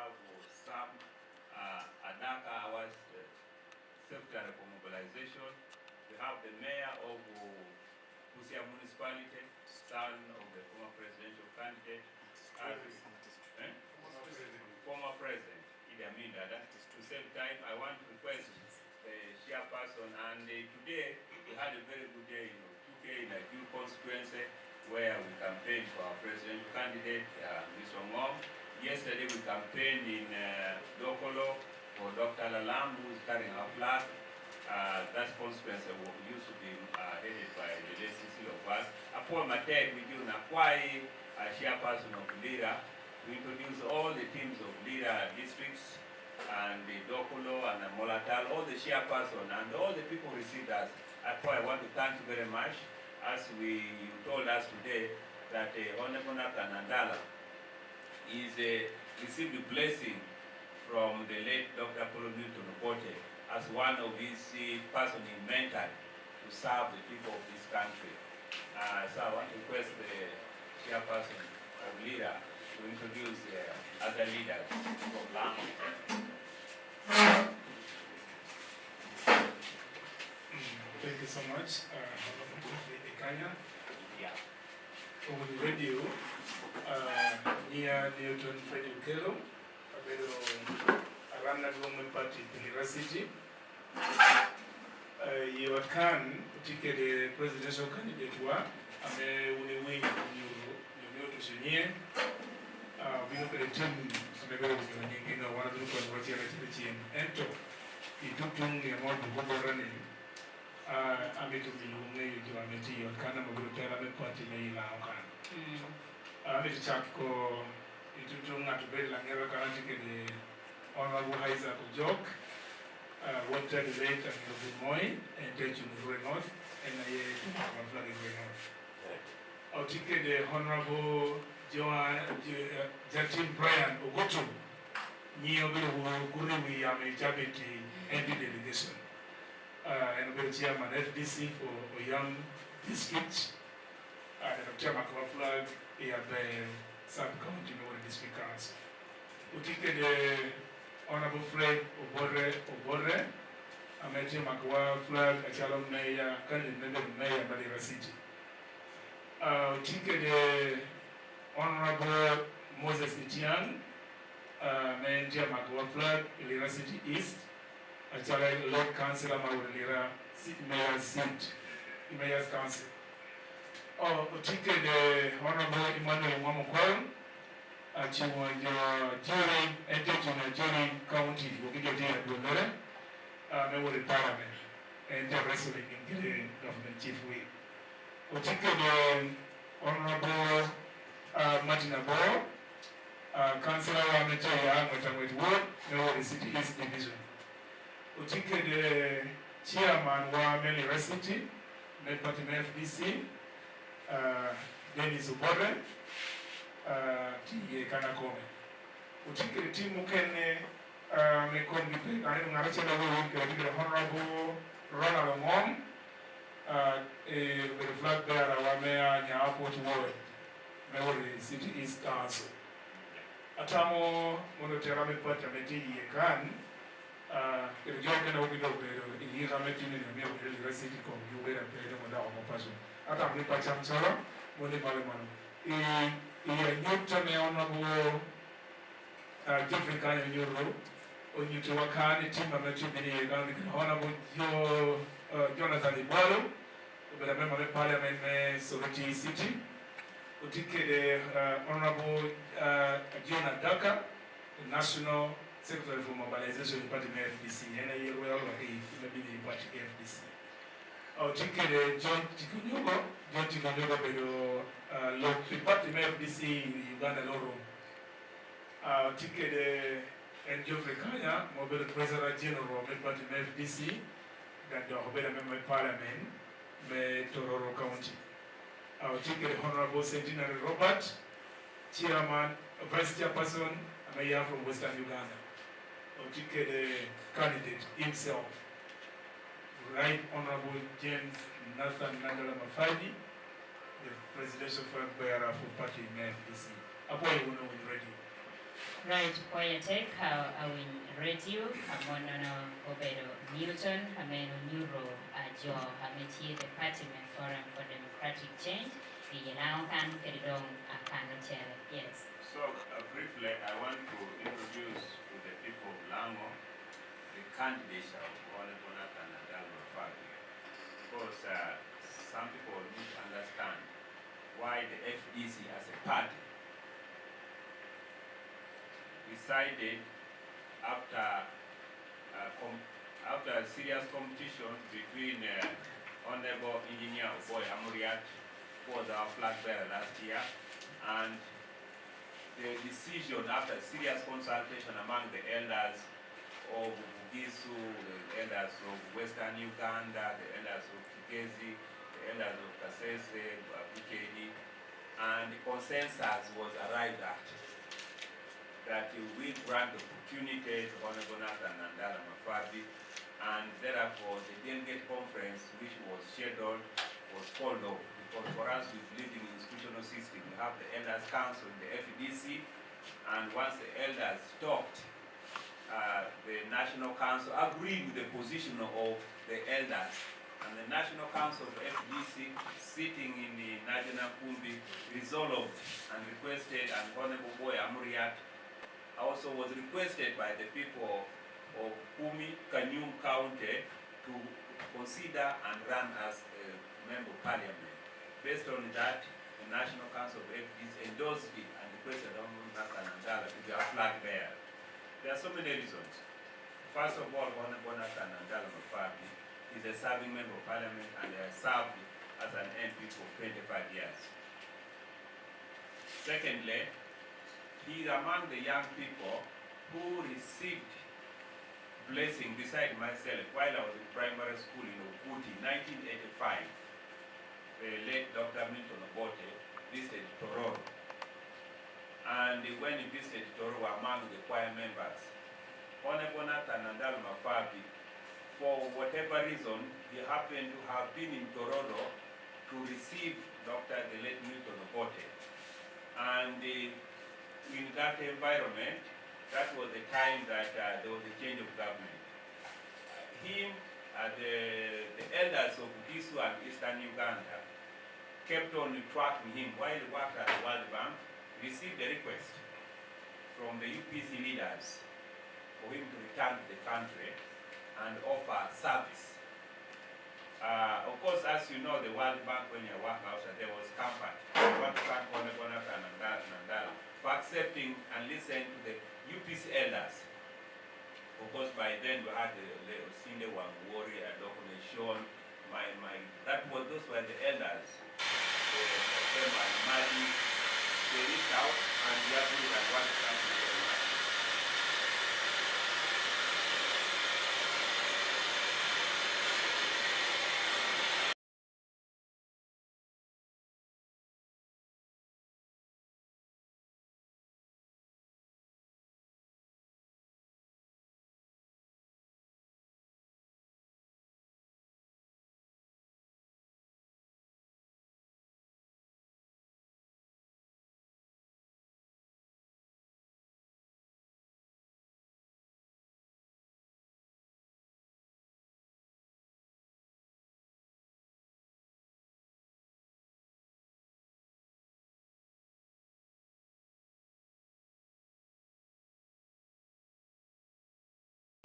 have some Adaka Hours Secretary for Mobilization. We have the mayor of Busia Municipality, son of the former presidential candidate, former president, Idi Amin Dada. To save time, I want to request the chairperson, and today we had a very good day in UK in a due constituency where we campaigned for our presidential candidate, Mr. Ngom. Yesterday we campaigned in Dokolo for Dr. Lalam, who is carrying our flag. That constituency used to be headed by the late Cecil of us. Upon my death, we do Nakwai, chairperson of Lira. We introduce all the teams of Lira districts and the Dokolo and the Molatal, all the chairperson and all the people received us. I want to thank you very much. As you told us today that Honorable Nandala is received a blessing from the late Dr. Paulo Newton Okote as one of his person he mentored to serve the people of this country. So I want to request the chairperson of Lira to introduce other leaders from Lamu. Thank you so much, Ekanya. Yeah. Over the radio, near Newton Freddie Kelo, around the Roman Party, Lira City. You can take the presidential candidate one, and we win you to Sunye. We look at the team, maybe one of the people who are here at the team. Ento, he took to me about the Google running. I made to be only to a meeting or kind of a good party may allow. I made a chat call into doing at the bed and never can take the honorable Heiser joke. What time is late and good morning, and then you move north, and I have a flag going north. I'll take the honorable Jatin Brian Ogoto, Niobu Guru, I may Jabiti, and the delegation. And the chairman FDC for Oyam District, and the chairman of flag, he had the sub-county district council. We'll take the Honorable Fred Obore, I met him at flag, a Chalom Mayor, candidate Mayor, Lira City. The Honorable Moses Itian, Manager Makwa flag, Lira City East, a Chalom Lord Councillor Lira Mayor's seat, Mayor's Council. The Honorable Emmanuel Wamukwam. During county, we get a donor, member parliament, and the wrestling in the government chief way. We take the Honorable Martin Abo, Councillor Amataya, with work, the City East Division. We take the chairman of Lira City, Met Party FDC, Dennis Ubore. Kanakome. Utikiri timu kene mekondi ani ngaracha na wewe kwa Honorable Ronald Ngom the flag bearer wa Mayor Nyaaport Ward Meru City East Council. Atamo monotera mepata meti yekan the joke na ubido pero iyi kameti ni ndio Lira City kwa yubera pele moda omopaso. Ata mlipa chamsara mone pale mano. Newton Honorable Jeffrey Kanya Nyuru, or you to work on the team of the Honorable Jonathan Ibalo, but a member of the Parliament, Soroti City, who took the Honorable Jonah Daka, the National Secretary for Mobilization Party FDC, and a year well, maybe the party FDC. I'll take the John Tikunyugo, the party FDC Uganda Loro. I'll take the and Geoffrey Kanya, Mobile President General, Party FDC, that the Hobela Member Parliament, Tororo County. I'll take the Honorable Centenary Robert, Chairman, Vice Chairperson, Mayor from Western Uganda. I'll take the candidate himself. Right Honorable James Nathan Nandala Mafabi, the presidential flag bearer for party FDC. Apo you know when you're ready. Right, Poyatek, Awin Radio, Amonono Obedo Newton, Ameno Neuro, Jo, Hameti, the Party Forum for Democratic Change, the now can get it on a chair. Yes. So, briefly, I want to introduce to the people of Lango the candidates of Honorable Nandala Mafabi, because some people need to understand why the FDC as a party decided after a serious competition between Honorable Engineer Oboy Amuriat, who was our flag bearer last year, and the decision after serious consultation among the elders of Bugisu, the elders of Western Uganda, the elders of Kigezi, the elders of Kasese, BKD, and the consensus was arrived at that we grant the opportunity to Honorable Nandala Mafabi, and therefore the delegate conference which was scheduled was called off, because for us we believe in the institutional system. We have the Elders Council, the FDC, and once the elders talked, the National Council agreed with the position of the elders, and the National Council of FDC, sitting in the Najana Kumbi, resolved and requested, and Honorable Boy Amuriat also was requested by the people of Kumi, Kanyum County to consider and run as a member of parliament. Based on that, the National Council of FDC endorsed it and requested Honorable Nandala to be a flag bearer. There are so many reasons. First of all, Honorable Nandala Mafabi is a serving member of parliament and has served as an MP for 25 years. Secondly, he is among the young people who received blessing beside myself while I was in primary school in Okuti in 1985. The late Dr. Milton Obote visited Tororo. And when he visited Tororo, among the choir members, Honorable Nandala Mafabi, for whatever reason, he happened to have been in Tororo to receive the late Milton Obote. And in that environment, that was the time that there was a change of government. Him, the elders of Gisu and Eastern Uganda kept on tracking him while he worked at the World Bank, received a request from the UPC leaders for him to return to the country and offer service. Of course, as you know, the World Bank, when you work outside, there was comfort. I want to thank Honorable Nandala for accepting and listening to the UPC elders. Of course, by then we had the Sinde Wangwori, Documentation, those were the elders. They reached out and they agreed and wanted to thank you very much.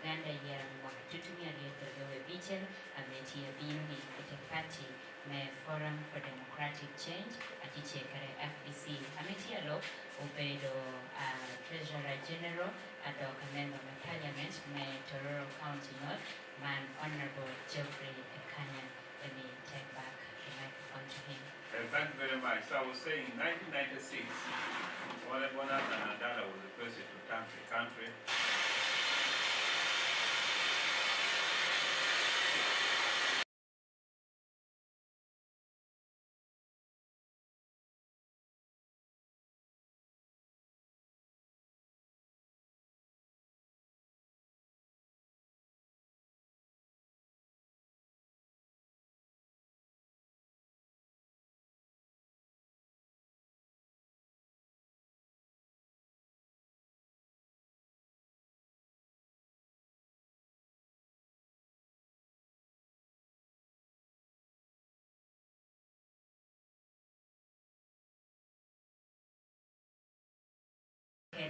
Uganda tutumia aliyotolewa Bichel ametia bini itakati me Forum for Democratic Change akichekare FBC ametia lo ubedo Treasurer General adoka member of Parliament me Tororo County North man Honorable Geoffrey Ekanya. Let me take back the microphone to him. Thank you very much. So I was saying in 1996, Honorable Nandala was requested to thank the country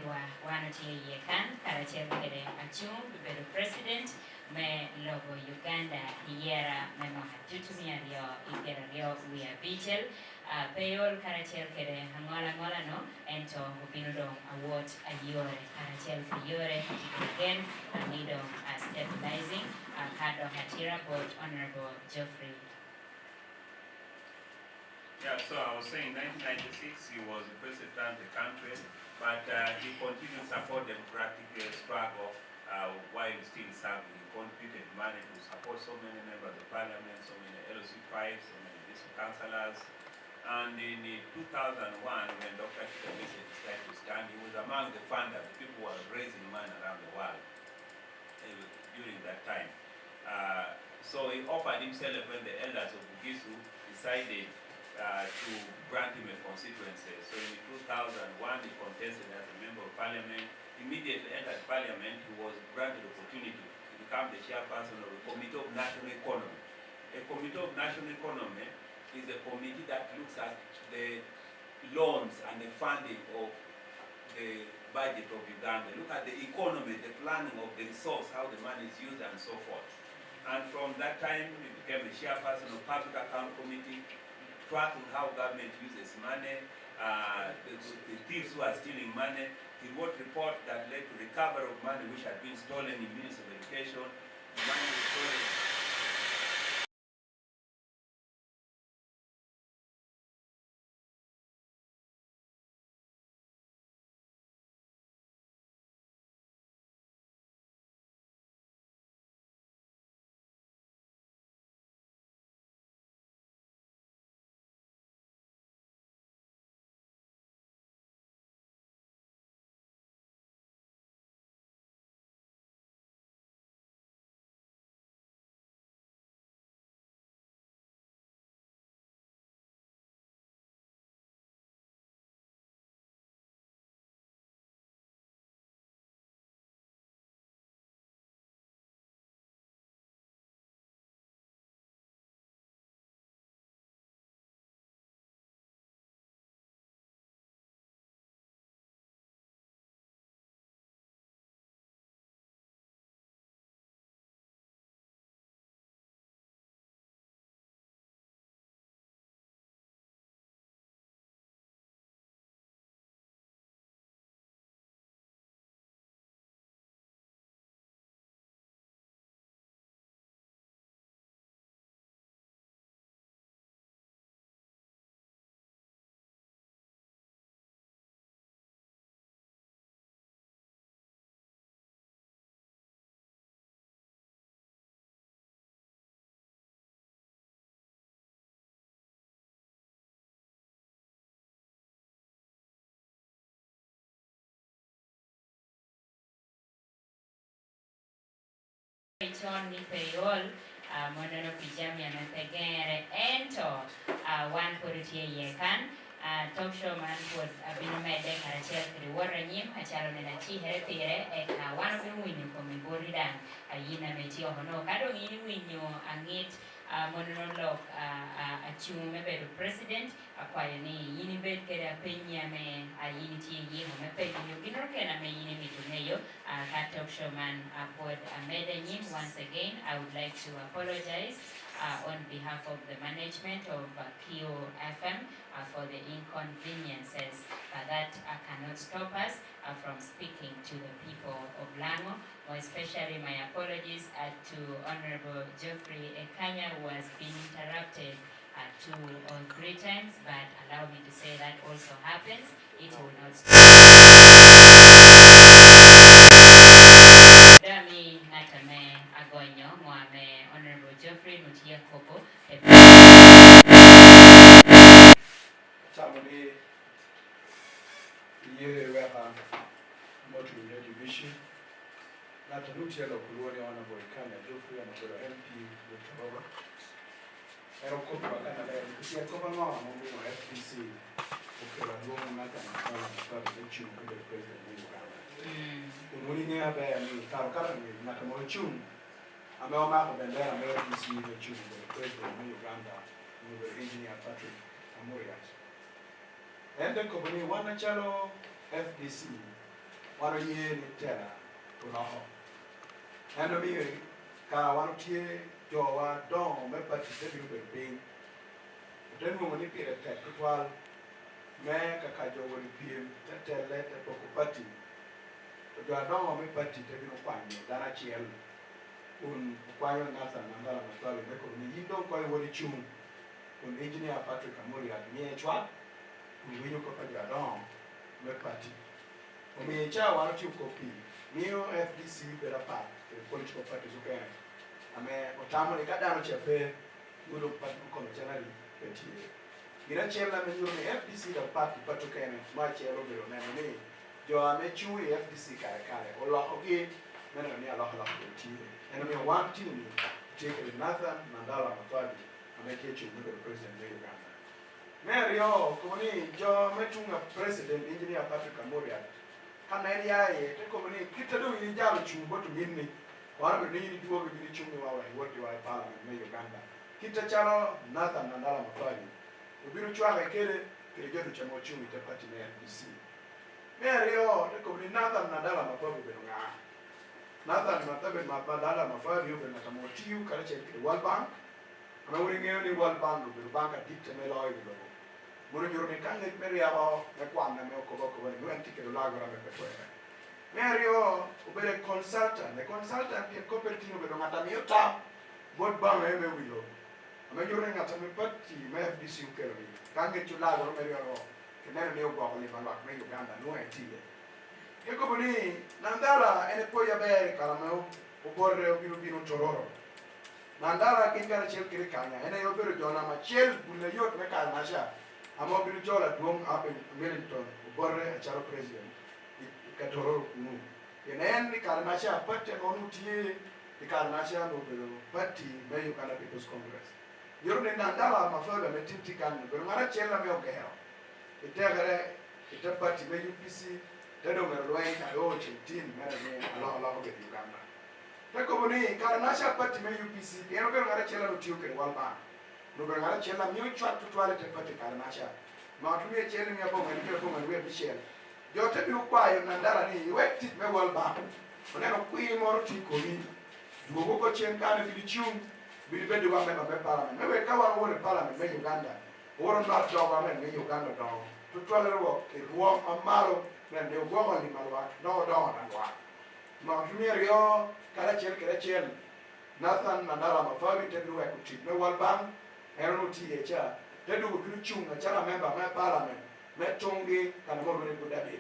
wa wano tie ye kan karachiel kede achung bedo president me logo Uganda hiera me mahatutumia rio igera rio wia bichel payol karachiel kede ngola no ento binudong award ayore karachiel yore again nido stabilizing kado hatira both Honorable Geoffrey. Yeah, so I was saying 1996 he was the president of the country, but he continued to support democratic struggle while still serving. He contributed money to support so many members of parliament, so many LOC5, so many district councillors. And in 2001, when Dr. Kitamese decided to stand, he was among the funders. People were raising money around the world during that time. So he offered himself when the elders of Bugisu decided to grant him a constituency. So in 2001, he contested as a member of parliament. Immediately entered parliament, he was granted the opportunity to become the chairperson of the Committee of National Economy. A Committee of National Economy is a committee that looks at the loans and the funding of the budget of Uganda. Look at the economy, the planning of the resource, how the money is used and so forth. And from that time, he became the chairperson of Public Account Committee, tracking how government uses money, the thieves who are stealing money. He wrote report that led to recovery of money which had been stolen in Ministry of Education. The money was stolen. Chon ni payol monono pijami amepegere ento one poritie yekan talk show man pod abino mede karachiel kiri warra nyim achalo nena chi here pire wano bin winyo komi boridan yina meti ohono kado ngini winyo angit monono lok achung mebedo president akwayo ni yini bed kere apenya me yini tie yimo mepedo ginor kena me yini mituneyo that talk show man pod mede nyim. Once again I would like to apologize on behalf of the management of Kio FM for the inconveniences that cannot stop us from speaking to the people of Lango. More especially my apologies to Honorable Geoffrey Ekanya, who has been interrupted 2 or 3 times, but allow me to say that also happens. It will not stop. Dami natame agonyo mwame Honorable Geoffrey Mutia Kopo. Tamale yere weha motu ya division na tanuti ya lokuloni Honorable Ekanya Geoffrey Honorable MP Dr. Robert ero kopa kana leo kusia kopa mwa mungu wa FPC ukela duomu nata na kwa chiu kwa president wa Uganda. Umuni ni haba ya ni karokara ni nakamoro chiu amewa mako bendera amewa FPC ni chiu kwa president wa Uganda ni engineer Patrick Amuriat. Ende koponi wanachalo FDC wano ye ni tela tunoho endo mi ka wano tie jowa don me pati te biru be ping den mo ni pire te tutwal me ka jowo ni piem te tele te poko pati jo don me pati te biru kwanyo dara chiel un kwanyo nasa Nandala Mafabi me ko ni yindo ko wori chung un engineer Patrick Amuri at me chwa un winyo ko pa jo don me pati o me cha wano ti kopi mio FDC bera pa the political party so can ame otamo ni kadano chepe gudo pat ko no chanali peti gira chela me yuro ni FDC da party pato kene ma chelo bero na ni jo ame chui FDC kare kare o lo ogi mena ni alo alo peti and me one team take Nathan Nandala Mafabi ame ke chui the president of Uganda Mario ko ni jo metunga president engineer Patrick Amoria kana ni yae te ko ni kitado ni jalo chumbo to minni wana be ni duo be ni chumi wa wote wa parliament me Uganda kita charo Nathan Nandala Mafabi ubiru chwa kele kile jodo cha mochumi te party na FDC Mario te ko ni Nathan Nandala Mafabi be nga Nathan Nandala Mafabi be na tamotiu kale che World Bank ana wuri ngeo ni World Bank be banka ditte me loy be Muro giorni kange meriamo e quando me occupo con i nuenti che lo lavora per quelle. Merio ubere consultant, le consultant che copertino per una tamiota, bot ba me willo. A me giorni ngata me patti me FDC ukelmi. Kange tu lavoro merio che nel mio uomo li vanno a me Uganda no è tile. E come Nandala e poi avere calameo o borre o bino tororo. Nandala che cara cerchi cagna e ne io per giorna ma cel bulle io me calmasha. Amo biru jola duong ape Wellington borre a charo president katoro kunu yenen ni kalmasha patte onu tie ni kalmasha no belo patti me Uganda People's Congress yorne Nandala Mafabi me tinti kan belo ngara chela me ogero itegere ite patti me UPC tedo me loe ka yo chintin me alo be Uganda tako boni kalmasha patti me UPC yeno belo ngara chela no tiuke walba no bengala chela mio chat tutwale te pati kalmasha ma tumie chela mia bonga ni ke bonga we bishel jote bi ukwayo Nandala ni wekti me walba oneno kwi moro ti ko ni duogo ko chen kana bi chung bi bedo wa member me parliament me we ka wa wore parliament me Uganda woro na joga me Uganda do tutwale ro ke ruo amalo na ne ugo ni malwa no do na wa ma tumie rio kala chel Nathan Nandala Mafabi te duwe kuti me walba erano THR tedu biru chunga chala member me parliament me tongi kana mo ne budade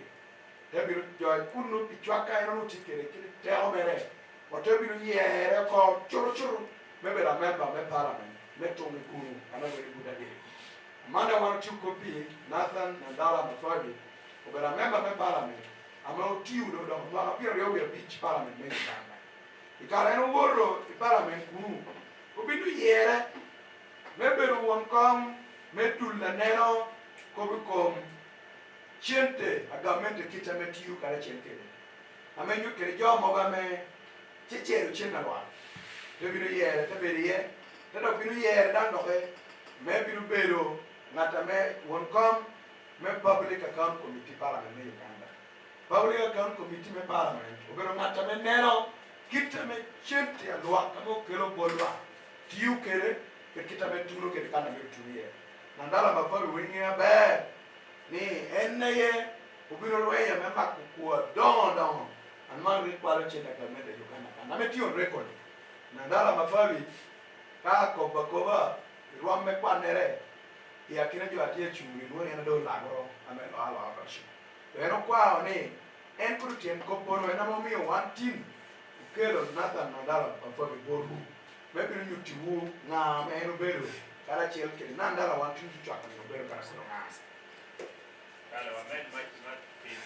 te biru joy kunu pichwaka erano tikere kile te omere o te biru yere ko churu me bela member me parliament me tongi kunu kana mo ne budade amanda wan chukopi Nathan Nandala Mafabi o bela member me parliament ama tiu do ma pio yo beach parliament me Uganda ikara eno woro parliament kunu o biru yere meberu won kom metul la neno ko bi kom chente agamente kita metiu kala chente amenyu kere jo mo ba me checheru chenna wa de biru yere te beriye te do biru yere dan do ke me biru bero ngata me won kom me public account committee parliament me Uganda public account committee me parliament o bero ngata me neno kita me chente alwa kamo kelo bolwa tiu kere kita betulo ke kana betulie Nandala Mafabi winga be ni enye ubiro roya me makukua don and man require chenda kama de Uganda kana meti on record Nandala Mafabi ka koba ruwa me kwanere ya kina jo atie churi no yana do lagoro amelo ala abashi eno kwa oni en kurutien koporo ena momi one team ukelo Nathan Nandala Mafabi boru maybe you to na me no beru kala chel ke Nandala want to chak no beru kala so ngas kala wa met much not been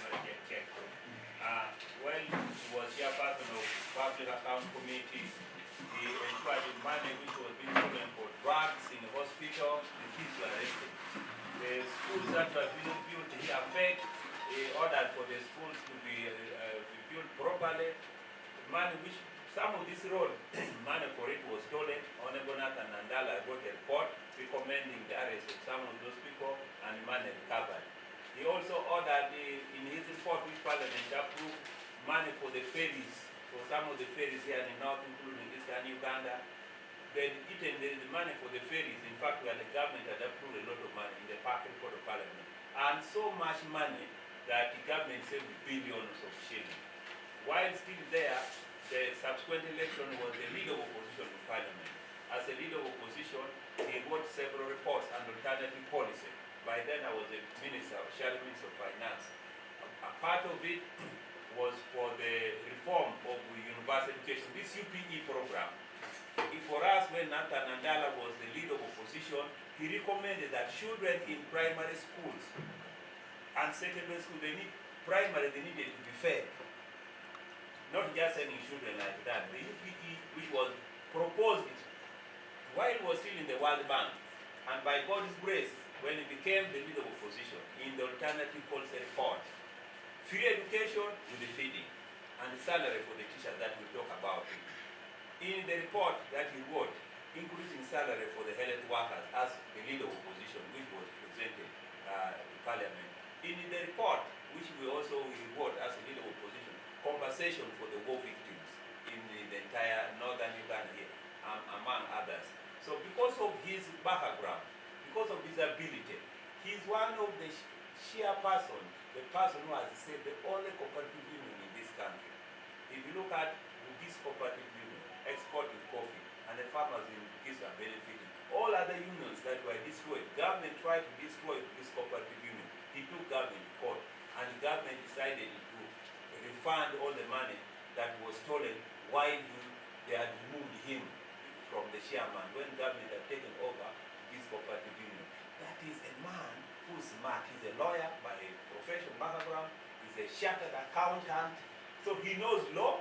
get when was your person of public account committee he ensured the money which was being stolen for drugs in the hospital the kids were arrested the schools that were being built he affect ordered for the schools to be built properly money which some of this road, money for it was stolen. Honorable Nathan Nandala got a report recommending the arrest of some of those people and money recovered. He also ordered in his report which Parliament approved money for the ferries, for some of the ferries here in the north, including eastern Uganda. Then even the money for the ferries, in fact, where the government had approved a lot of money in the report of Parliament. And so much money that the government saved billions of shillings. While still there, the subsequent election was the leader of opposition in Parliament. As a leader of opposition, he wrote several reports on alternative policy. By then I was a minister, shadow minister of finance. A part of it was for the reform of university education, this UPE program. For us, when Nandala was the leader of opposition, he recommended that children in primary schools and secondary school, they needed to be fed. Not just sending children like that. The UPE, which was proposed while he was still in the World Bank, and by God's grace, when he became the leader of opposition in the alternative policy report, free education with the feeding, and the salary for the teachers that we talk about. In the report that he wrote, increasing salary for the health workers as the leader of opposition, which was presented in Parliament. In the report, which we wrote as a leader of opposition, compensation for the war victims in the entire northern Uganda here, among others. So because of his background, because of his ability, he's one of the chairperson, the person who has said the only cooperative union in this country. If you look at this cooperative union, exporting coffee, and the farmers in Bugis are benefiting. All other unions that were destroyed, government tried to destroy this cooperative union. He took government to court, and the government decided to refund all the money that was stolen while they had removed him from the chairman when government had taken over this cooperative union. That is a man who's smart. He's a lawyer by professional background. He's a chartered accountant. So he knows law.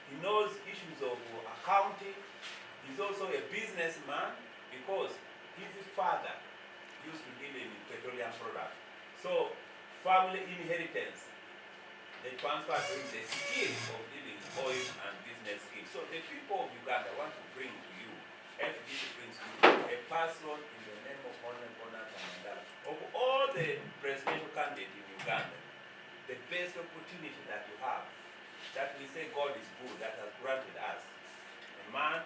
He knows issues of accounting. He's also a businessman because his father used to deal in petroleum products. So family inheritance, they transferred to him the skill of dealing in oil and business skills. So the people of Uganda want to bring to you, FDC brings to you, a person in the name of Honorable Nandala. Of all the presidential candidates in Uganda, the best opportunity that you have, that we say God is good, that has granted us. A man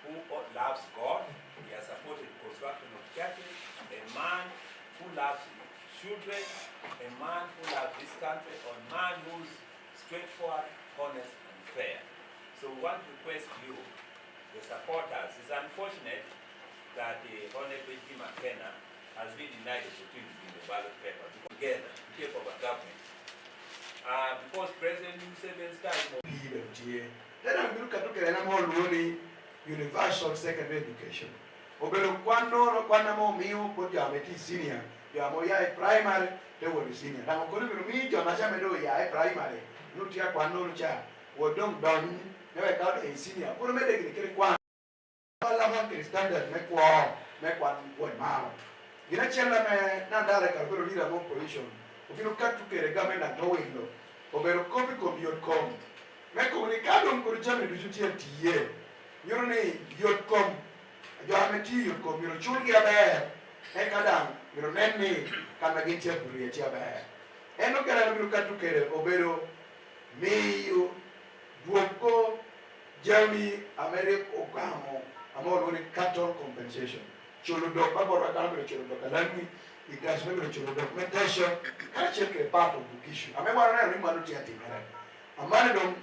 who loves God, he has supported construction of churches, a man who loves children, a man who loves this country, a man who's straightforward, honest, and fair. So we want to request you, the supporters. It's unfortunate that the Honorable Jim McKenna has been denied the opportunity in the ballot paper together to take over government. Because President Museveni's time then I'm going to look at universal secondary education. Obero quando mo mio put ya meti senior, ya mo ya primary, they were senior. Now go to me, John Ashame do ya primary. No tia quando no cha. Wo don't down, never got a senior. Put me the kwan. All of them standard make one mama. You know, Chella me Nandala can go to lead a more position. If you cut to get a government and no window, Obero copy come your come. Make comunicado con Germany do you tie. You don't need your come. You are meti your come. You should get a bear. Ekadam, you don't need me. Can I get your bear? And look at you cut to get Obero. Me you Duoko, Jeremy, America, Okamo, among only cattle compensation. Cholo dog, Papa, Cholo dog, it does not cholo documentation. Can check a part of the issue. I remember I remember to a man don't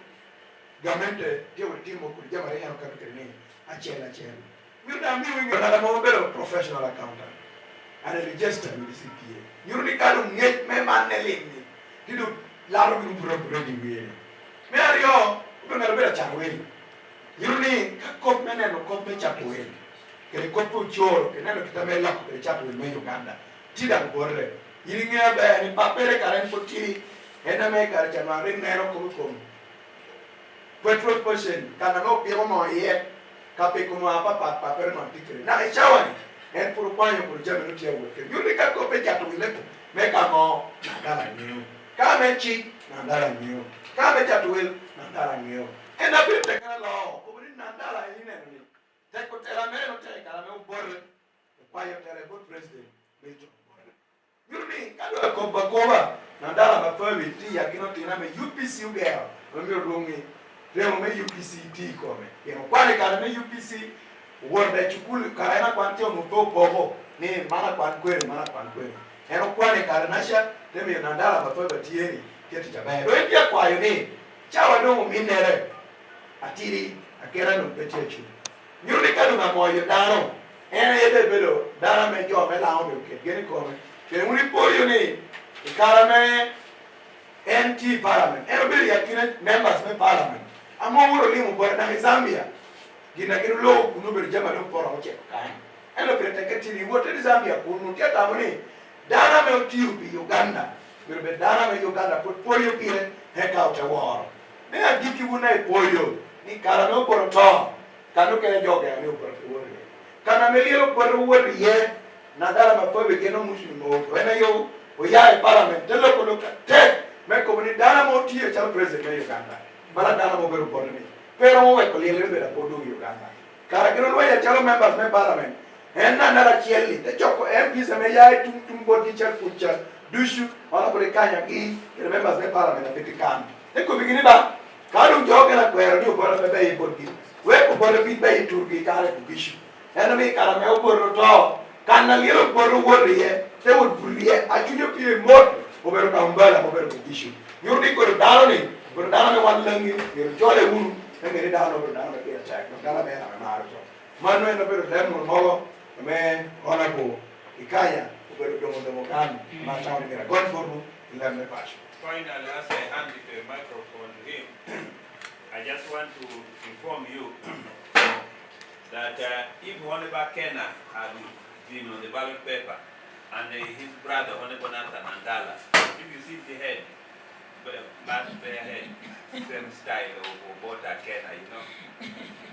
government deal with team of Jamaica and Captain. A chair. You know, I'm a mobile professional accountant and a register with the CPA. You really can't get me man. You do lot of people ready. Mario, we're going to be a channel. You need a cop man and a cop chapel. Get a cop of Joe, and then a chapel with me Uganda. Tida Borre. You get a papere current for tea, and I make a channel ring narrow come. Petrol person, can I not be on yet? Capicuma papa, paper not ticket. Now it's showering, and put a point of German work. You need a copy chapel with them. Make a more, Nandala new. Come and cheat, Nandala new. Come and chat will, Nandala new. And I will take a law, over in Nandala in enemy. Take what I may not take, I will borrow the pilot and a good president. You need, I will come back over. Nandala Nandala Mafabi ti yakino tina me UPC ugeo me rungi remo me UPC ti come kwani kana me UPC worde chukulu kana kwanti o muto bobo ni mana kwan kwenu eno kwani kana nasha teme Nandala Mafabi tieni tieti chabe do pia kwayo ni chawa no minere atiri akera no pechechu nyuri kanu na moyo dano ene yede bedo dana me jo me la on ke geni come ke muri poyo ni ikara me NT parliament eno be yakine members me parliament amo wuro limu bora na Zambia gina kiru lo kunu be jama lo pora o che kan eno be teketi ni wote di Zambia kunu tia tamuni dana me otiupi Uganda be dana me Uganda poyo pire heka o taworo me adiki wuna e poyo ni kara no poro to kanu ke joge ani poro wori kana me lielo poro wori ye Nandala Mafabi geno mushimo wena yo o ya e parliament de lo ko te me ko ni dana mo tie cha president me Uganda bala dana mo beru poro ni pero mo ko lielo be da podo Uganda kara geno lo ya cha members me parliament enna nara chielli te choko MP se me ya tum bodi cha kucha dushu ona ko le kanya ki members me parliament petikan e ko bigini ba kadu joge na kwero ni bora be be bodi we ko bora bi be turki kare ku bishu ena mi kara me oboro to kana lielo boro woriye te wod buriye ajunyo pie mod obero ka mbala obero ku bishu yurdi ko daro ni wan langi ni jole wuru ngere daro be attack no kala be na maro to mano eno bero lemo mogo me ona ko ikaya obero domo kan ma tawo ni god for you lemne passion. Finally, as I hand the microphone to him, I just want to inform you that if Honorable Kenna had been on the ballot paper and his brother Honorable Nandala, if you see the head, that bare head, same style of Bota Kenna, you know.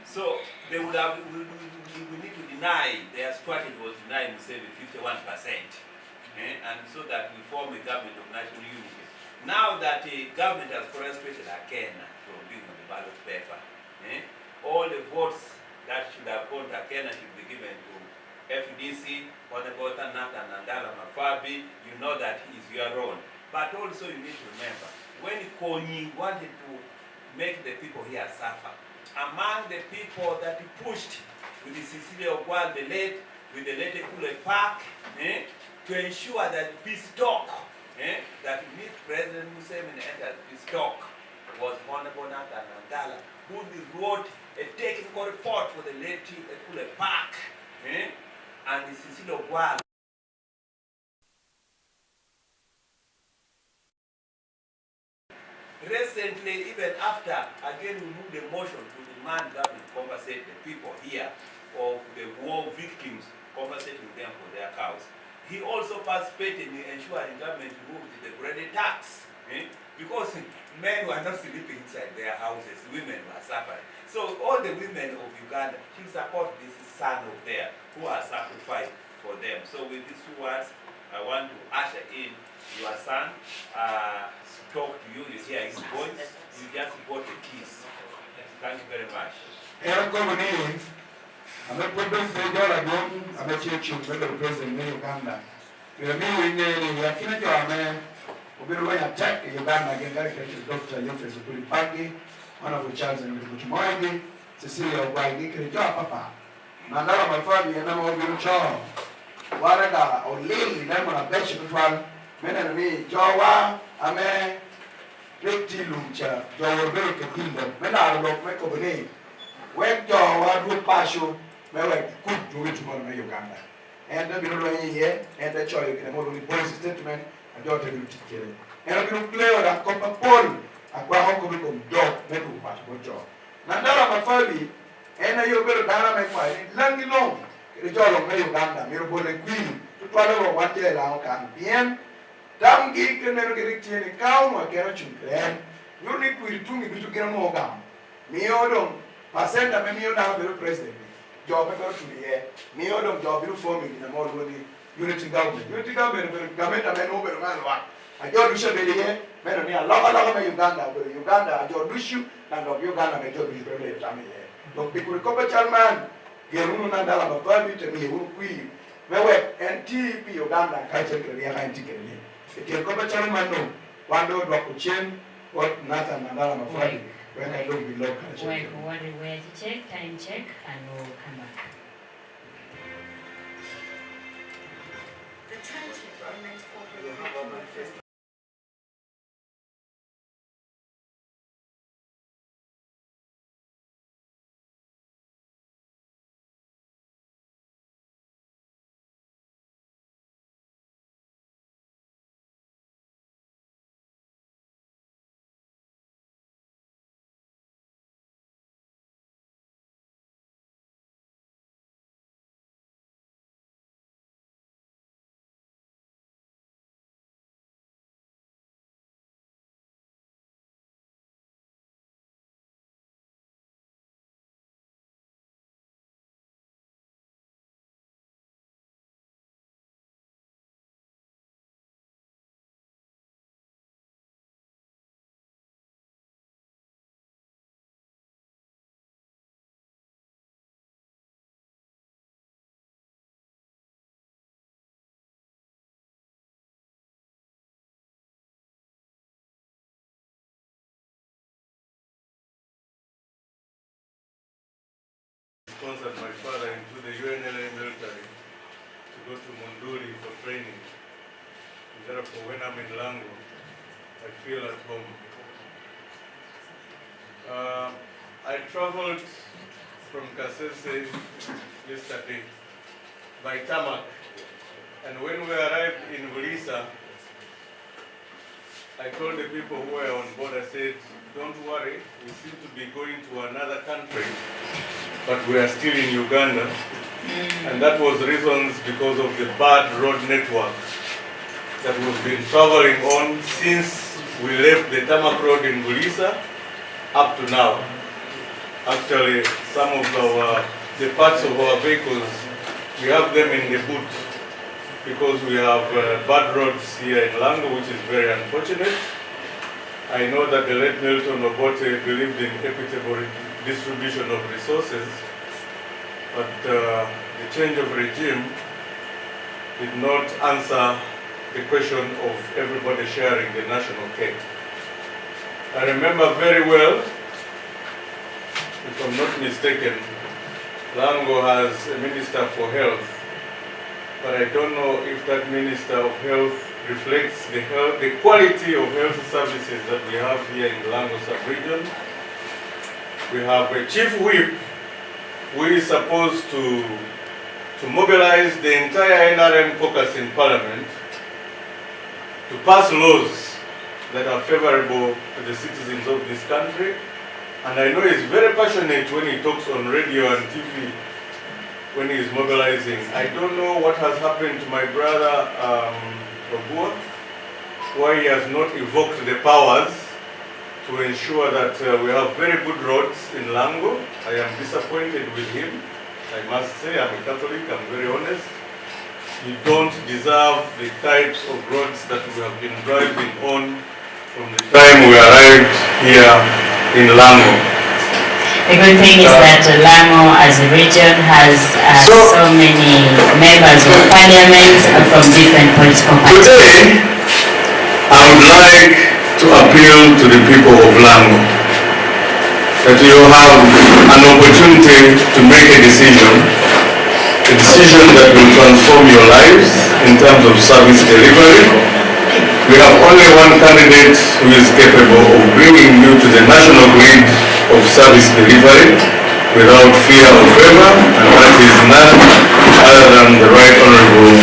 So they would have, we need to deny, their strategy was denying Museveni 51%, and so that we form a government of national unity. Now that the government has frustrated again from being on the ballot paper, all the votes that should have gone to Kenya should be given to FDC, Honorable Nandala Mafabi. You know that is your own. But also you need to remember, when Konyi wanted to make the people here suffer, among the people that he pushed with the Cecilia Ogwal, the late, with the late Kule Park, to ensure that peace talk, that if President Museveni entered this talk, was Honorable Nandala, who wrote a technical report for the late Kule Park, and the Cecilia Ogwal. Recently, even after, again, we moved a motion to demand government compensate the people here of the war victims, compensating them for their cows. He also participated in ensuring government removed the bread tax, because men were not sleeping inside their houses, women were suffering. So all the women of Uganda should support this son of theirs who are sacrificed for them. So with these two words, I want to usher in your son, talk to you, you hear his voice, you just got a kiss. Thank you very much. I'm not going to say that I'm a church of President in Uganda. We are meeting in Yakina, we will attack Uganda against Dr. Yofes Pagi, one of the Charles and Kutumogi, Cecilia Wagi, Papa. Nandala Mafabi, and I'm all going to show. Waraga or Lily, Lemon, a bench of one, men and me, Jawa, Ame, Rikti Lucha, Jawa American Kingdom, men are look make of a name. When Jawa do passion. Well, good to which one in Uganda. And the middle here, and the choice you can have only voice statement, and daughter will take care. And I'm going to play on a copper pole, a quahoko dog, metal passport job. Nandala Mafabi, and I you better Dana Mafabi, Langi long, the job of Uganda, Mirabole Queen, to follow what they allow can be. Tam geek and never get it in a cow or carrot and you need to me to get more gum. Me or percent of me now the president. Job to the air. Me or job you forming in a more unity government. Unity government, government and over the man one. I don't show the air, men on a lot of Uganda, Uganda, I don't wish you, and of Uganda, I don't wish you very time here. Don't pick with a copper man, Gerunu Nandala, Mafabi to me, who queen. Well, NTP Uganda, Kaja, and ticket. If you're copper man, no. One door Dwakuchen, what Nathan Nandala Mafabi, when I look below culture. What we check, time check, and we'll come back. The time check on 94.5. Sponsored my father into the UNLA military to go to Monduli for training. And therefore, when I'm in Lango, I feel at home. I traveled from Kasese yesterday by tarmac, and when we arrived in Bulisa, I told the people who were on board, I said, don't worry, we seem to be going to another country, but we are still in Uganda. And that was reasons because of the bad road network that we've been traveling on since we left the tarmac road in Bulisa up to now. Actually, some of the parts of our vehicles, we have them in the boot because we have bad roads here in Lango, which is very unfortunate. I know that the late Milton Obote believed in equitable distribution of resources, but the change of regime did not answer the question of everybody sharing the national cake. I remember very well, if I'm not mistaken, Lango has a Minister for Health, but I don't know if that Minister of Health reflects the quality of health services that we have here in the Lango sub-region. We have a chief whip who is supposed to mobilize the entire NRM caucus in Parliament to pass laws that are favorable to the citizens of this country. And I know he's very passionate when he talks on radio and TV, when he is mobilizing. I don't know what has happened to my brother Obua, why he has not evoked the powers to ensure that we have very good roads in Lango. I am disappointed with him. I must say, I'm a Catholic, I'm very honest. You don't deserve the types of roads that we have been driving on from the time we arrived here in Lango. The good thing is that Lango as a region has so many members of parliament from different political parties. Today, I would like to appeal to the people of Lango that you have an opportunity to make a decision that will transform your lives in terms of service delivery. We have only one candidate who is capable of bringing you to the national grid of service delivery without fear or favor, and that is none other than the Right Honorable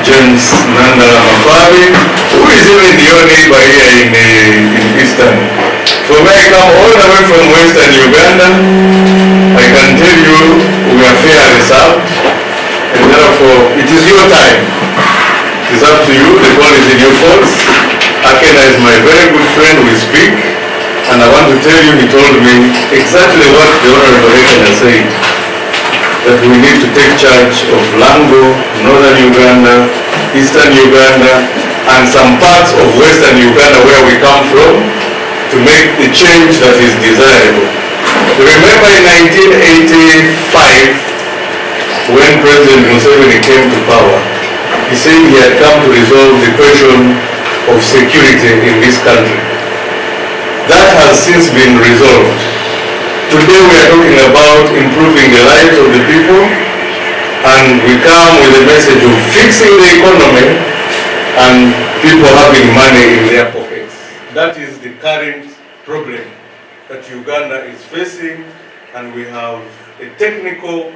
James Nandala Mafabi, who is even your neighbor here in Eastern. So when I come all the way from Western Uganda, I can tell you we are fairly served, and therefore it is your time. It's up to you, the ball is in your court. Akena is my very good friend, we speak, and I want to tell you, he told me exactly what the Honorable Akena said, that we need to take charge of Lango, Northern Uganda, Eastern Uganda, and some parts of Western Uganda where we come from, to make the change that is desirable. Remember in 1985, when President Museveni came to power, he said he had come to resolve the question of security in this country. That has since been resolved. Today we are talking about improving the lives of the people, and we come with a message of fixing the economy and people having money in their pockets. That is the current problem that Uganda is facing, and we have a technical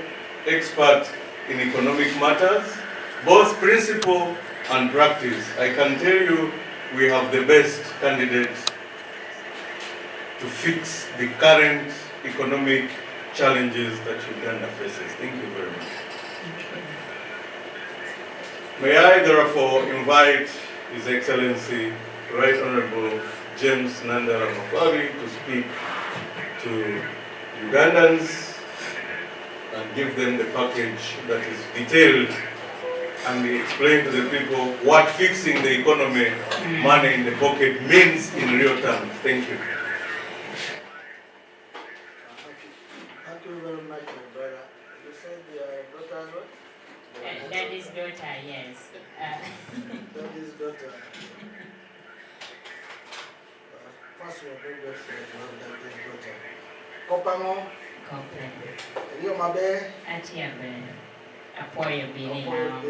expert in economic matters, both principle and practice. I can tell you we have the best candidate to fix the current economic challenges that Uganda faces. Thank you very much. May I therefore invite His Excellency, Right Honorable James Nandala Mafabi to speak to Ugandans and give them the package that is detailed and explain to the people what fixing the economy, money in the pocket means in real terms. Thank you. Thank you very much, my brother. You said your daughter what? Daddy's daughter, yes. Daddy's daughter. First, we are very grateful to have daddy's daughter. Kopamo, Rio Mabe, Atiabe, Apoyo Bini now.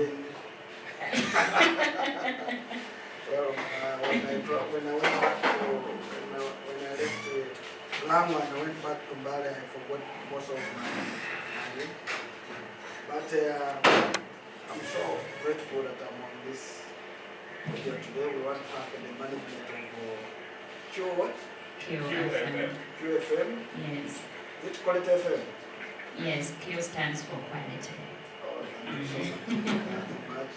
Well, when I went back to, when I left Lamu and I went back to Mbale, I forgot most of my money. But I'm so grateful that I'm on this video today. We want to thank the management of QFM. Yes. Is it Quality FM? Yes, Q stands for quality. Oh, thank you so much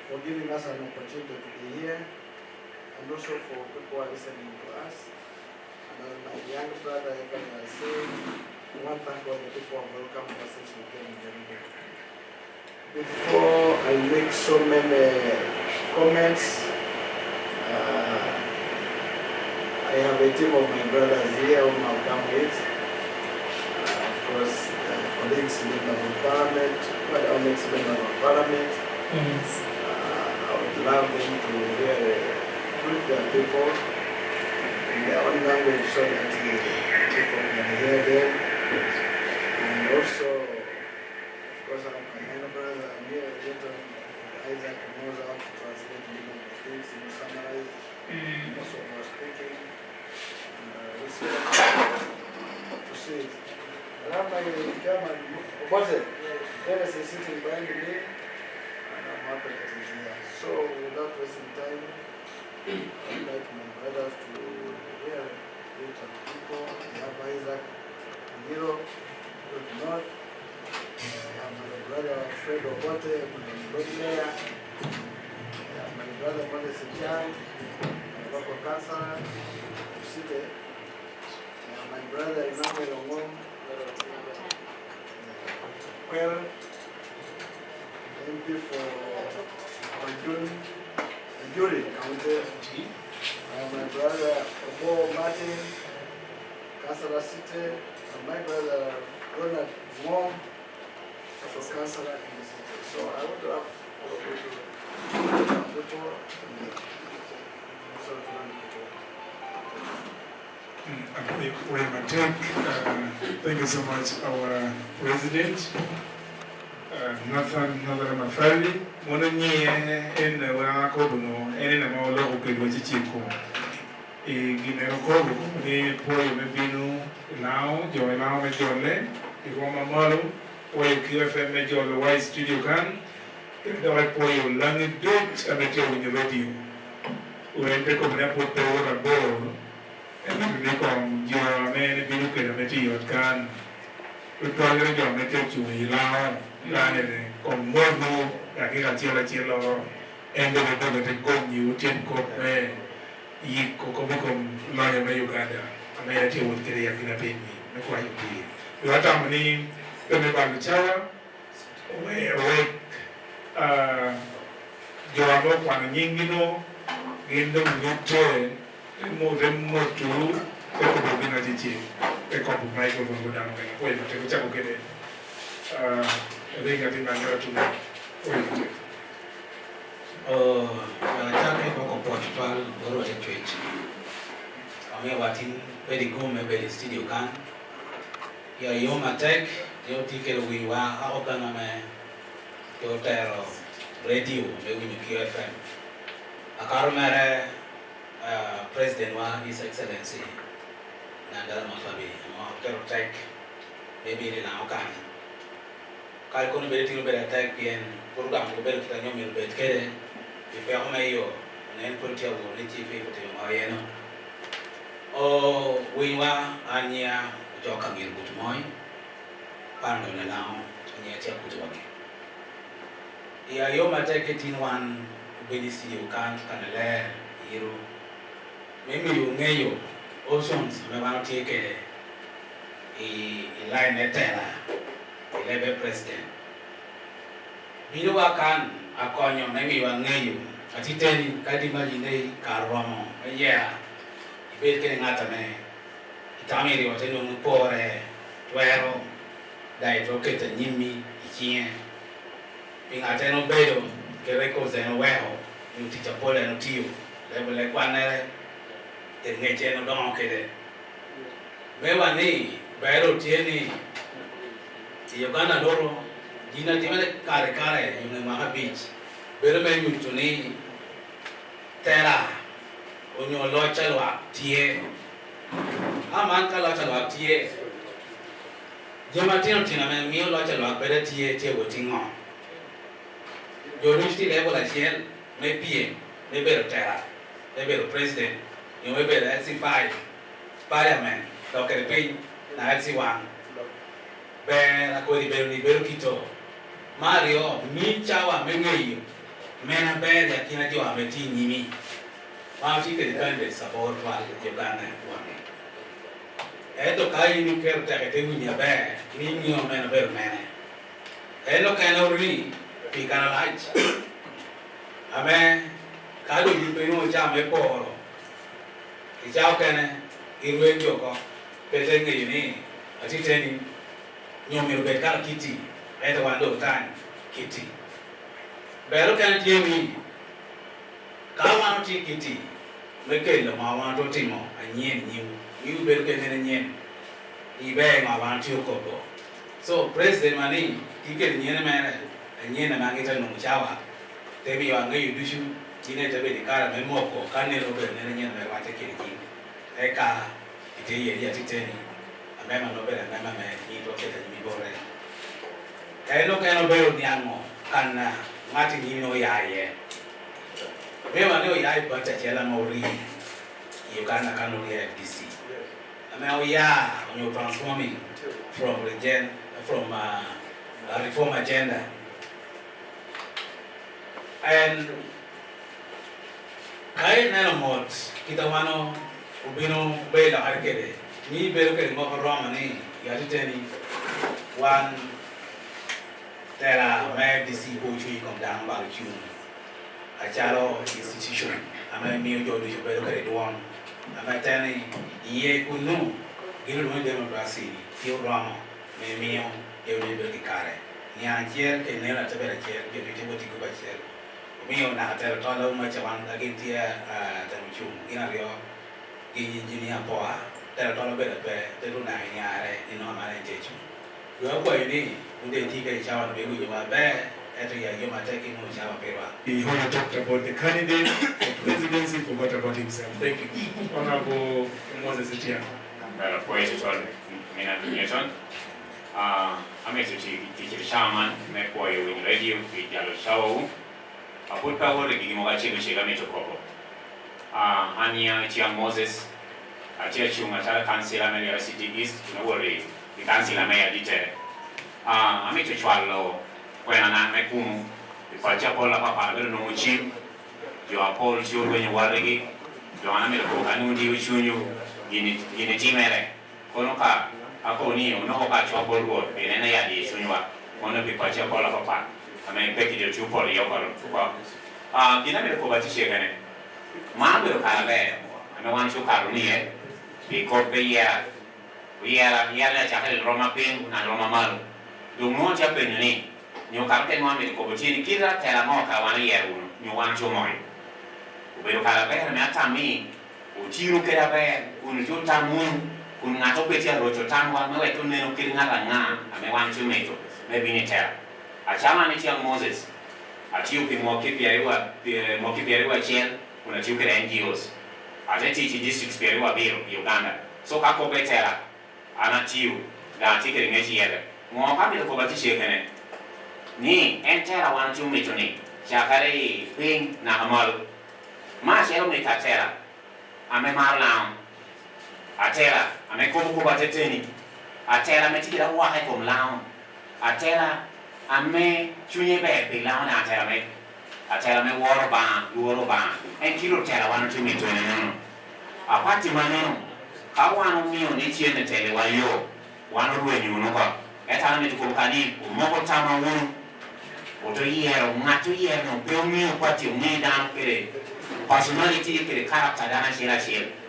for giving us an opportunity to be here, and also for people who are listening to us. And as my young brother, I say, we want to thank all the people who have welcomed us since we came in the video. Before I make so many comments, I have a team of my brothers here whom I'll come with. Of course, colleagues, members of parliament, but our next members of parliament. Yes. I would love them to hear greet their people in their own language so that the people can hear them. And also, of course, my younger brother, I'm here, Isaac knows how to translate many of the things, summarize most of our speaking. We see to see it. And I'm my chairman, Oboze, Dennis is sitting behind me, and I'm happy that he's here. So, without wasting time, I'd like my brothers to hear the people. We have Isaac Lira, good north. I have my brother Fred Obote, my brother. I have my brother Moses Chan, my local councillor, City. My brother Emmanuel Omom, well, MP for Anjuri County. I have my brother Obo Martin, Councillor City, and my brother Ronald Mom, also Councillor in the city. So I would love all of you to people and also to learn people. Thank you so much, our President, Nathan Nandala Mafabi. Mononye en wanakobuno ene na maolo kwa chichiko. Ginero kobu ni poyo mebinu now joe now me jole. Igoma malu poyo QFM me jole wise studio kan. Dawa poyo langi dot amete unyo radio. Uende komna poto rabo. Ni con yo me binu que me tío kan. Utoyo yo me te chui lao. Lane con mono aquí la chielo en de todo de con you tiempo y como la ya me Uganda a me te would que ya kina peni me kwa yuki yo hata mni me ba mchawa we yo amo kwa nyingi no gindo mute mo tu e ko bina chichi e ko bu mai ko bu dan ko e te cha ko kede I think Nandala to Chake ko Portugal goro e church. Ame watin very good me very studio kan. Ya yo matek yo tikelo wiwa akokana me yo tero radio me winyo KFM. Akaro mere President wa His Excellency Nandala Mafabi mo kero tek maybe ni na okan. Kai kono bere tino bere tek bien program ko bere kita nyomi bere kere ipe ako mayo nen politia wo ni chief ko te mo yeno. O wiwa anya joka ngir gut moy pano na lao anya tia gut wake. Ya yo mateke tin wan beni studio kan kanale hero mimi yo ngeyo options me ba tie ke line netela lebe president biro wakan akonyo mimi wa ngeyo atiteni kadi majine karomo yeah ibet ke ngata me itamiri wateno ngpore twero dai to kete nyimi ichie pinga teno bedo ke records en weho ni ticha pole no tio le kwanere ngeche no don kede mewa ni bero tieni Uganda loro jina timene kare yune Mafabi bero me nyutuni tera onyo lochalwa tie aman ka lochalwa tie jema tina me mi lochalwa bere tie wotingo Yorushti level a shell, may PM, may better terror, may better president, you may better LC5, parliament, Dr. Payne, LC1, Ben, Akodi Berni Berukito, Mario, Mi Chawa, Mengayu, Mena Bear, Yakinajo, Meti Nimi, Mounty the candidate support while Uganda one. Eto Kai you care to take a win your bear, Nimi or Man a better man. Hello, can already. Pikana light. Ame kado yipeno chame poro. Ichao kene irwe joko petenge yini atiteni nyomi rubekala kiti eta wando time kiti. Bero kene tiemi kawa no kiti meke lo mawa to timo anyen nyu bero kene nyen ibe mawa tioko. So president mani tiket nyene mane anyena mangita no chawa tebi wa ngai dushu ine tabe ni kara me moko kanne ro be ne nyena me wate kiriki eka ite ye ya titeni amema no be na mama me ni to kete ni bore kaino kaino be ni ango kana ngati ni no yaye bewa no yaye pata chela mori Uganda kanu ni FDC ameo ya onyo transforming from a reform agenda. And kai na mod kita wano ubino bela arkede ni belo ke mo roma ni ya titeni one tera me disi boju come down ba chu a charo institution ama mi ojo do belo ke do one ama tani ye kunu gino no democracy ti roma me mio e o belo ke kare ni anjer ke ne la tabera cher ke ti boti ko ba cher mio na tera to lo ma chawan again tia tamuchu ina rio ki engineer poa tera to lo be te do na ni are ni no ma ne techu yo ko ni unde ti ke chawan be wi ma be eto ya yo ma take no chawan pe wa. He only talked about the candidate for presidency, forgot about himself. Thank you. Honorable Moses Etienne. Well, poet on Mina Newton. I'm a teacher shaman, make boy with radio with Yellow Show. A put power the Gimogachi to Shigameto Coco. Anya Chia Moses, a church you must have council America City East, no worry, the council America detail. I made a swallow when I make boom, the Pachapola Papa, I don't know chim, you are Paul, you when you were ready, you are America, I know you, in a team. Konoka, Akoni, no Pacha Bolgo, in any idea, Sunua, one of the Pachapola Papa. I mean, Becky, the 2 for the Yoko. Dinamit ko ba ti siya ganun? Maambiro ka ba? Ano wan siya karunia? Because ya na chakal Roma pin na Roma mal. Yung mo siya pin ni. Yung kapten mo amir ko ba chini kira tela mo ka wan ya uno. nyuwan chomoy ubero kala ber me atami utiru kera ber kun jotamun kun ngato petia rocho tangwa me wetu neno kiringala nga ame wan chumeto me binitera achama ni tia Moses atiu ki mokipiariwa chen kuna tiu kera NGOs ate titi districts piariwa biro Uganda so kako betera anatiu da tikere ngechi yele mo kamile ko batishe kene ni entera wan chumeto ni chakare ping na amal ma shero me katera ame marlam atera ame komu bateteni atera me tikira wa he kom laun atera ame chunye be be laun atera me woro ba en kilo tera wan chumeto ni no apati maneno kawanu mio ni chiene tele wa yo wanu ruwe nyuno ko eta me ko kani moko tama wonu oto yero ngatu yero no pe mio kwati ngi dan kere personality kere character dana shira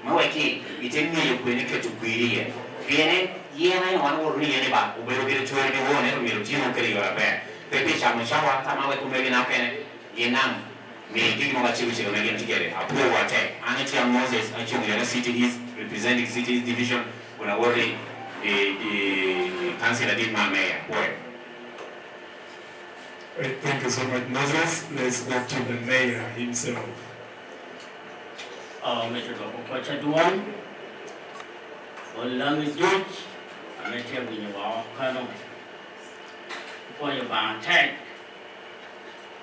maweki itenni yo kweni ketu kwiriye biene yena no wanu wonu yene ba ubero bere chore ni wone no miro tino kere yo be pepe chamo chawa tama we kumeli na pene yenam me give no achieve chego me get together apo wate anatia Moses achieve the city is representing cities division when I worry the council did my mayor boy. Thank you so much, Moses. Let's go to the mayor himself. Mr. Kochaduan, for language judge, I met him in your canoe. For your band tag,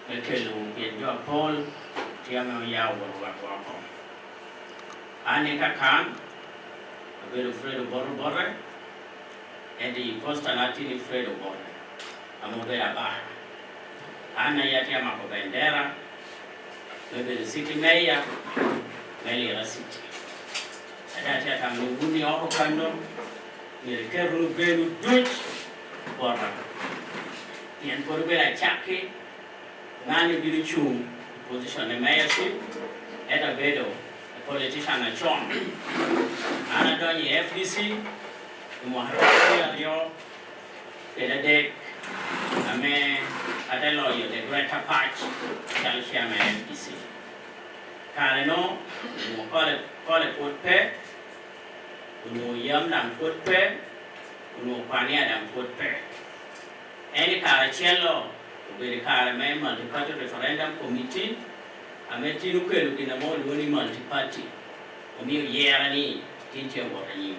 the Kelu in your pole, Tiamo Yaw will work on. Anika Khan, a bit afraid of border, and the postal Latin afraid of border. I'm over there. Ana Yatiamako Bandera, maybe the city mayor, Lira city. And I am the Wuni Okando, near the Kerru Belu Dutch border. And for the Chaki, Nani Bilichum, position the mayorship, at a bedo, a politician at Chom. Anna Donny FDC, the Mohara, the deck, a man. At a lawyer, the greater patch, shall chairman FDC. Carino, call it put pay, yam and put pay, pania and put pay. Any caracello will be the Carame multi-party referendum committee, a metinuke in a more multi-party. A mere year and e, tinty of what I knew.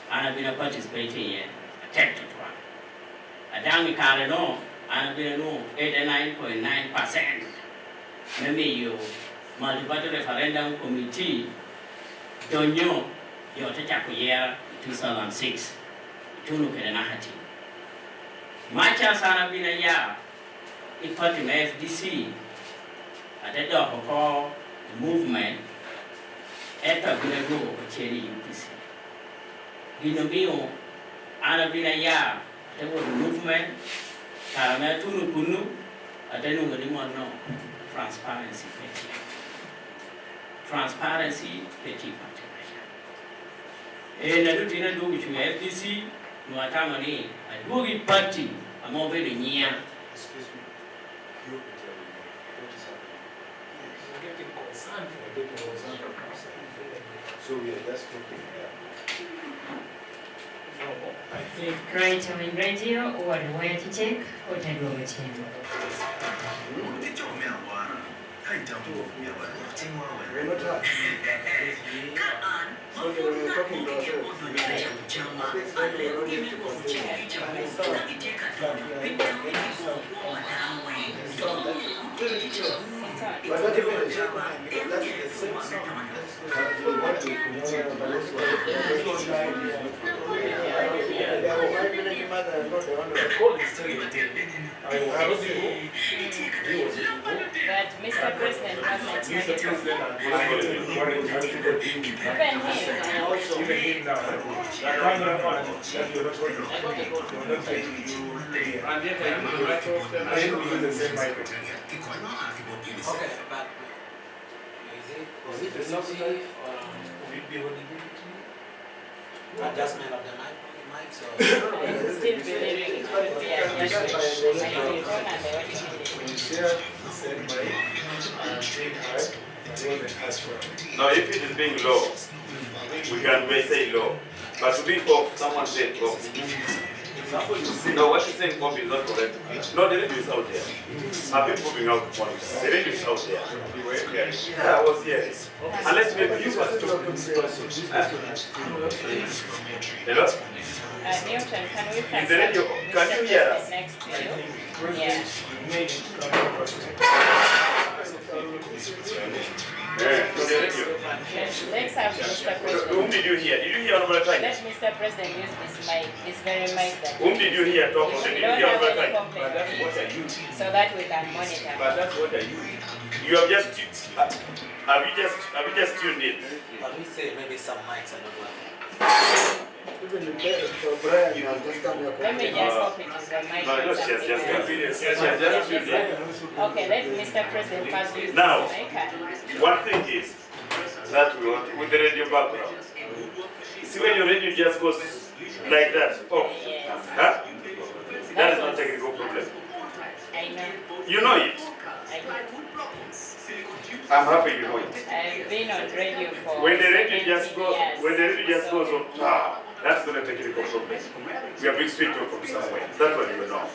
I have been participating in a tactic one. A damn Carino. And we know 89.9%. Maybe you multi-party referendum committee don't know your year 2006. To look at an ahati. Much as I have been a year, if party FDC at the door of the movement, at a good go of Cherry UPC. Binomio, I have been a year, there was a movement. Karena tunu kunu ada nunggu di mana transparency peti. Transparency peti macam-macam. Lalu tina dua cuci FDC nuata mani dua parti amo beri niya. Excuse me. You tell me what is happening. We're getting concerned for getting concerned from outside. So we are just talking here. I think great on radio or the way to check or to go with him. So they were talking to ourselves. But that is the same song. But Mr. President has Mr. President, even him now. Okay, but was it the subsidy or adjustment of the mic? still believing it could be adjusted. When you share the same mic, being high, it wasn't high. Now, if it is being low, we can may say low. But to be off, someone said off. No, what you're saying off is not correct. No, the radio is out there. I've been moving out the monitor. The radio is out there. You were hearing? Yeah, I was hearing. Unless maybe you were talking. Hello? Newton, can we Is the radio? Can you hear us? Next to you? Yeah. Let's have Mr. President. Whom did you hear? Did you hear Honorable Tanya? Let Mr. President use this mic, this very mic that. Whom did you hear talk on the We don't radio? have Honorable any Tanya? complaint. But that's what I use. So that we can monitor. But that's what I use. You have just tuned in. But we say maybe some mics are not working. Even the Brian has just come here. Let me just open the mic. No, she has just tuned in. Okay, let Mr. President first use Now, this mic. one thing is that we want with the radio background. See when your radio just goes like that, off, huh? That is not a technical problem. I know. You know it. I know. I'm happy you know it. I've been on radio for When the radio 17 just goes, years. when the radio just goes on, that's not a technical problem. We are being straight to from somewhere. That's what you know.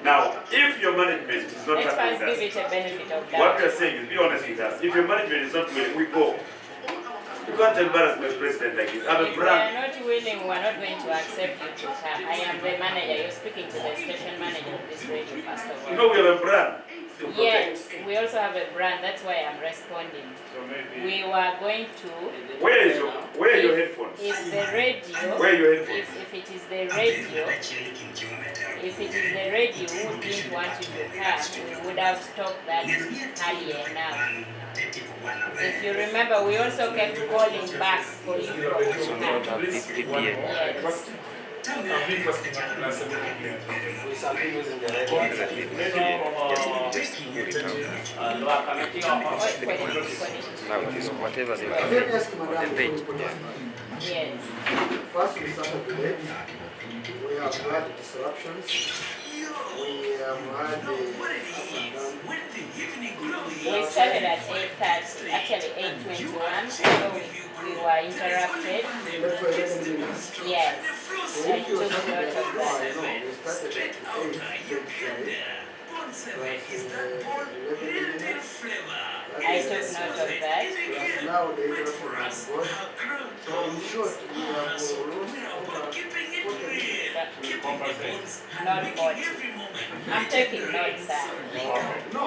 Now, if your management is not Let's happy first with give us, it a benefit of doubt. what we are saying is be honest with us. If your management is not willing, we go. You can't embarrass my president like this. I'm a If we brand. are not willing, we are not going to accept you to come. I am the manager. You're speaking to the station manager of this radio, first of all. You know we have a brand to protect. Yes, we also have a brand. That's why I'm responding. So maybe. We were going to. Where are your headphones? If the radio. Where are your headphones? If it is the radio. If it is the radio who didn't want you to come, we would have stopped that earlier now. If you remember, we also kept calling back for you to come. Yes. We something using the radio. Now it is whatever they Let me ask Madam the before we put on. Yes. First, we started today. We have had disruptions. We have had We started at 8:30, actually 8:21, so we were interrupted. Yes, I took note of that. We started at 8:11. I took note of that. Now the interruption has gone. So in short, we have lost over 40. Not 40. I'm taking notes, sir. No,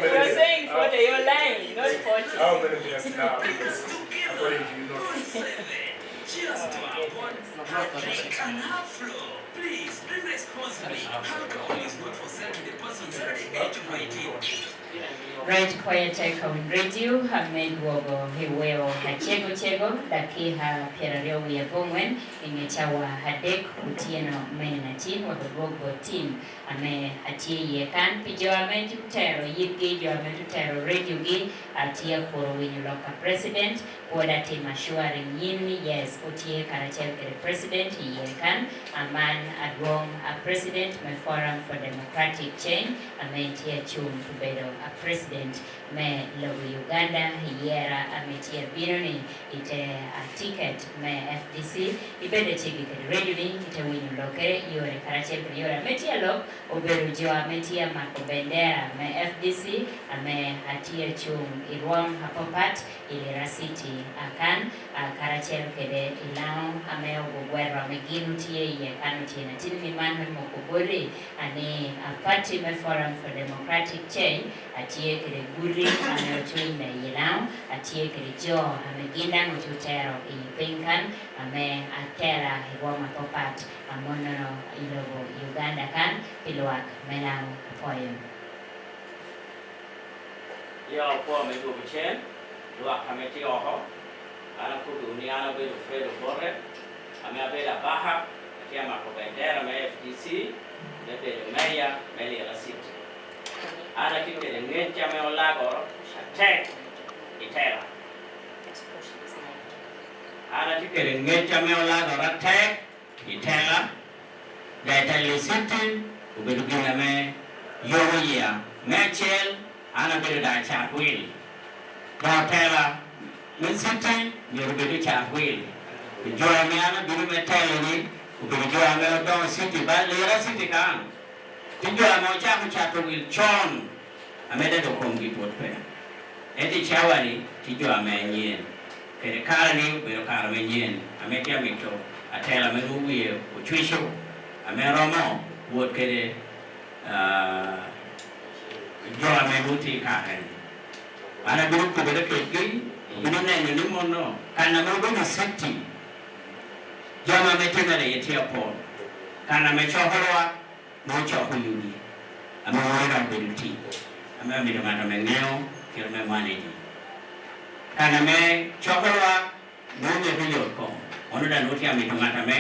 You're saying 40, you're lying, not 40. How many years now? According to you, Please, drink responsibly. Alcohol is not for sale to the person under the age of 18. Right Quiet on Radio, Hamed Wogo, Hiweo, Hachego Chego, Dakiha, Pierre Wia Bongwen, Ingechawa Hadek, Utieno, Menatin, or the Bogo team, Ame Atie Yekan, Pijo Amen to Terror, Yigi, Joamen to Terror, Radio Gi, Atia Koro Winiloka President, Wadati Mashuaring Yin, yes, Utie Karachel, the President, Yekan, a man at Rome, a President, my Forum for Democratic Change, Amen Tia Chum to Bedo, a President. Me logo Uganda Lira ametia bironi ite a ticket me FDC ibede chiki kedi radio ni ite winu lokere yore karache yore metia log oberu jiwa metia mako bendera me FDC ame atia chung irwam hapopat Lira City akan karache kede ilao ame ogwera meginu tie ye kanu tie na tini manu mokobori ani party me Forum for Democratic Change atie kede guri ame ochuina yilao atie kede jo ame ginda ngututero ipinkan ame atera hiwama popat amono ilogo Uganda kan piluak melang poem Yo po me do bichen luak kame ti oho ana ku dunia ana be Fredo Borre ame abela baha kia mako bendera me FDC bebe meya Lira City ana kikele ngencha me olago tek itera ana tikere ngecha meola doratek itela daitali city ubedu gina me yoya mechel ana bedu da chapwil dotela me city yorubedu chapwil joya me ana bedu metela ni ubedu joya me don city ba Lira city kan tijoya mo chapwil chon ameda do kongi potpe eti chawani tijoya me nyen kere karani bero kara me nyen ametia mito atela me ruwie uchwisho ameromo wot kere jola me buti karen ana biru ko bere kegi biru ne ni mono kana me go city jama me tenere yetia po kana me choholwa no chohuyudi amewona biruti ame mi domata me neo kero me manage kana me chokolwa no me biyo ko ono da no tia mi domata me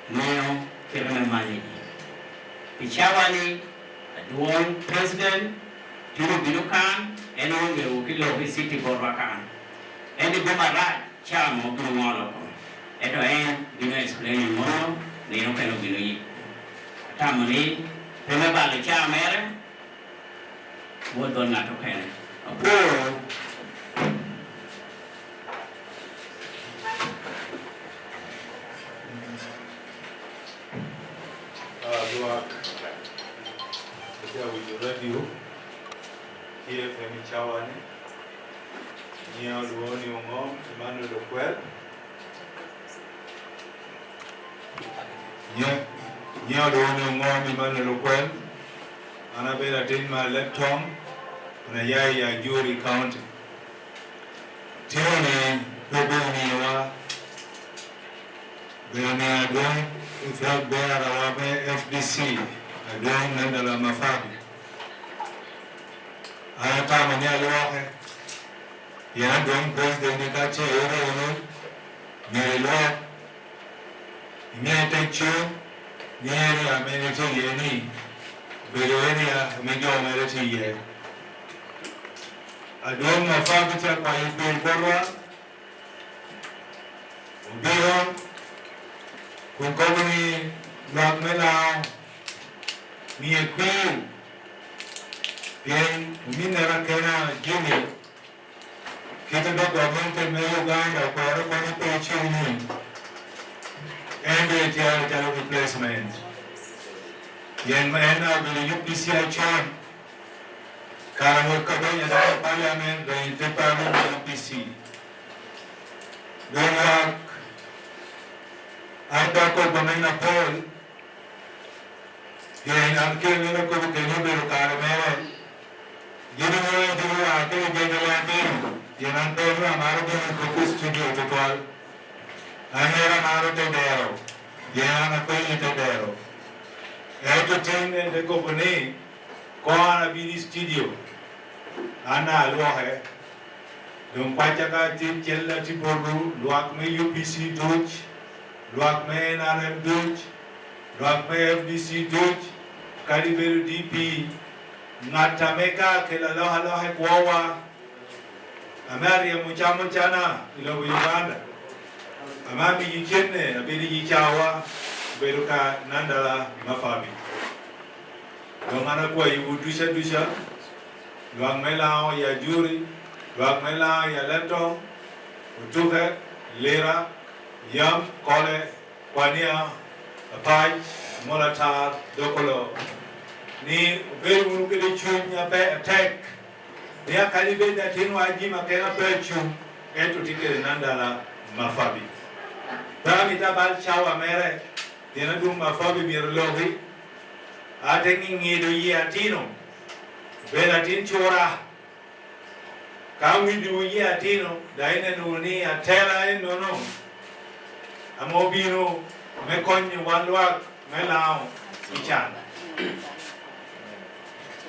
neo kero me manage pichawani duon president tiro bilukan eno me ukilo vi city borwakan eni bomara chamo gumolo ko eto en dino explain mo neo kero bino yi tamoni peme balo chamere wodon ngato kene apo Luak, with the radio, here from Chawani, near the one your mom, Emmanuel Okwel. Near the one your mom, Emmanuel Okwel, and I better take my left tongue on a Yaya Jury County. Tioni, Peboniwa, Beania, if you have bear our FDC, again, Nandala Mafabi. I am Tamani Alwahe. You are doing President Nikache, Mary Imiate near amenity Yeni, Belonia, Mijo Merity Ye. I don't know Fabicha by Bilbora, Ubiro. Kung kami magmelaw niya queen, then minera kena Jimmy. Kita do government may Uganda para kung pechuni, and the theater replacement. Yan maena bila UPCI chan, karamo kabay na parliament the department UPC. Don't Anda ko bamena Paul, yan ang kailangan ko kinubiro karamera. Ginawa ito ate gagawin. Yan ang pero amaro ko ng studio total. Amera maro tedero. Yan ang ko tedero. Ito tin de ko bani ko ana bini studio. Ana alwahe. Dong pachaka tin chella ti boru luak me UPC Dutch. Luak me NRM Dutch, Luak me FDC Dutch, Kariberu DP, Natameka, Kelaloha Kwawa, Amaria Muchamuchana, Ilo Uganda, Amami Yichene, Abidi Yichawa, Beruka Nandala, Mafabi. Domana kwa Dusha, Luak Mela, Yajuri, Luak Mela, Yaleto, Utuke, Lira, Yam, Kole, Kwania, Apaj, Molatar, Dokolo. Ni very much chunya be attack. Ni akalibe that in wajima kena pechu etu tikere Nandala Mafabi. Dami tabal chawa mere. Dina dum Mafabi mirlogi. Atengi ngido yi atino. Benatin chora. Kami du yi atino. Daine nuni atela no. Amobino, Mekonyi, Wanwak, Melao, Ichan.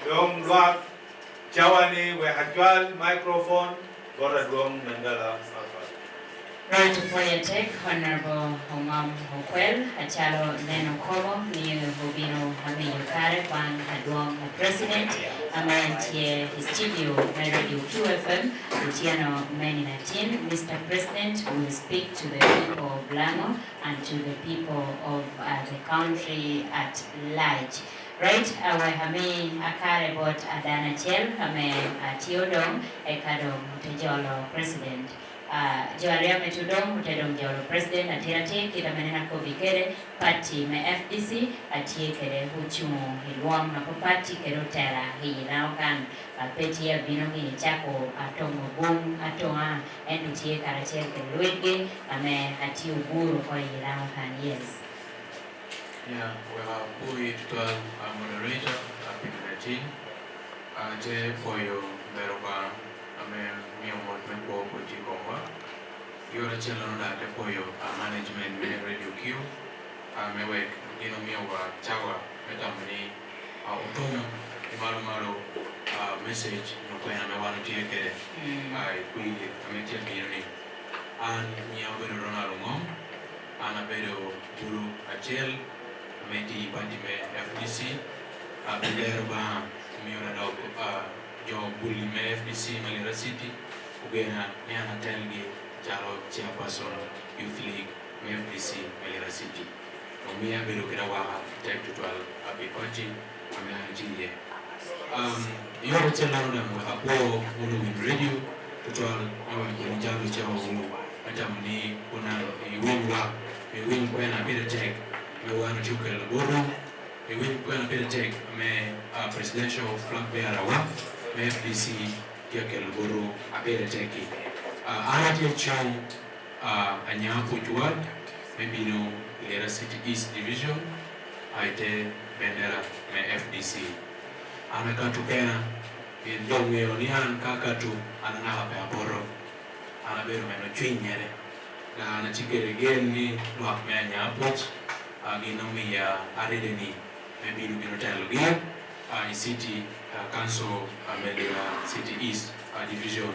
Dom Luak, Chawani, we actual microphone, Bora Dom, Nandala, Right for your take, Honorable Hongam Hokwel, Achalo Neno Kobo, Ni Hubino Hami Yukare, Wang Hadwong President, Amantie Studio, Radio QFM, Luciano Mani 19. Mr. President will speak to the people of Lamo and to the people of the country at large. Right, our Hami Akare bot Adana Chel, Hame Tiodong, Ekadom Tejolo President. Joaria metudong utedong jolo president atirate kita menena ko bikere party me FDC atie kere huchumo hilwam na party kero tera hinao kan peti ya binogi chako atongo bum atonga endu tie karacher ke luigi ame ati uburu ko hilao kan. Yes. Yeah, we tutual moderator apin 19 je poyo beroba ame miongoni mwa kujigomba yora chelo na depoyo management me radio Q mewe gino miwa chawa metamani utomo imalo message no kwena me wanu tiekere ai kui ametia bioni an miya bero Ronald Ngom ana bero buru achel meti pandi me FDC abeder ba miora dog jo bully me FDC Lira City ugena ni anatelgi jalo chairperson youth league me FDC Lira City nomia bero kira wa tek tutual abi party amena jiye yoro chelo na hapo ulu win radio tutual awa ni jalo chawa ulu atamni kuna iwinwa iwin kwena bere tek me wana chukel boro iwin kwena bere tek me presidential flag bearer wa FDC Kiakel Buru Abele Teki. Ahadi Chong Anyapu Juad, maybe no Lira City East Division, Aite Bendera me FDC. Anakatu Kena, in Donge Onian Kakatu, Ananaha Paboro, Anabero Meno Chinyere, Anachike again ni Luak Manyaput, Aginomi Arideni, maybe no Tell again, City. Council Lira City East Division.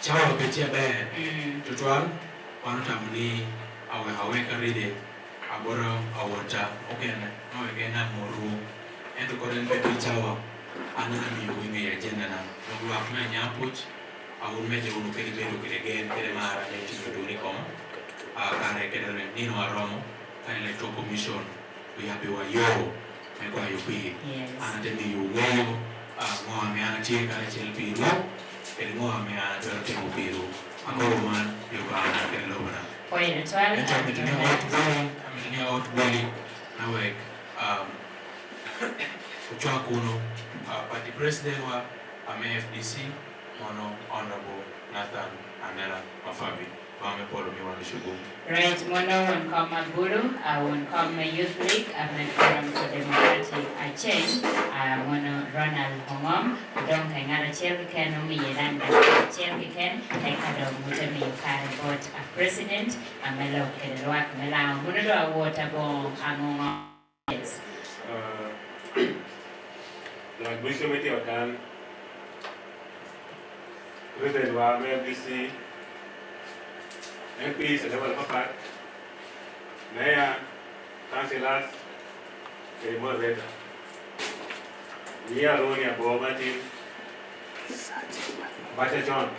Chawa petia be tutuan wanatamni aweka rede abora awata okena no egena moru ento koren be chawa anana mi winge ya jenda na no afna nyaput awun meje unu kedi bedo kede mara ne tido ni koma kare kede ni no aromo kan electoral commission we have wa yo kwa yupi anatemi yuweyo ngoame anatie kana chelpiro ele ngoame anatorote mupiru akoma yokana kelobana Oye twala ametunia outgoing na wek kuchwa kuno party president wa FDC mono honorable Nathan Nandala Mafabi wame polo miwani shugu. Right, mono won come Buru, won come Youth League, my Forum for Democratic Change, mono Ronald Hongom, don't hang out a Chelken, Umi Yelanda, Chelken, Ekado Mutami Kari bought a president, and Melo Kedwak Mela, Muno water bomb among yes. Like we should make your done. President wa FDC MPs at level of part, Mayor, Councillors, the moderator. We are only a Bobati, Bata John.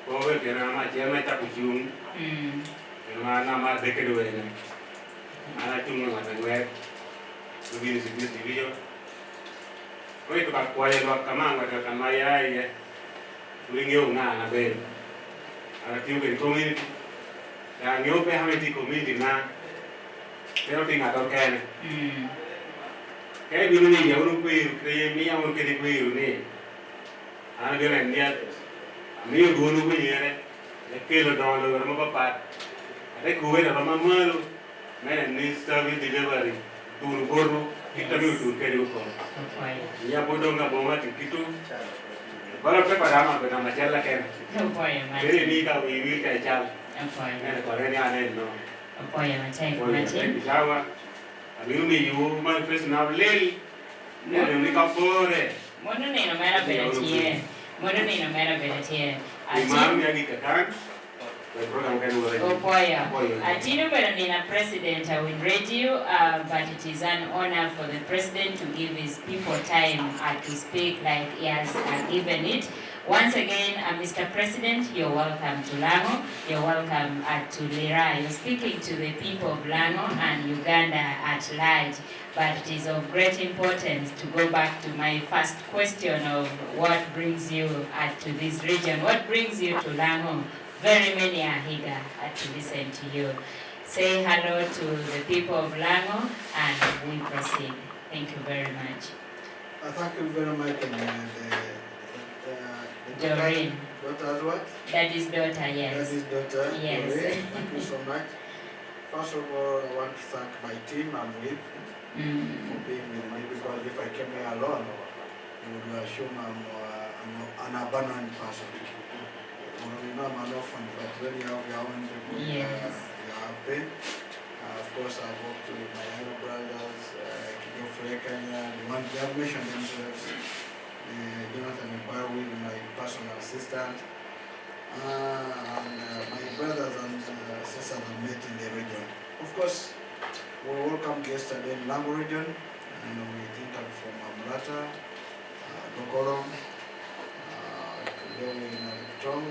Over Genama, Jamaica Puchum, and Manama Decade. And I took my way to be in this division. Wait about quiet what command, what I can my eye, bring you now, a bed. Tiuke community, yang nyope hameti community na, pero tinga token. Kaya binu ni ya unu kuiru, kaya mi ya unu kedi kuiru ni. Ana biar India, mi unu unu kuiru, lekelo download orang apa pat. Ada kuwe na mama malu, mana ni service delivery, turu boru, kita mi turu kedi uko. Ya bodoh nggak bawa tikitu. Kalau pada nama jalan kan, jadi ni kau iwi kayak jalan, ni kalau ni aneh no. Apa yang macam? Bisawa, abiru ni you manifest na lel, ni kau pore. Mana ni nama apa yang cie? Mononino Mera Benetia. Imam Yagi Katan. Opoya. Atino Beranina President, I will read you, but it is an honor for the President to give his people time to speak like he has given it. Once again, Mr. President, you're welcome to Lango, you're welcome to Lira. You're speaking to the people of Lango and Uganda at large, but it is of great importance to go back to my first question of what brings you to this region, what brings you to Lango. Very many are eager to listen to you. Say hello to the people of Lango and we proceed. Thank you very much. Thank you very much. Doreen. Daughter's what? That is daughter, yes. That is daughter. Yes. Doreen. Thank you so much. First of all, I want to thank my team I'm with for being with me, because if I came here alone, you would assume I'm an abandoned person. You know, I'm an orphan, but when you have your own people, you are happy. Of course, I've worked with my younger brothers, Kido Frekanya, the ones they have mentioned themselves, Jonathan Mbawi, my personal assistant, and my brothers and sisters I met in the region. Of course, we welcomed yesterday in Lango region, and we entered from Amrata, Dokoro, today we're in Tom. We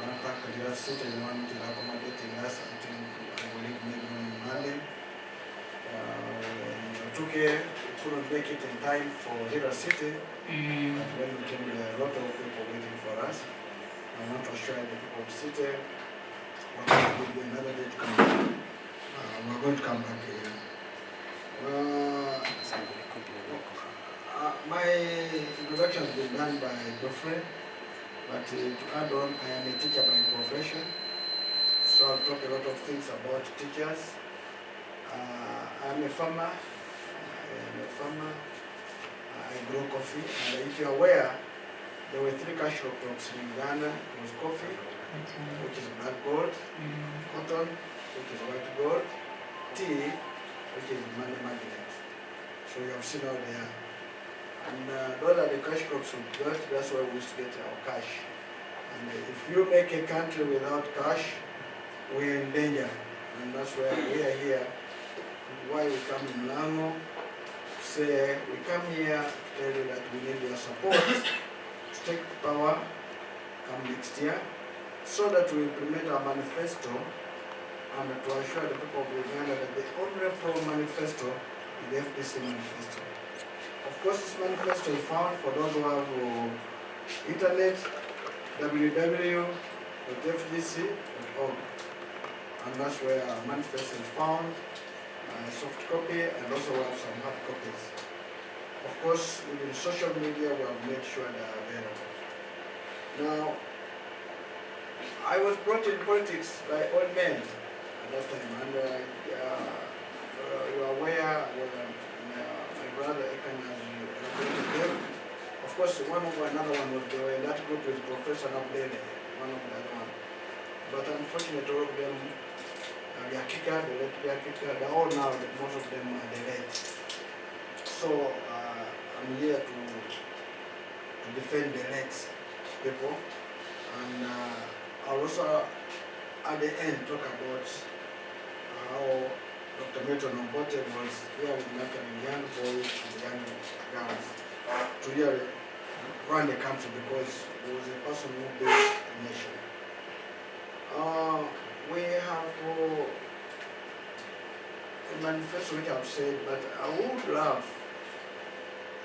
want to thank the city, the one which is accommodating us until I believe maybe on Monday. We couldn't make it in time for Lira City, but when we came, there were a lot of people waiting for us. I want to assure the people of the city, we're going to give you another day to come back. We're going to come back here. My introduction has been done by Geoffrey, but to add on, I am a teacher by profession, so I'll talk a lot of things about teachers. I'm a farmer. I grow coffee, and if you're aware, there were 3 cash crop crops in Uganda. It was coffee, which is black gold, cotton, which is white gold, tea, which is money magnet. So you have seen out there. And those are the cash crops we got. That's where we used to get our cash. And if you make a country without cash, we're in danger. And that's why we are here. Why we come in Lango, say we come here to tell you that we need your support to take power come next year, so that we implement our manifesto and to assure the people of Uganda that the only pro-manifesto is the FDC manifesto. Of course, this manifesto is found for those who have internet, www.fdc.org, and that's where our manifesto is found. Soft copy, and also we have some hard copies. Of course, within social media, we have made sure they are available. Now, I was brought in politics by old men at that time, and you are aware, my brother Ekan has represented them. Of course, another one was there, and that group is Professor Nandala, one of the other one. But unfortunately, all of them, they are kicker, they're all now, most of them are dead. So I'm here to defend the next people, and I'll also at the end talk about how Dr. Milton Obote was here with nurturing young boys and young girls to really run the country, because he was a person who built a nation. We have a manifesto which I've said, but I would love,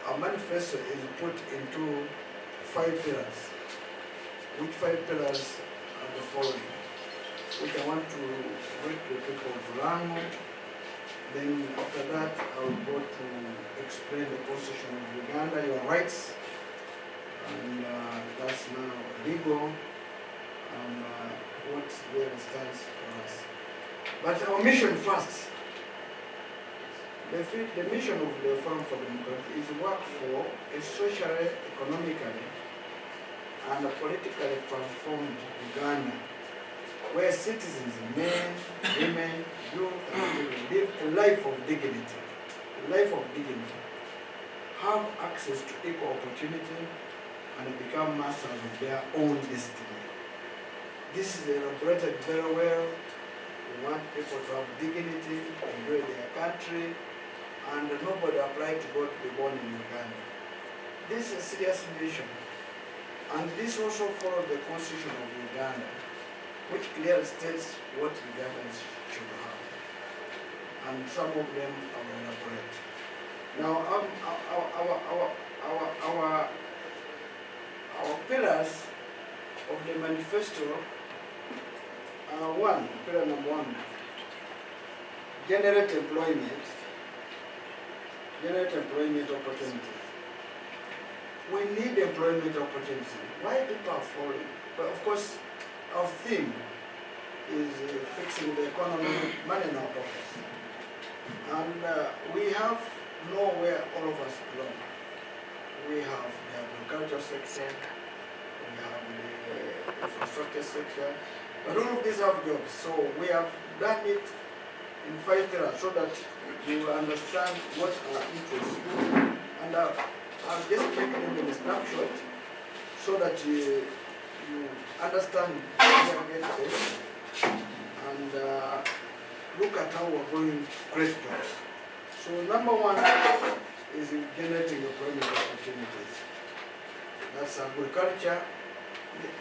our manifesto is put into 5 pillars. Which 5 pillars are the following? Which I want to greet the people of Lango. Then after that, I will go to explain the position of Uganda, your rights, and that's now legal, and what really stands for us. But our mission first, the mission of the Forum for Democracy is to work for a socially, economically, and politically transformed Uganda, where citizens, men, women, youth, and children live a life of dignity, have access to equal opportunity, and become masters of their own destiny. This is elaborated very well. We want people to have dignity, enjoy their country, and nobody applied to go to be born in Uganda. This is a serious mission. And this also follows the constitution of Uganda, which clearly states what Ugandans should have. And some of them are elaborate. Now, our pillars of the manifesto are pillar number one, generate employment opportunities. We need employment opportunities. Why people are falling? But of course, our theme is fixing the economy, money in our pockets. And we have nowhere all of us belong. We have the agriculture sector, we have the infrastructure sector, but all of these have jobs. So we have done it in 5 pillars so that you will understand what our interests are. And I'll just take them in a snapshot so that you understand where we are getting and look at how we're going to create jobs. So number one is generating employment opportunities. That's agriculture,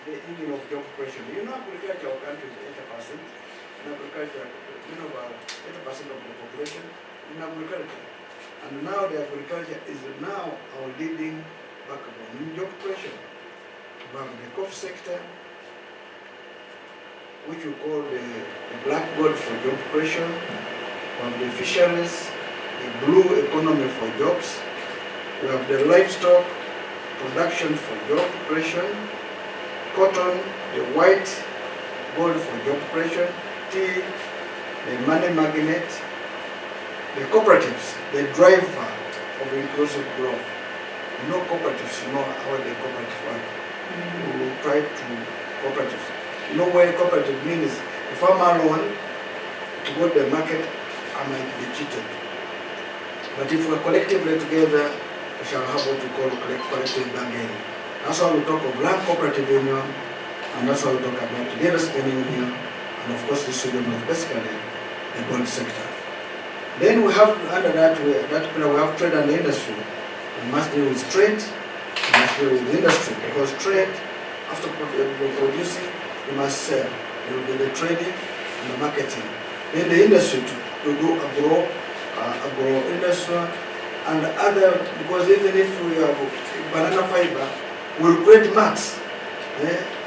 the engine of job creation. You know, agriculture, our country is 80%. In agriculture, you know, about 80% of the population in agriculture. And now the agriculture is now our leading backbone in job creation. We have the coffee sector, which we call the blackboard for job creation. We have the fisheries, the blue economy for jobs. We have the livestock production for job creation. Cotton, the white gold for job creation. Tea, the money magnet. The cooperatives, the driver of inclusive growth. You know cooperatives, you know how the cooperative work. We will try to cooperatives. You know what a cooperative means? If I'm alone to go to the market, I might be cheated. But if we're collectively together, we shall have what we call collective bargaining. That's why we talk of Black Cooperative Union, and that's why we talk about Lira Spending Union, and of course this union is basically the gold sector. Then we have, under that pillar, we have trade and industry. We must deal with trade, we must deal with industry, because trade, after producing, you must sell. There will be the trading and the marketing. Then the industry to do agro industry and other, because even if we have banana fiber, we'll create mats.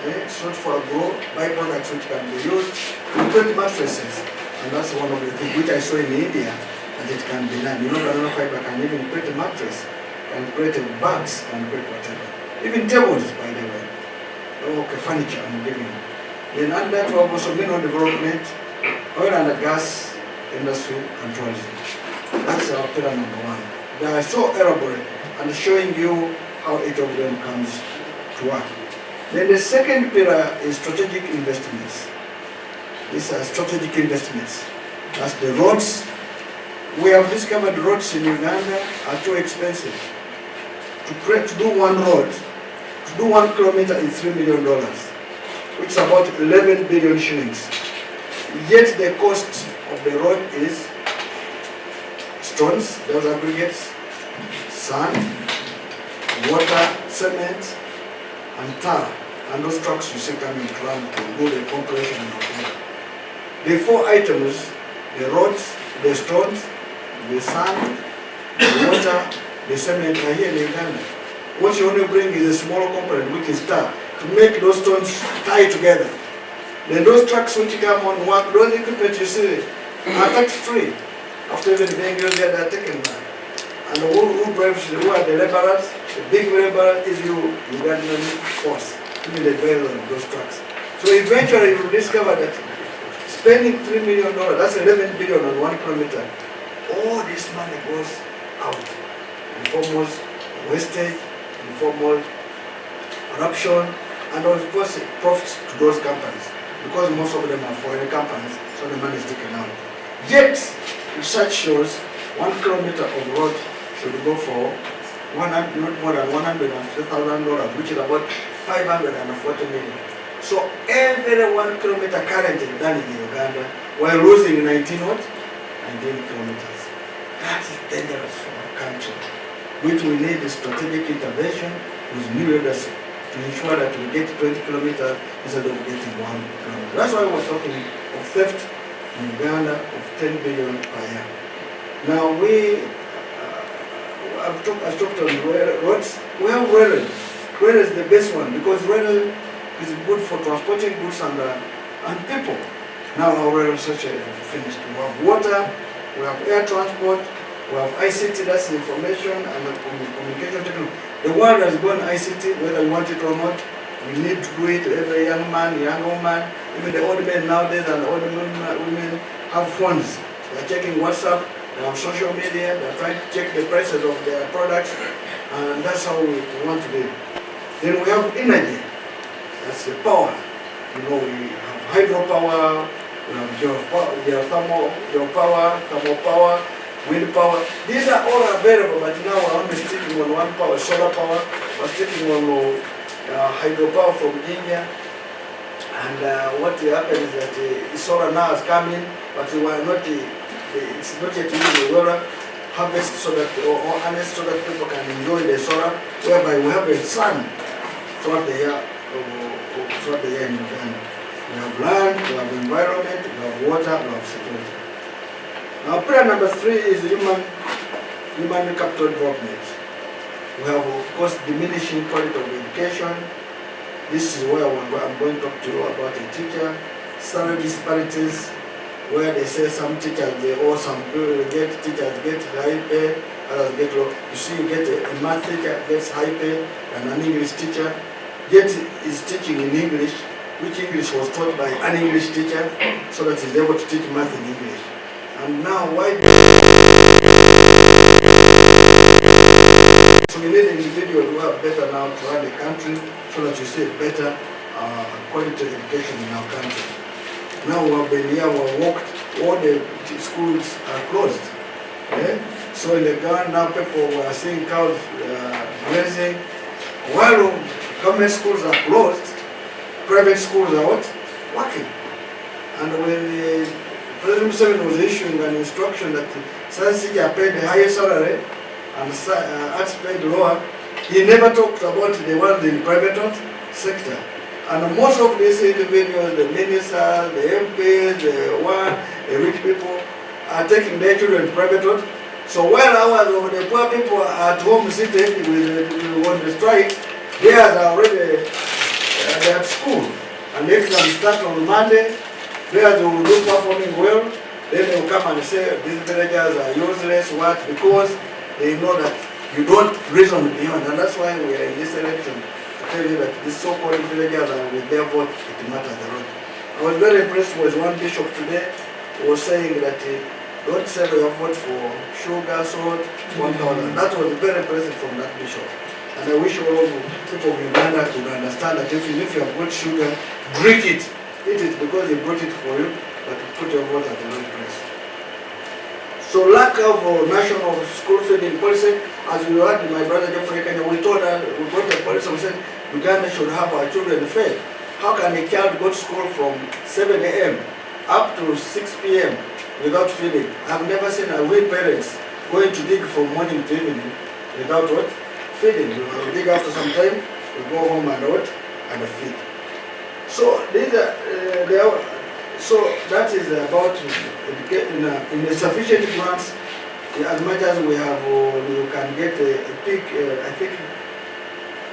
It's not for agro, byproducts which can be used. We'll create mattresses. And that's one of the things which I saw in India, that it can be done. You know, banana fiber can even create a mattress, can create bags, can create whatever. Even tables, by the way. Okay, furniture, I'm giving you. Then under that, we have also mineral development, oil and gas industry, and tourism. That's our pillar number one. They are so elaborate and showing you how each of them comes to work. Then the second pillar is strategic investments. These are strategic investments. That's the roads. We have discovered roads in Uganda are too expensive. To do one road, to do 1 kilometer is $3 million, which is about 11 billion shillings. Yet the cost of the road is stones, those aggregates, sand, water, cement, and tar. And those trucks you see coming around to do the concretion and whatever. The 4 items, the roads, the stones, the sand, the water, the cement are here in Uganda. What you only bring is a small component, which is tar, to make those stones tie together. Then those trucks which come on work, those equipment you see are tax-free. After even being used there, they are taken back. And who drives, who are the laborers, the big laborer is you, Ugandan force, even the driver of those trucks. So eventually you will discover that spending $3 million, that's 11 billion on 1 kilometer, all this money goes out in foremost wastage, in foremost corruption, and of course profits to those companies, because most of them are foreign companies, so the money is taken out. Yet, research shows 1 kilometer of road should go for not more than $150,000, which is about 540 million. So every 1 kilometer current is done in Uganda while losing 19 kilometers. That is dangerous for our country, which we need a strategic intervention with new leadership to ensure that we get 20 kilometers instead of getting 1 kilometer. That's why we're talking of theft in Uganda of 10 billion per year. Now I've talked on roads. We have rail. Rail is the best one because rail is good for transporting goods and people. Now our rail research is finished. We have water, we have air transport, we have ICT, that's information and communication technology. The world has gone ICT, whether you want it or not. We need to do it. Every young man, young woman, even the old men nowadays and the old women have phones. They are checking WhatsApp, they have social media, they are trying to check the prices of their products, and that's how we want to do it. Then we have energy. That's the power. You know, we have hydropower, we have geothermal power, thermal power, wind power. These are all available, but now we're only sticking on one power, solar power. We're sticking on hydropower from India. And what happened is that solar now has come in, but we are not, it's not yet using the water harvest so that, or harness so that people can enjoy the solar, whereby we have a sun throughout the year in Uganda. We have land, we have environment, we have water, we have security. Now prayer number 3 is human capital development. We have of course diminishing quality of education. This is where I'm going to talk to you about a teacher. Salary disparities, where they say some teachers teachers get high pay, others get low. You see, you get a math teacher gets high pay and an English teacher yet is teaching in English, which English was taught by an English teacher, so that he's able to teach math in English. And now why? So we need individuals who are better now to run the country, so that you see better quality education in our country. Now we have been here, we have walked, all the schools are closed. Okay? So in the ground now people are seeing cows grazing. While government schools are closed, private schools are what? Working. And when President Museveni was issuing an instruction that science teachers are paid the highest salary and arts paid lower, he never talked about the ones in the private sector. And most of these individuals, the ministers, the MPs, the rich people, are taking their children to private. So while ours of the poor people are at home sitting on the strike, theirs are already they're at school. And the exam starts on Monday, theirs will be performing well, then they will come and say these villagers are useless, what? Because they know that you don't reason beyond. And that's why we are in this election. Tell you that these so-called villagers are with their vote, it matters a lot. I was very impressed with one bishop today who was saying that don't sell your vote for sugar, salt, 1,000. That was very impressive from that bishop. And I wish all people of Uganda could understand that even if you have got sugar, drink it. Eat it because he brought it for you, but put your vote at the right price. So lack of national school feeding policy, as you heard my brother Jeffrey Kenya, we brought a policy, we said Uganda should have our children fed. How can a child go to school from 7 a.m. up to 6 p.m. without feeding? I've never seen a way parents going to dig from morning to evening without what? Feeding. We dig after some time, we go home and what? And feed. So these are, so that is about in the sufficient grants. As much as we have, you can get a peak. I think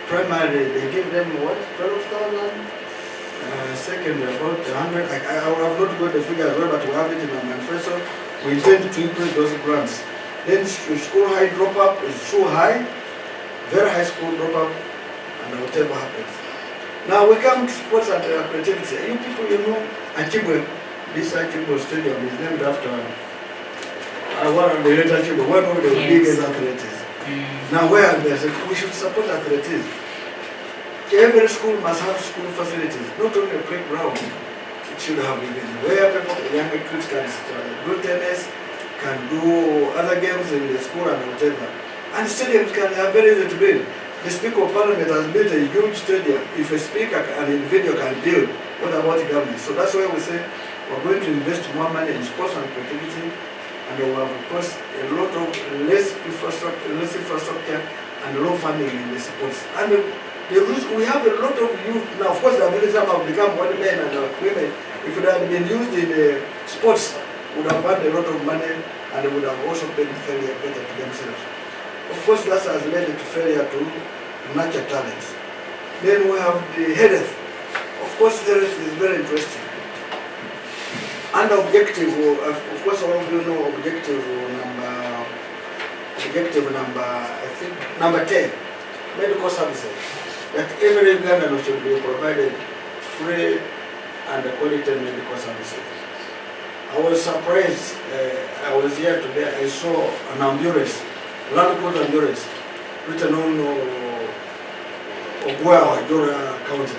primary they give them what 12,000. Second about 100. I have not got the figure as well, but we have it in our manifesto. We intend to increase those grants. Then school high drop up is so high, very high school drop up, and whatever happens. Now we come to sports and creativity. You people, you know, Achibwe, this Achibwe Stadium is named after one of the late Achibwe, one of the biggest athletes. Now where we should support athletics. Every school must have school facilities, not only a playground. It should have even where people, young kids can do tennis, can do other games in the school and whatever. And stadiums are very easy to build. The Speaker of Parliament has built a huge stadium. If a speaker, an individual can build, what about the government? So that's why we say we're going to invest more money in sports and creativity, and we have, of course, a lot of less infrastructure and low funding in the sports. And we have a lot of youth now. Of course, the military have become more men and women. If it had been used in sports, would have had a lot of money, and they would have also been fairly better to themselves. Of course, that has led to failure to nurture talents. Then we have the health. Of course, health is very interesting. And objective, of course, all of you know objective number, I think, number 10, medical services. That every Ugandan should be provided free and quality medical services. I was surprised, I was here today, I saw an ambulance, land cruiser ambulance, written on Ogwa, Jura County.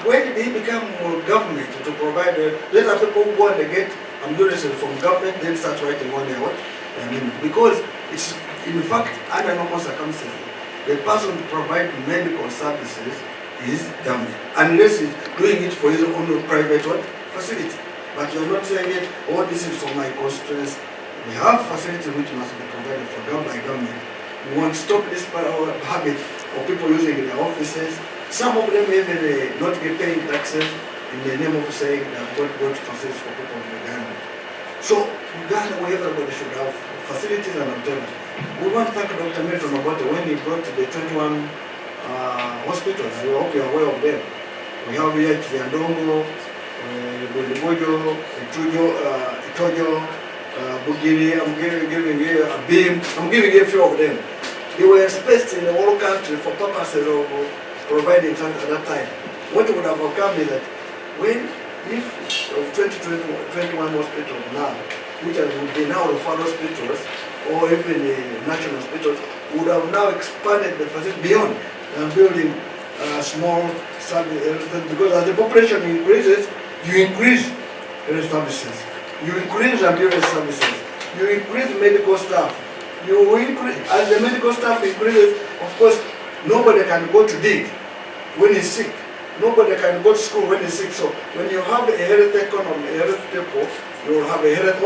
When did he become government to provide it? These are people who go and they get ambulances from government, then start writing on their what? Their name. Because it's, in fact, under normal circumstances, the person to provide medical services is government, unless he's doing it for his own private what? Facility. But you're not saying it, oh, this is for my constituents. We have facilities which must be provided for by government. We want to stop this habit of people using their offices. Some of them even not get paying taxes in the name of saying they have got facilities for people of Uganda. So Uganda, everybody should have facilities and alternatives. We want to thank Dr. Milton about when he brought the 21 hospitals. I hope you are aware of them. We have here Kiandongo, Bulibojo, Itojo, Bugiri. I'm giving you a beam. I'm giving you a few of them. They were spaced in the whole country for purposes of providing something at that time. What would have occurred is that when, if of 2021 hospitals now, which would be now referral hospitals, or even the national hospitals, would have now expanded the facility beyond and building small services, because as the population increases, you increase health services, you increase ambulance services, you increase medical staff, you increase, as the medical staff increases, of course, nobody can go to dig when he's sick. Nobody can go to school when he's sick. So when you have a health economy, a health people, you will have a health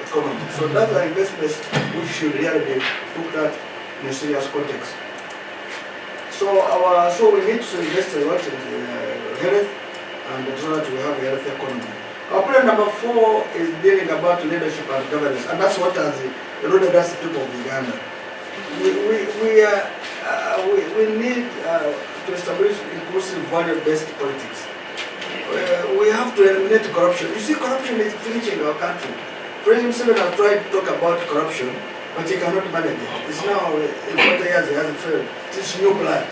economy. So that's an investment which should really be looked at in a serious context. So we need to invest a lot in health, and so that we have a health economy. Our plan number 4 is dealing about leadership and governance, and that's what has eroded us people of Uganda. We need to establish inclusive value-based politics. We have to eliminate corruption. You see, corruption is finishing our country. President Museveni has tried to talk about corruption, but he cannot manage it. It's now, in 40 years, he hasn't failed. It's new blood.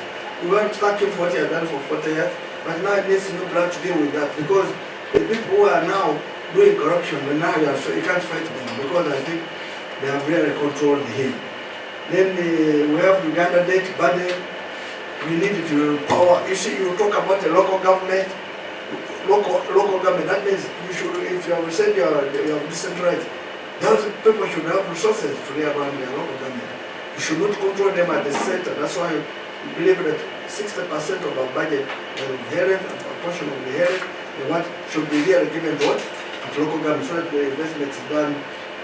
We want to thank him for what he has done for 40 years, but now it needs new blood to deal with that, because the people who are now doing corruption, and now you can't fight them, because I think they have really controlled him. Then we have Uganda debt burden. We need to empower. You see, you talk about the local government. Local government. That means you should, if you have said you have decentralized, those people should have resources to run their local government. You should not control them at the center. That's why we believe that 60% of our budget is health, and a portion of the health, what should be really given to what? At local government, so that the investment is done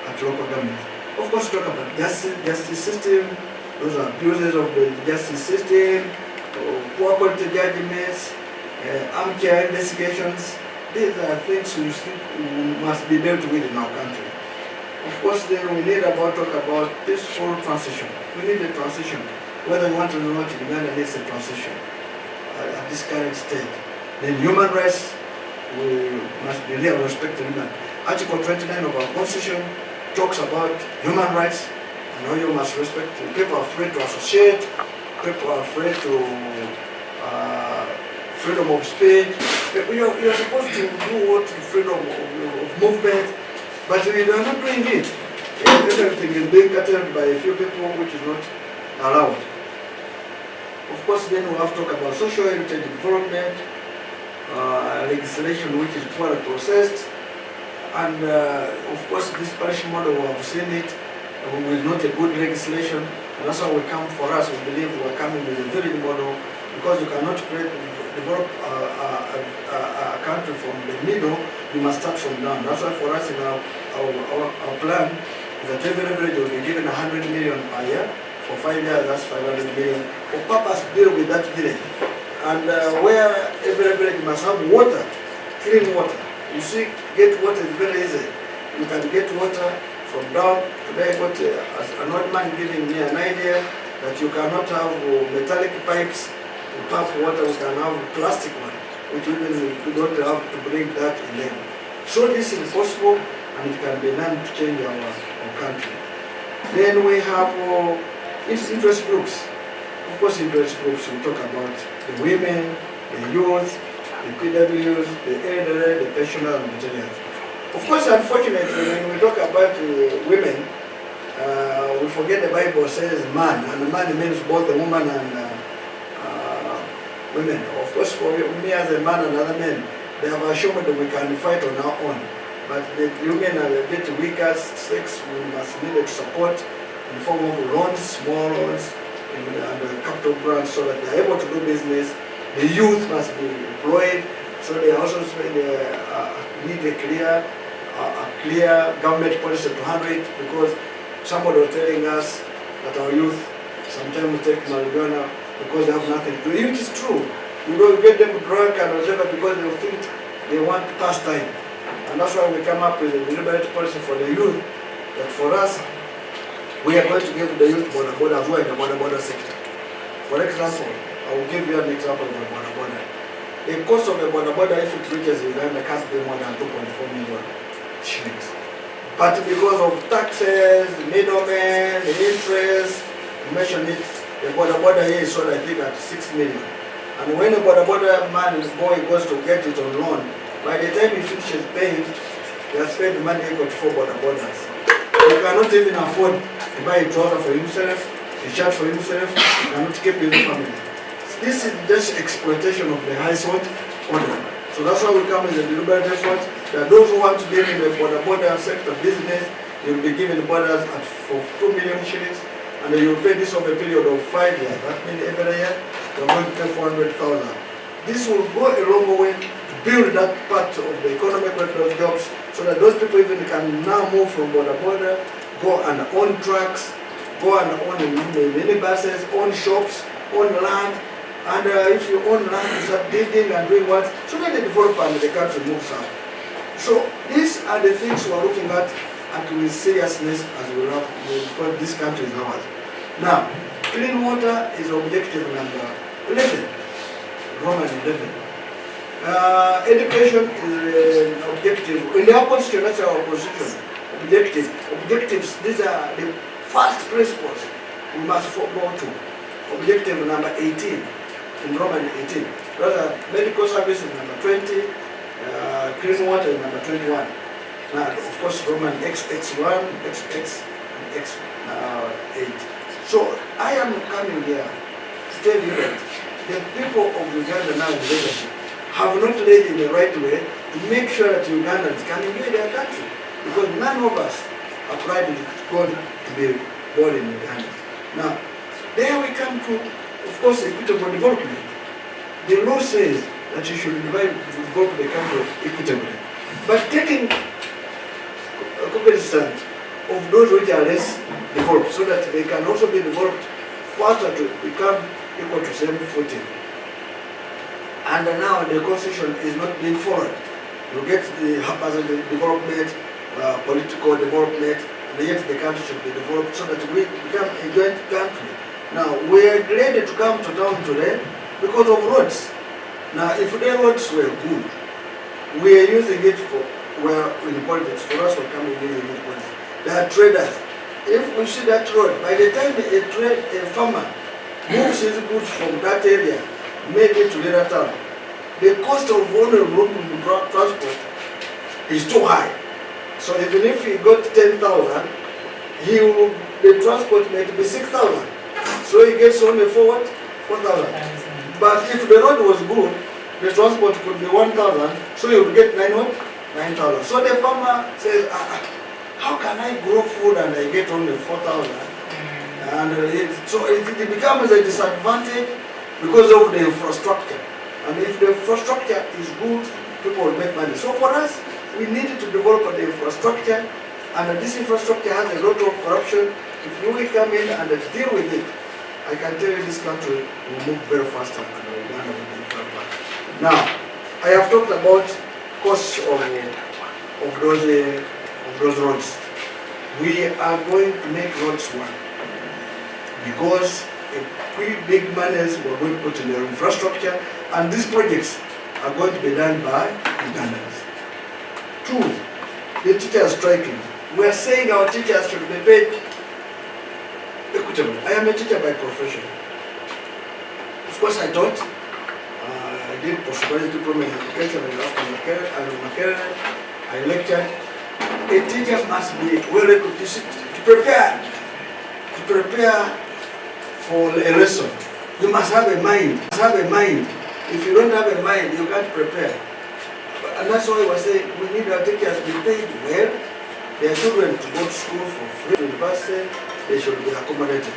at local government. Of course, talk about justice system. Those are abuses of the justice system, poor quality judgments, armchair investigations. These are things we must be dealt with in our country. Of course, then we need talk about peaceful transition. We need a transition. Whether you want to know what Uganda needs a transition at this current state. Then human rights, we must be real respect to human. Article 29 of our constitution talks about human rights and how you must respect. People are afraid to associate. People are afraid to freedom of speech. You are supposed to do what freedom of movement, but we are not doing it. Everything is being curtailed by a few people, which is not allowed. Of course, then we have to talk about social heritage development, legislation which is poorly processed, and of course, this parish model, we have seen it, with not a good legislation. And that's why we come for us, we believe we are coming with a village model, because you cannot develop a country from the middle, you must start from down. That's why for us in our plan, is that every village will be given 100 million per year. For 5 years, that's 500 million. For purpose to deal with that village. And where every village must have water, clean water. You see, get water is very easy. You can get water from down. Today I got an old man giving me an idea that you cannot have metallic pipes to pump water, we can have plastic one, which even we don't have to bring that in them. So this is possible, and it can be done to change our country. Then we have interest groups. Of course, interest groups, we talk about the women, the youth, the PWs, the elderly, the pensioners, and veterans. Of course, unfortunately, when we talk about women, we forget the Bible says man, and man means both the woman and women. Of course, for me as a man and other men, they have assumed that we can fight on our own. But the women are a bit weaker sex, we must need support in the form of loans, small loans, and capital grants so that they are able to do business. The youth must be employed, so they also need a clear government policy to handle it, because somebody was telling us that our youth sometimes take marijuana because they have nothing to do. It is true. You don't get them drunk and whatever because they think they want pastime. And that's why we come up with a deliberate policy for the youth, that for us, we are going to give the youth boda as well in the boda sector. For example, I will give you an example of the boda. The cost of the boda, if it reaches Uganda, can't be more than 2.4 million shillings. But because of taxes, middlemen, the interest, you mention it, the boda here is sold, I think, at 6 million. And when the boda man is boy goes to get it on loan, by the time he finishes paying, he has spent money equal to 4 bodas. He cannot even afford to buy a trouser for himself, a shirt for himself, he cannot keep his family. This is just exploitation of the household order. So that's why we come with a deliberate effort that those who want to live in the border sector business, they will be given borders for 2 million shillings, and you will pay this over a period of 5 years. That means every year you're going to pay 400,000. This will go a long way to build that part of the economy, those jobs, so that those people even can now move from border, go and own trucks, go and own minibuses, own shops, own land. And if you own land, you start digging and doing what? So that the developer and the country moves out. So these are the things we are looking at and with seriousness as we love, because this country is ours. Now, clean water is objective number 11, Roman 11. Education is an objective. In our constitution, that's our position. Objectives, these are the first principles we must go to. Objective number 18. In Roman 18. Those are medical services number 20, clean water is number 21. Now, of course, Roman XX1, XX, and X8. So, I am coming here to tell you that the people of Uganda now in leadership have not led in the right way to make sure that Ugandans can enjoy their country. Because none of us applied God to be born in Uganda. Now, there we come to, of course, equitable development. The law says that you should develop the country equitably. But taking cognizance of those which are less developed, so that they can also be developed faster to become equal to same footing. And now the constitution is not being followed. You get the haphazard development, political development, and yet the country should be developed so that we become a joint country. Now, we are glad to come to town today because of roads. Now, if the roads were good, we are using it for, well, in politics. For us, we're coming using it for politics. There are traders. If we see that road, by the time a farmer moves his goods from that area, maybe to Lira town, the cost of owning road transport is too high. So even if he got 10,000, the transport may be 6,000. So he gets only 4,000. But if the road was good, the transport could be 1,000, so you would get 9,000. So the farmer says, how can I grow food and I get only 4,000? And so it becomes a disadvantage because of the infrastructure. And if the infrastructure is good, people will make money. So for us, we need to develop the infrastructure, and this infrastructure has a lot of corruption. If we come in and deal with it, I can tell you this country will move very faster and Uganda will move very faster. Now, I have talked about costs of those roads. We are going to make roads one because big monies were going to put in the infrastructure, and these projects are going to be done by Ugandans. Two, the teachers striking. We are saying our teachers should be paid equitable. I am a teacher by profession. Of course, I taught. I did postgraduate diploma in education and Makerere. I lectured. A teacher must be well equipped to prepare for a lesson. You must have a mind. If you don't have a mind, you can't prepare. And that's why we say we need our teachers to be paid well. Their children to go to school for free. University, they should be accommodated.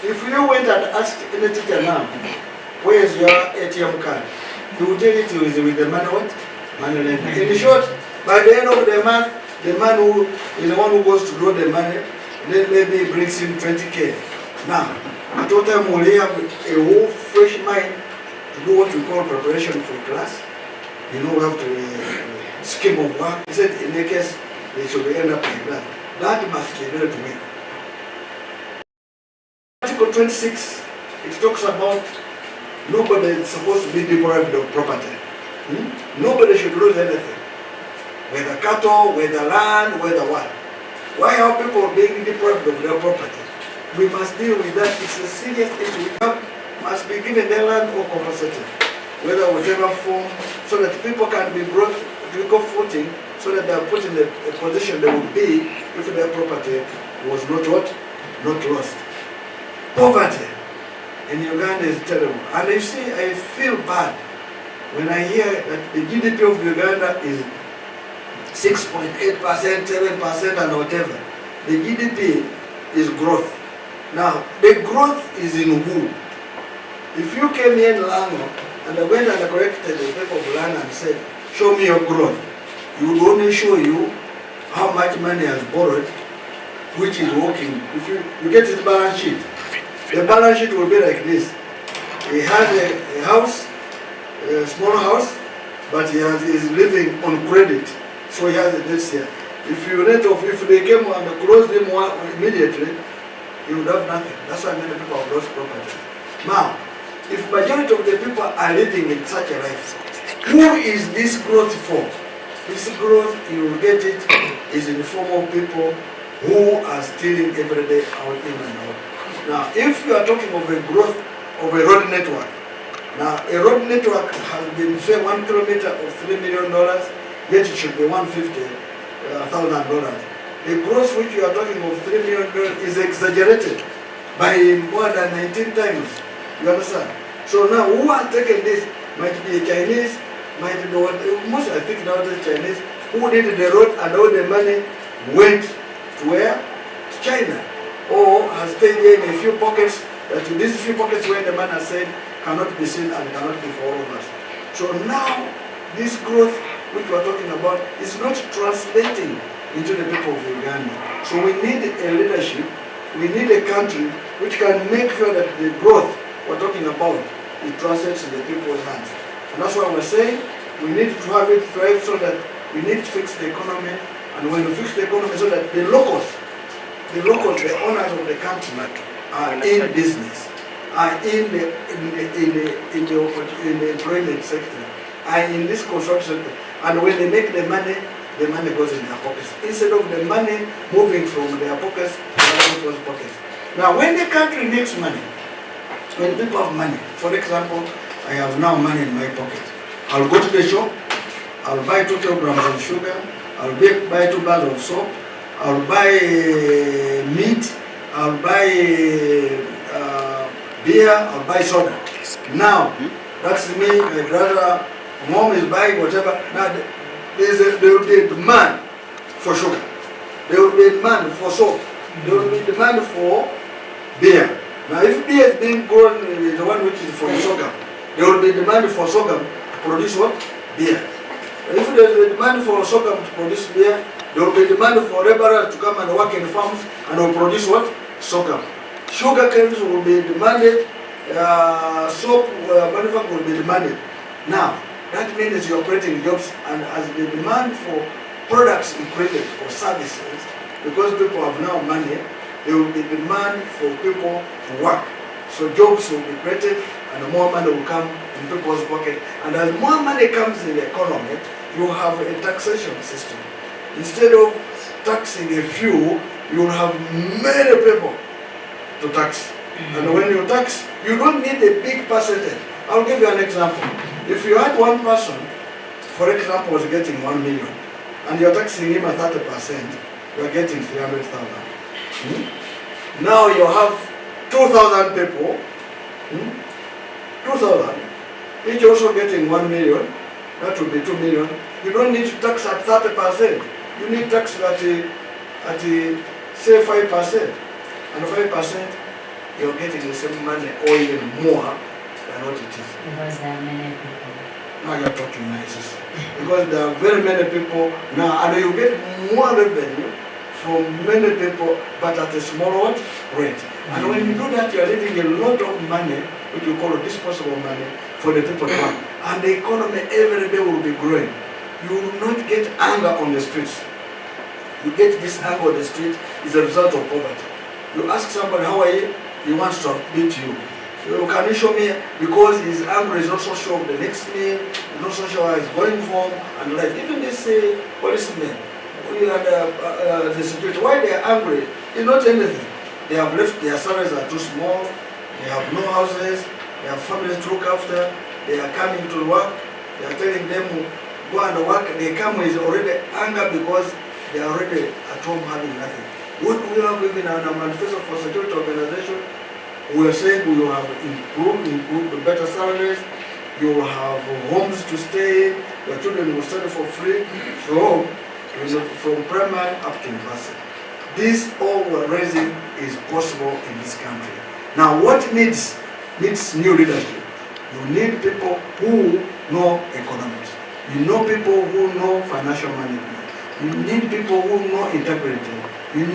If you went and asked any teacher now, where is your ATM card? He will tell it to you with the money what? Money lender. In short, by the end of the month, the man who is the one who goes to draw the money, then maybe brings him 20K. Now, at what time will he have a whole fresh mind to do what we call preparation for class? You know, we have to scheme of work. He said in the case, they should end up like that. That must be dealt with. Article 26, it talks about nobody is supposed to be deprived of property. Nobody should lose anything. Whether cattle, whether land, whether what. Why are people being deprived of their property? We must deal with that. It's a serious issue. We must be given their land or compensated, whether whatever form, so that people can be brought to legal footing, so that they are put in a position they would be if their property was not what? Not lost. Poverty in Uganda is terrible. And you see, I feel bad when I hear that the GDP of Uganda is 6.8%, 7% and whatever. The GDP is growth. Now, the growth is in who? If you came here in Lango and I went and I corrected the paper of land and said, show me your growth, you would only show you how much money has borrowed, which is working. If you get his balance sheet, the balance sheet will be like this. He has a house, a small house, but he is living on credit. So he has a debt here. If you rate off, if they came and closed him immediately, he would have nothing. That's why many people have lost property. Now, if majority of the people are living in such a life, who is this growth for? This growth, you will get it, is in the form of people who are stealing every day out in and out. Now, if you are talking of a growth of a road network, now a road network has been, say, 1 kilometer of $3 million, yet it should be $150,000. The growth which you are talking of $3 million is exaggerated by more than 19 times. You understand? So now, who has taken this? Might be a Chinese, might be what, most I think now the Chinese, who did the road and all the money went to where? To China. Or has stayed here in a few pockets, that in these few pockets where the man has said cannot be seen and cannot be for all of us. So now, this growth which we are talking about is not translating into the people of Uganda. So we need a leadership, we need a country which can make sure that the growth we're talking about, it translates in the people's hands. And that's why we're saying we need to have it thrive, so that we need to fix the economy, and when we fix the economy, so that the locals, the owners of the country are in business, are in the employment sector, are in this construction sector, and when they make the money goes in their pockets, instead of the money moving from their pockets to other people's pockets. Now, when the country makes money, when people have money, for example, I have now money in my pocket. I'll go to the shop, I'll buy 2 kilograms of sugar, I'll buy 2 bars of soap, I'll buy meat, I'll buy beer, I'll buy soda. Now, that's me, my brother, mom is buying whatever. Now, there will be a demand for sugar. There will be a demand for soap. There will be demand for beer. Now if beer is being grown, the one which is from sorghum, there will be demand for sorghum to produce what? Beer. If there is a demand for sorghum to produce beer, there will be demand for laborers to come and work in farms and will produce what? Sorghum. Sugar canes will be demanded, soap manufacturing will be demanded. Now, that means you're creating jobs, and as the demand for products increases or services, because people have now money, there will be demand for people to work. So jobs will be created and more money will come in people's pocket. And as more money comes in the economy, you have a taxation system. Instead of taxing a few, you will have many people to tax. And when you tax, you don't need a big percentage. I'll give you an example. If you had one person, for example, was getting 1 million, and you're taxing him at 30%, you're getting 300,000. Now you have 2,000 people, 2,000, each also getting 1 million, that would be 2 million. You don't need to tax at 30%. You need tax at say 5%. And 5%, you're getting the same money or even more than what it is. Because there are many people. Now you're talking nice. Because there are very many people now, and you get more revenue from many people, but at a smaller rate. And when you do that, you're leaving a lot of money, which you call disposable money, for the people to work. And the economy every day will be growing. You will not get anger on the streets. You get this anger on the street is a result of poverty. You ask somebody, how are you? He wants to beat you. So can you show me? Because his anger is also shown the next meal, he's also sure he's going home and like even this policemen, the security, why they are angry? It's not anything. They have left, their salaries are too small, they have no houses, they have families to look after, they are coming to work, they are telling them go and work, they come with already anger because they are already at home having nothing. What we have even on a manifesto for security organization, we are saying we will have improved better salaries, you will have homes to stay, your children will study for free from primary up to university. This all we're raising is possible in this country. Now what needs new leadership? You need people who know economics. You know people who know financial management. You need people who know integrity. You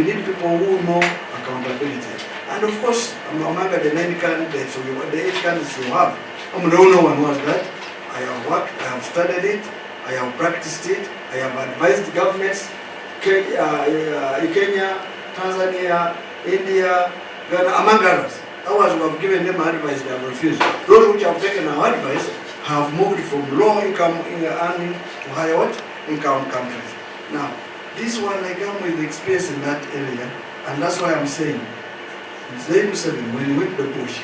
need people who know accountability. And of course, among the 9 candidates, the 8 candidates you have, I'm the only one who has that. I have worked, I have studied it, I have practiced it, I have advised governments, Kenya, Tanzania, India, Ghana, among others. Others who have given them advice, they have refused. Those which have taken our advice have moved from low income earning to higher income countries. Now, this one I come with experience in that area, and that's why I'm saying, Zaid Museveni, when he went to the bush,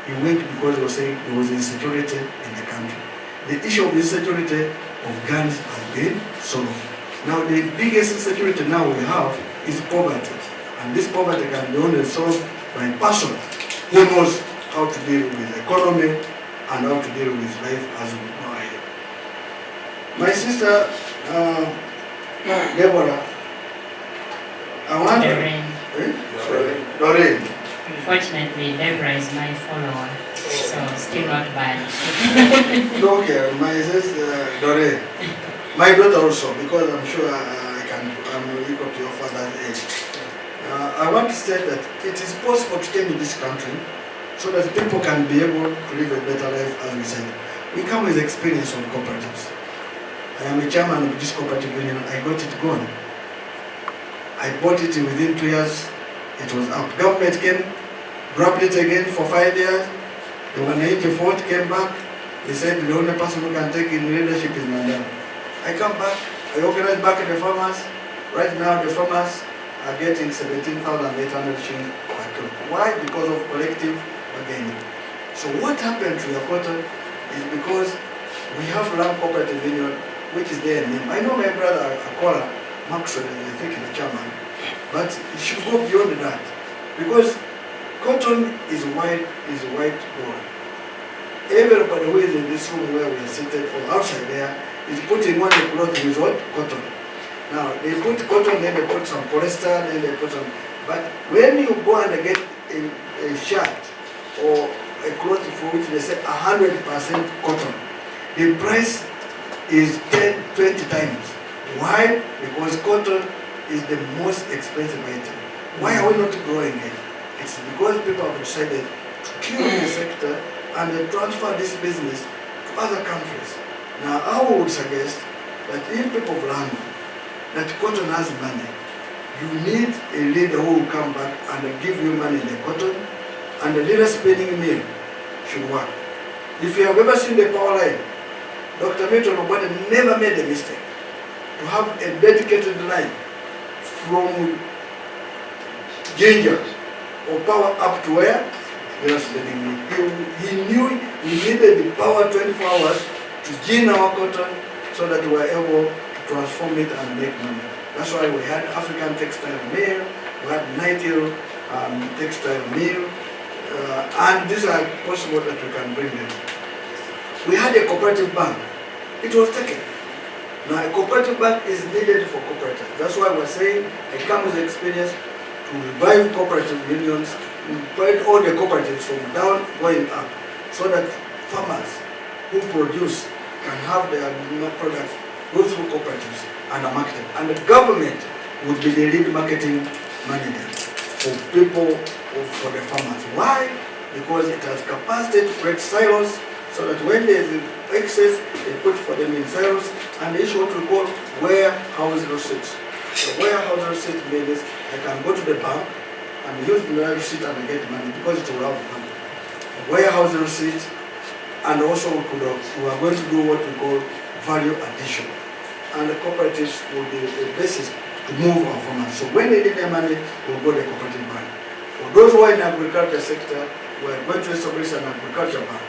he went because he was saying there was insecurity in the country. The issue of insecurity of guns has been solved. Now the biggest insecurity now we have is poverty. And this poverty can be only solved by a person who knows how to deal with the economy and how to deal with life as we go ahead. My sister, Deborah, I want Doreen. Unfortunately, Deborah is my follower, so still not bad. Okay, my sister, Doreen. My daughter also, because I'm sure I'm equal to your father's age. I want to state that it is possible to change this country so that people can be able to live a better life, as we said. We come with experience of cooperatives. I am a chairman of this cooperative union. I got it going. I bought it within 2 years. It was up. Government came, grabbed it again for 5 years. The 184 came back. They said the only person who can take in leadership is Nandala. I come back. I organize back the farmers. Right now the farmers are getting 17,800 shillings per kilo. Why? Because of collective bargaining. So what happened to Yakota is because we have Land Cooperative Union, which is their name. I know my brother Akola Maxwell, I think is the chairman, but it should go beyond that. Because cotton is white gold. Everybody who is in this room where we are seated or outside there is putting on the cloth with what? Cotton. Now they put cotton, then they put some polyester, then they put some. But when you go and get a a shirt or a cloth for which they say 100% cotton, the price is 10, 20 times. Why? Because cotton is the most expensive item. Why are we not growing it? It's because people have decided to kill the sector and they transfer this business to other countries. Now, I would suggest that if people learn that cotton has money, you need a leader who will come back and give you money in the cotton, and the leader spinning mill should work. If you have ever seen the power line, Dr. Milton Obote never made a mistake to have a dedicated line from Ginger or power up to where? He knew he needed the power 24 hours to gin our cotton so that we were able to transform it and make money. That's why we had African textile mill, we had Nigel textile mill, and these are possible that we can bring them. We had a cooperative bank. It was taken. Now a cooperative bank is needed for cooperatives. That's why we're saying I come with experience to revive cooperative unions, invite all the cooperatives from down going up, so that farmers who produce can have their products go through cooperatives and are marketed. And the government would be the lead marketing manager for people or for the farmers. Why? Because it has capacity to create silos, so that when there is excess, they put for them in silos, and they issue what we call warehouse receipts. So warehouse receipt means I can go to the bank and use the receipt and I get money because it will have money. Warehouse receipt, and also we are going to do what we call value addition. And the cooperatives will be the basis to move our farmers. So when they need their money, we'll go to the cooperative bank. For those who are in the agriculture sector, we are going to establish an agriculture bank,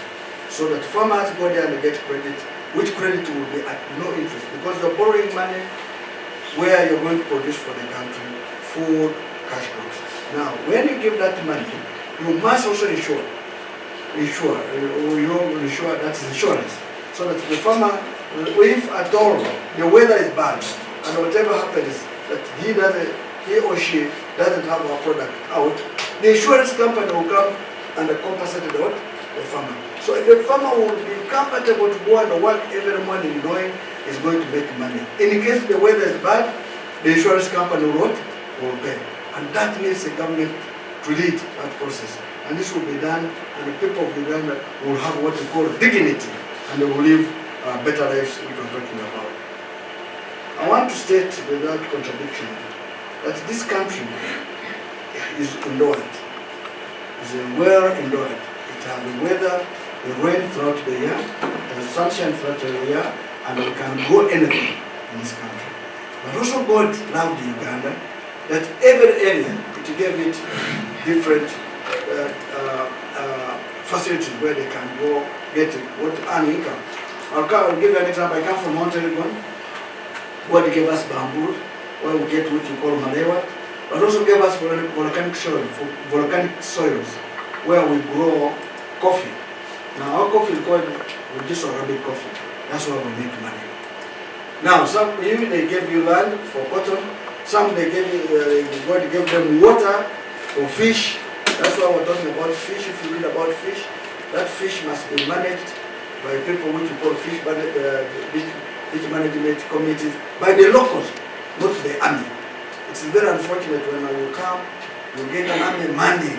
so that farmers go there and get credit, which credit will be at no interest, because you're borrowing money where you're going to produce for the country, food, cash crops. Now, when you give that money, you must also insure that's insurance, so that the farmer, if at all the weather is bad and whatever happens, that he or she doesn't have a product out, the insurance company will come and compensate the farmer. So the farmer will be comfortable to go and work every morning knowing he's going to make money. In case the weather is bad, the insurance company will pay. And that needs the government to lead that process. And this will be done, and the people of Uganda will have what we call dignity, and they will live better lives we are talking about. I want to state without contradiction that this country is endowed. It's well endowed. It has the weather, the rain throughout the year, the sunshine throughout the year, and we can grow anything in this country. But also God loved Uganda, that every area, it gave it different facilities where they can go get what earn income. I'll give you an example. I come from Mount Elgon. God gave us bamboo, where we get what we call malewa, but also gave us volcanic soils, where we grow coffee. Now our coffee is called just Arabic coffee. That's why we make money. Now some even they gave you land for cotton, some they gave God gave them water for fish. That's why we're talking about fish. If you read about fish, that fish must be managed by people which we call beach management committees, by the locals, not the army. It's very unfortunate when you come, you get an army manding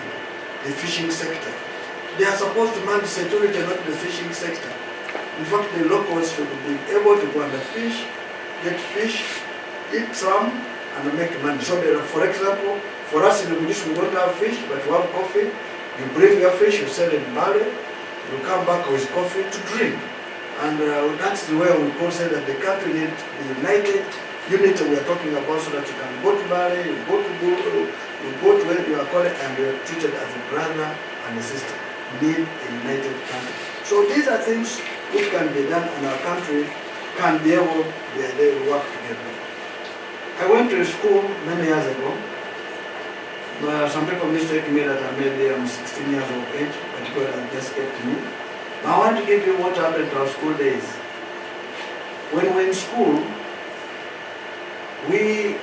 the fishing sector. They are supposed to man the security, not the fishing sector. In fact, the locals should be able to go and fish, get fish, eat some, and make money. So, for example, for us in the Buddhist, we don't have fish, but we have coffee. You bring your fish, you sell it in Bali, you come back with coffee to drink. And that's the way we can say that the country needs the united unity we are talking about, so that you can go to Bali, you go to where you are called, and you are treated as a brother and a sister. We need a united country. So these are things which can be done, and our country can be able to work together. I went to school many years ago. Some people mistake me that maybe I'm 16 years of age, but God has just kept me. I want to give you what happened to our school days. When we were in school, the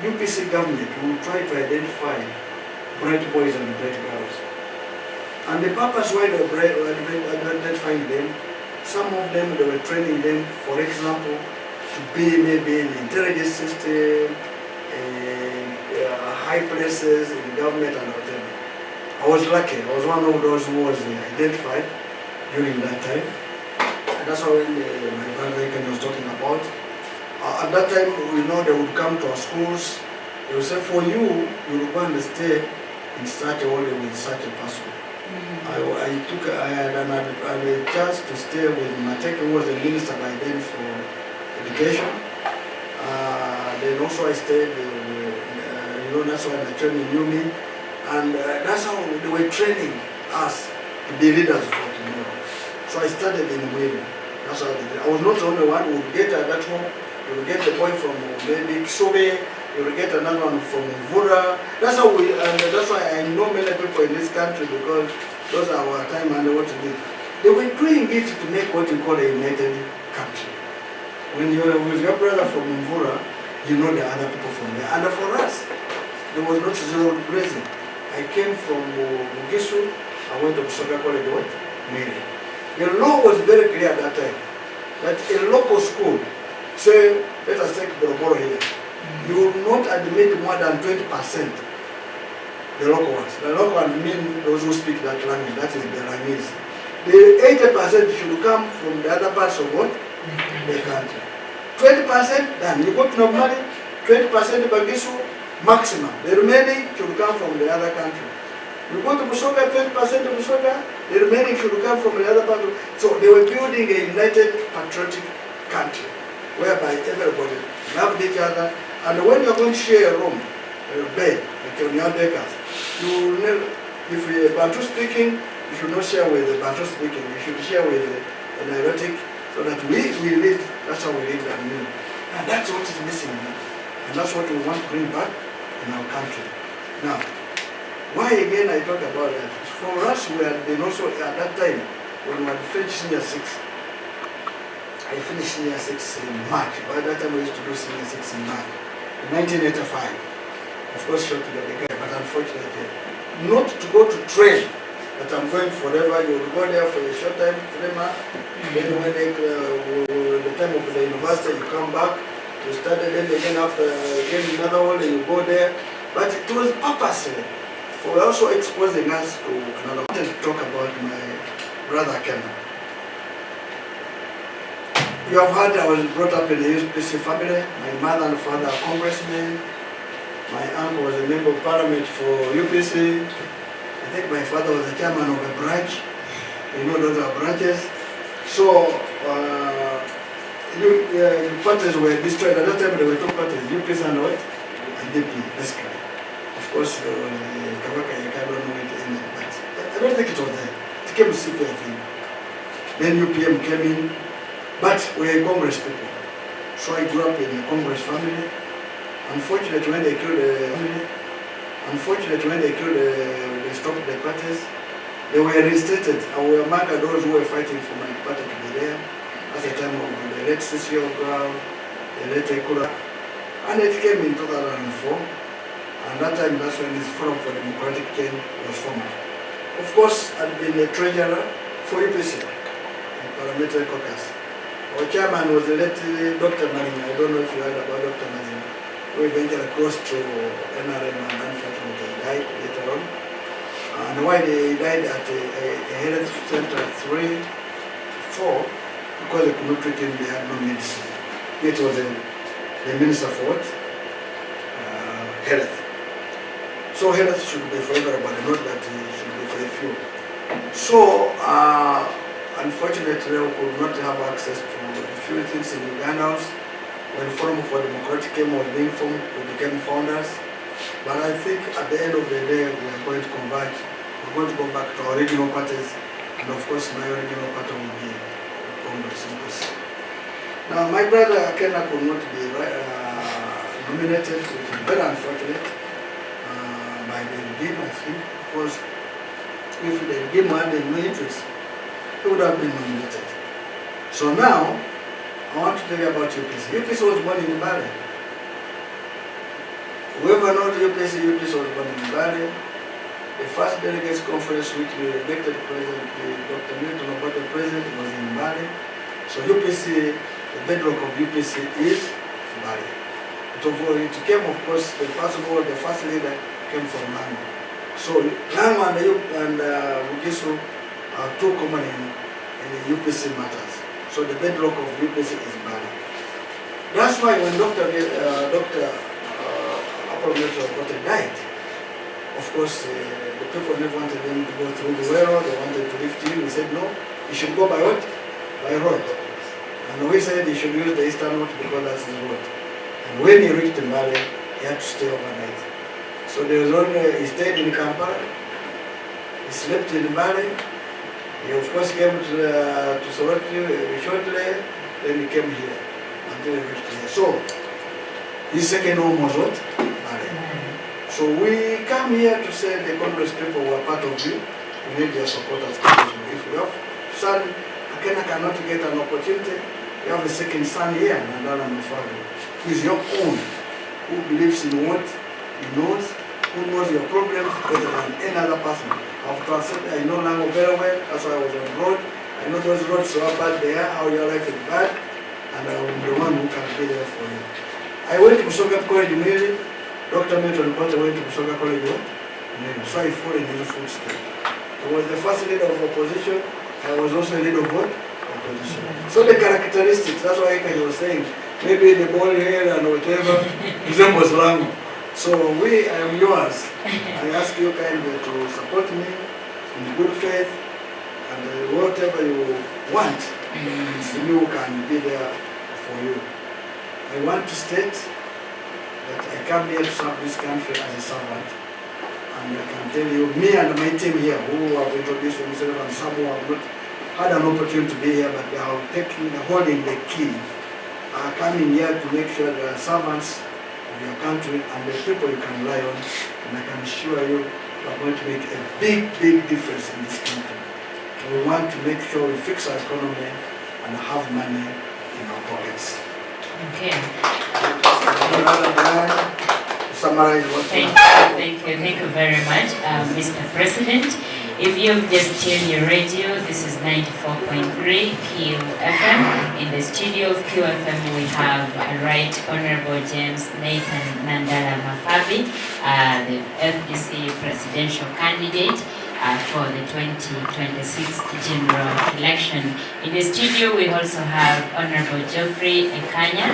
UPC government will try to identify bright boys and bright girls. And the purpose why they were identifying them, some of them they were training them, for example, to be maybe in the intelligence system, high places in the government and whatever. I was lucky. I was one of those who was identified during that time. And that's how my brother was talking about. At that time, we know they would come to our schools. They would say, for you, you will go and stay in such a holiday with such a person. I had a chance to stay with Mateke, who was the minister by then for education. Then also I stayed, that's why the training knew me. And that's how they were training us to be leaders for tomorrow. So I started in Wales. That's how they did. I was not the only one who would get at that home. You will get the boy from maybe Kisobe, you will get another one from Mvura. That's how that's why I know many people in this country, because those are our time and what to do. They were doing it to make what you call a united country. When you're with your brother from Mvura, you know the other people from there. And for us, there was not zero grazing. I came from Mugisu, I went to Busoga College, Mary. The law was very clear at that time, that a local school, say, let us take Boroboro here, you will not admit more than 20%, the local ones. The local ones mean those who speak that language, that is Belanese. The 80% should come from the other parts of what? The country. 20%, then you go to Normali, 20% Bagisu, maximum. The remaining should come from the other country. You go to Busoga, 20% of Busoga, the remaining should come from the other part. So they were building a united patriotic country, whereby everybody loved each other. And when you're going to share a room, a bed, like on your deckers, you never, if you're Bantu speaking, you should not share with the Bantu speaking. You should share with the Nilotic, so that we live, that's how we live and live. And that's what is missing now. And that's what we want to bring back in our country. Now, why again I talk about that? For us, we had been also at that time, when we had finished senior 6, I finished senior 6 in March. By that time, we used to do senior 6 in March. In 1985, of course, short to the guy, but unfortunately, not to go to train, that I'm going forever. You will go there for a short time, 3 months. Then when the time of the university, you come back, you study, then again after again another one, you go there. But it was purposely for also exposing us to another. I wanted to talk about my brother Ken. You have heard I was brought up in a UPC family. My mother and father are congressmen. My uncle was a member of parliament for UPC. I think my father was the chairman of a branch. You know those are branches. So parties were destroyed. At that time there were 2 parties, UPC and what? And DP, basically. Of course, Kawaka, I don't know it ended, but I don't think it was there. It came to CP, I think. Then UPM came in, but we were Congress people. So I grew up in a Congress family. Unfortunately, when they killed they stopped the parties, they were reinstated. And we were among those who were fighting for my party to be there. At the time of the late CCO ground, the late Ekula. And it came in 2004. And that time, that's when this Forum for Democratic Change was formed. Of course, I'd been a treasurer for UPC, the parliamentary caucus. Our chairman was the late Dr. Marin. I don't know if you heard about Dr. Marin. We eventually crossed to NRM and unfortunately he died later on. And why he died at a health center 3, 4, because they could not treat him, they had no medicine. It was the minister for what? Health. So health should be for everybody, not that it should be for a few. So, unfortunately, we could not have access to a few things in Uganda. When Forum for Democratic came was being formed, we became founders. But I think at the end of the day, we are going to converge. We're going to go back to our regional parties. And of course, my regional party will be Congress. Now, my brother Kena could not be nominated, which is very unfortunate, by the regime, I think, because if the regime had no interest, he would have been nominated. So now, I want to tell you about UPC. UPC was born in Bali. Whoever knows UPC was born in Bali. the first delegates conference which we elected President Dr. Milton Obote president was in Bali. So UPC, the bedrock of UPC is Bali. It came, of course, the first leader came from Lango. So Lango and Bugisu are two common in the UPC matters. So the bedrock of UPC is Bali. That's why when Dr. Obote died, of course, the people never wanted them to go through the Wero, they wanted to lift him. We said, no, he should go by what? By road. And we said he should use the eastern route because that's his road. And when he reached Mbale, he had to stay overnight. So there was only, he stayed in Kampala, he slept in Mbale, he of course came to Soroti shortly, then he came here until he reached here. So his second home was what? Mbale. So we come here to say the Congress people were part of you, we need your support as Congressmen. If we have son, Akena cannot get an opportunity, you have a second son here, Nandala Mafabi, who is your own, who believes in what he knows, who knows your problems better than any other person. I've translated, I know Lango very well, that's why I was on the road. I know those roads so bad they are, how your life is bad, and I'm the one who can be there for you. I went to Busoga College immediately. Dr. Milton Obote went to Busoga College, so I followed in his footsteps. I was the first leader of opposition. I was also a leader of what? Opposition. So the characteristics, that's why I was saying, maybe the bald hair and whatever, resembles Lango. So I am yours. I ask you kindly to support me in good faith, and whatever you want, you can be there for you. I want to state that I come here to serve this country as a servant. And I can tell you, me and my team here, who have introduced themselves and some who have not had an opportunity to be here, but they are holding the key, are coming here to make sure they are servants of your country and the people you can rely on. And I can assure you, we are going to make a big, big difference in this country. We want to make sure we fix our economy and have money in our pockets. Okay. Summarize what Thank you very much, Mr. President. If you've just tuned your radio, this is 94.3 QFM. In the studio of QFM, we have Right Honorable James Nathan Nandala Mafabi, the FDC presidential candidate for the 2026 general election. In the studio, we also have Honorable Geoffrey Ekanya,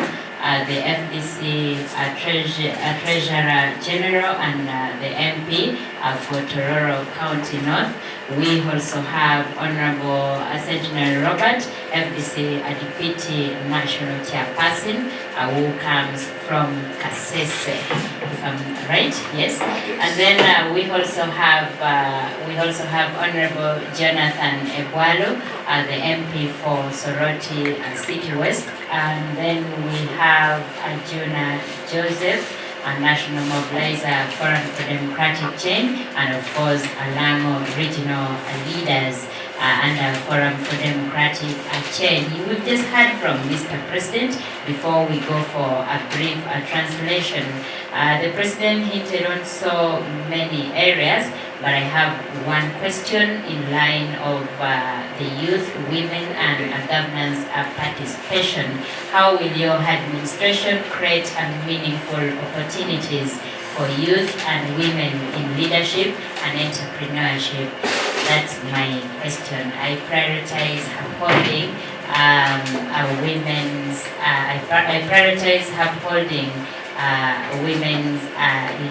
the FDC Treasurer General and the MP for Tororo County North. We also have Honorable General Robert, FDC Deputy National Chairperson, who comes from Kasese, if I'm right, yes. And then we also have Honorable Jonathan Ebwalo, the MP for Soroti City West. And then we have Arjuna Joseph, a National Mobilizer Forum for Democratic Change, and of course Lango Regional Leaders under Forum for Democratic Change. We've just heard from Mr. President. Before we go for a brief translation, the President hinted on so many areas, but I have one question in line of the youth, women, and governance participation. How will your administration create meaningful opportunities for youth and women in leadership and entrepreneurship? That's my question. I prioritize upholding women's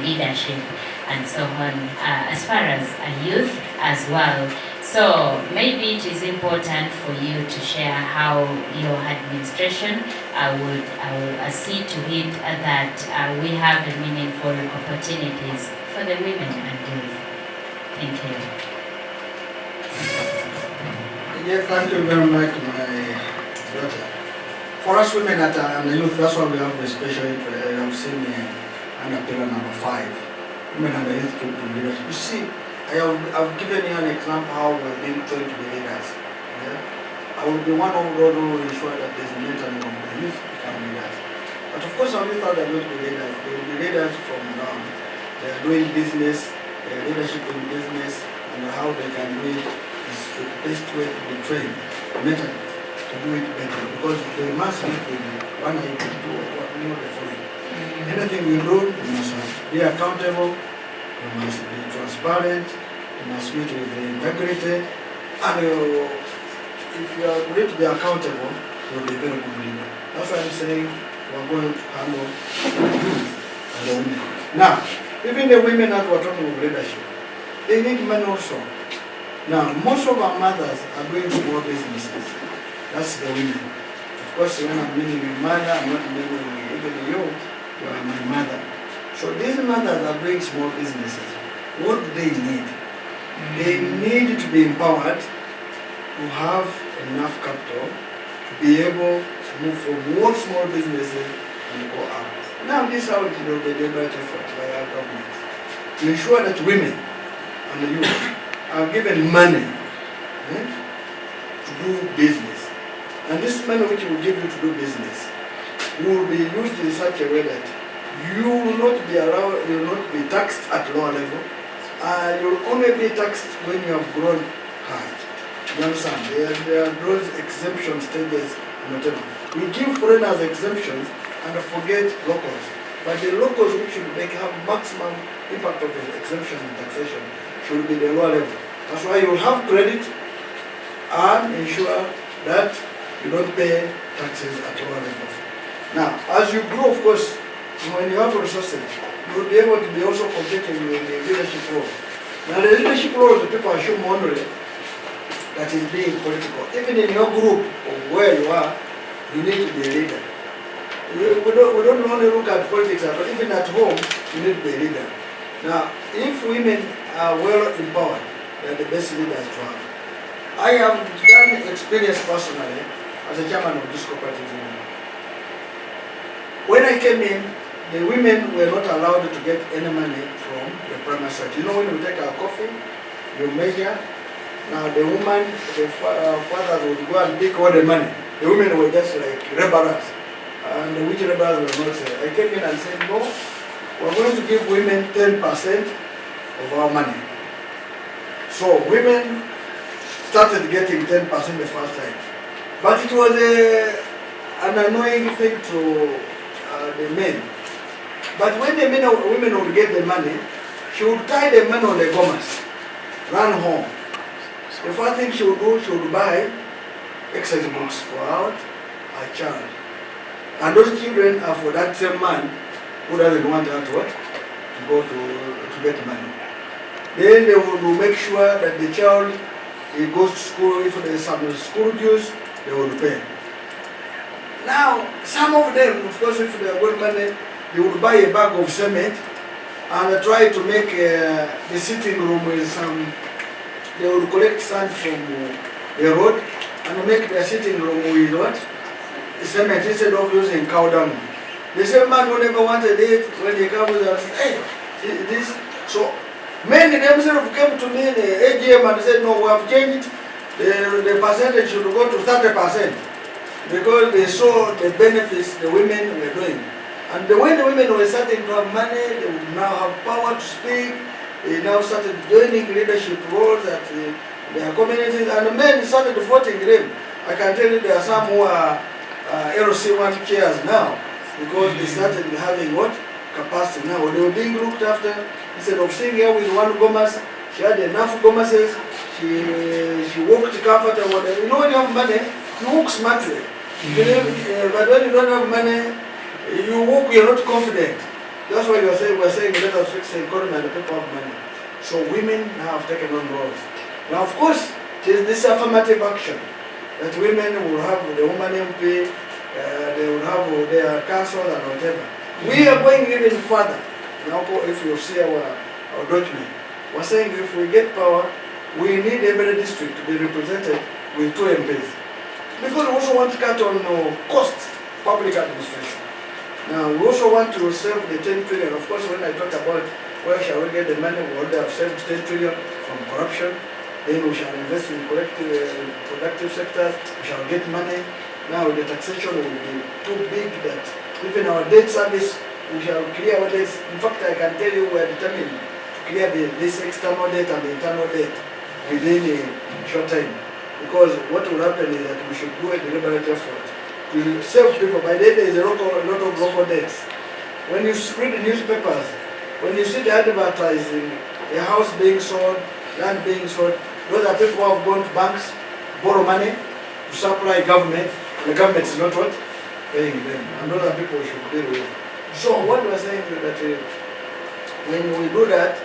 leadership and so on, as far as youth as well. So maybe it is important for you to share how your administration would see to it that we have meaningful opportunities for the women and youth. Thank you. Yes, thank you very much, my daughter. For us women and the youth, that's why we have a special interest. I have seen under pillar number 5, women and the youth to be leaders. You see, I've given you an example how we're being trained to be leaders. Yeah? I will be one of those who will ensure that there's a mentoring of the youth become leaders. But of course, our youth are going to be leaders. They will be leaders from now. They are doing business, leadership in business and how they can do it is the best way to be trained mentally to do it better, because they must live with one idea to know the following. Anything we do, we must be accountable, we must be transparent, we must meet with the integrity, and if you are going to be accountable, you will be a very good leader. That's why I'm saying we are going to handle the women. Now, even the women that we're talking of leadership, they need money also. Now, most of our mothers are doing small businesses. That's the women. Of course, when I'm meaning your mother, I'm not meaning even you are my mother. So these mothers are doing small businesses. What do they need? They need to be empowered to have enough capital to be able to move from one small businesses and go out. Now this is how it will be deliberate effort by our government to ensure that women and the youth are given money to do business. And this money which will give you to do business will be used in such a way that you will not be allowed, you will not be taxed at lower level. You will only be taxed when you have grown high. You understand? There are those exemption stages and whatever. We give foreigners exemptions and forget locals. But the locals which should have maximum impact of the exemption and taxation should be the lower level. That's why you will have credit and ensure that you don't pay taxes at lower levels. Now, as you grow, of course, when you have resources, you will be able to be also competing in the leadership role. Now, the leadership role, the people assume only that is being political. Even in your group or where you are, you need to be a leader. We don't only look at politics, but even at home, you need to be a leader. Now, if women are well empowered, they are the best leaders to have. I have done experience personally as a chairman of this cooperative union. When I came in, the women were not allowed to get any money from the primary sector. You know, when we take our coffee, you measure. Now the woman, the fathers would go and pick all the money. The women were just like rebels. And which rebels were not there. I came in and said, no, we're going to give women 10% of our money. So women started getting 10% the first time. But it was an annoying thing to the men. But when the women would get the money, she would tie the money on the gomas, run home. The first thing she would do, she would buy exercise books for her child. And those children are for that same man who doesn't want her to what? To go to get money. Then they will make sure that the child he goes to school. If there is some school dues, they will pay. Now, some of them, of course, if they have got money, they would buy a bag of cement and try to make the sitting room with some. They would collect sand from the road and make their sitting room with what? Cement instead of using cow dung. The same man who never wanted it, when they come with us, hey, this. So many themselves came to me in the AGM and said, no, we have changed the percentage should go to 30% because they saw the benefits the women were doing. And when the women were starting to have money, they would now have power to speak. They now started joining leadership roles at their communities, and the men started voting them. I can tell you there are some who are LC1 chairs now because they started having what? Capacity now. They were being looked after. Instead of sitting here with one gomas, she had enough gomases. She walked comfortable. You know, when you have money, you walk smartly. But when you don't have money, you walk, you're not confident. That's why we're saying let us fix the economy and the people have money. So women now have taken on roles. Now, of course, there's this affirmative action that women will have the woman MP, they will have their council and whatever. We are going even further. Now, if you see our document, we're saying if we get power, we need every district to be represented with 2 MPs. Because we also want to cut on costs, public administration. Now, we also want to save the 10 trillion. Of course, when I talk about where shall we get the money, we already have saved 10 trillion from corruption. Then we shall invest in productive sectors. We shall get money. Now, the taxation will be too big that even our debt service, we shall clear our debts. In fact, I can tell you we are determined to clear this external debt and the internal debt within a short time. Because what will happen is that we should do a deliberate effort to save people. By then there is a lot of local debts. When you read the newspapers, when you see the advertising, a house being sold, land being sold, those are people who have gone to banks, borrow money to supply government. The government is not what? Paying them. And those are people we should deal with. So what we're saying is that when we do that,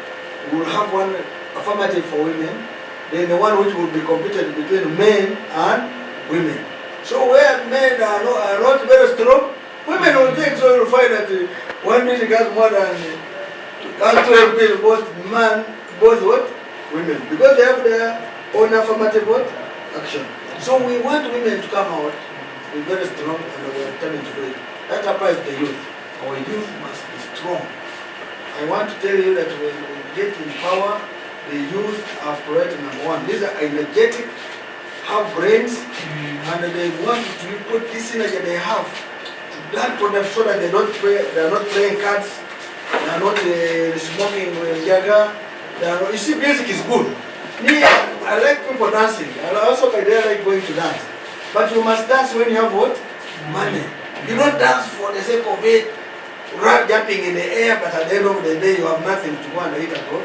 we will have one affirmative for women, then the one which will be competed between men and women. So where men are not very strong, women will think, so you'll find that one district has more than 12 people, both what? Women. Because they have their own affirmative what? Action. So we want women to come out, be very strong, and we are determined to do it. That applies to the youth. Our youth must be strong. I want to tell you that when we get in power, the youth are priority number one. These are energetic, have brains, and they want to put this energy they have to that product so that they are not playing cards, they are not smoking jaga. You see, music is good. Me, I like people dancing. I also like going to dance. But you must dance when you have what? Money. You don't dance for the sake of it, jumping in the air, but at the end of the day you have nothing to go and eat at home.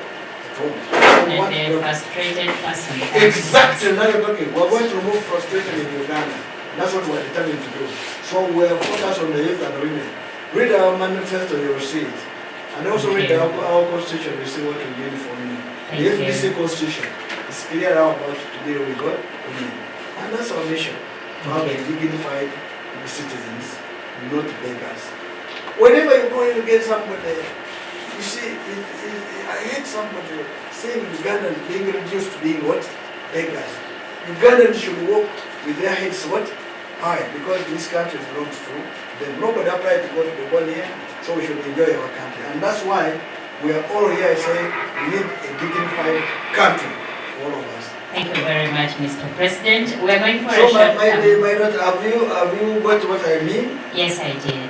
And a frustrated person. Exactly, now you're talking. We're going to remove frustration in Uganda. That's what we're determined to do. So we're focused on the youth and the women. Read our manifesto, you will see it. And also read our constitution, you see what we need for women. The FBC constitution is clear about to deal with what? Women. And that's our mission, to have a dignified citizens, not beggars. Whenever you go and you get somebody, you see, I heard somebody saying Ugandans being reduced to being what? Beggars. Ugandans should walk with their heads what? High, because this country belongs to them. Nobody applied to go to the one here, so we should enjoy our country. And that's why we are all here saying we need a dignified country for all of us. Thank you very much, Mr. President. We are going for so a short have you got what I mean? Yes, I did.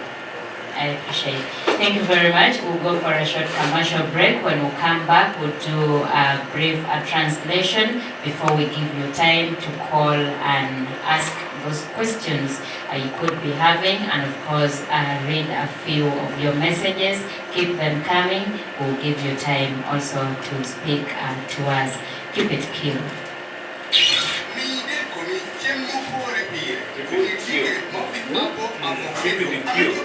I appreciate it. Thank you very much. We'll go for a short commercial break. When we come back, we'll do a brief translation before we give you time to call and ask those questions you could be having, and of course read a few of your messages. Keep them coming. We'll give you time also to speak to us. Keep it clear. Keep it in queue.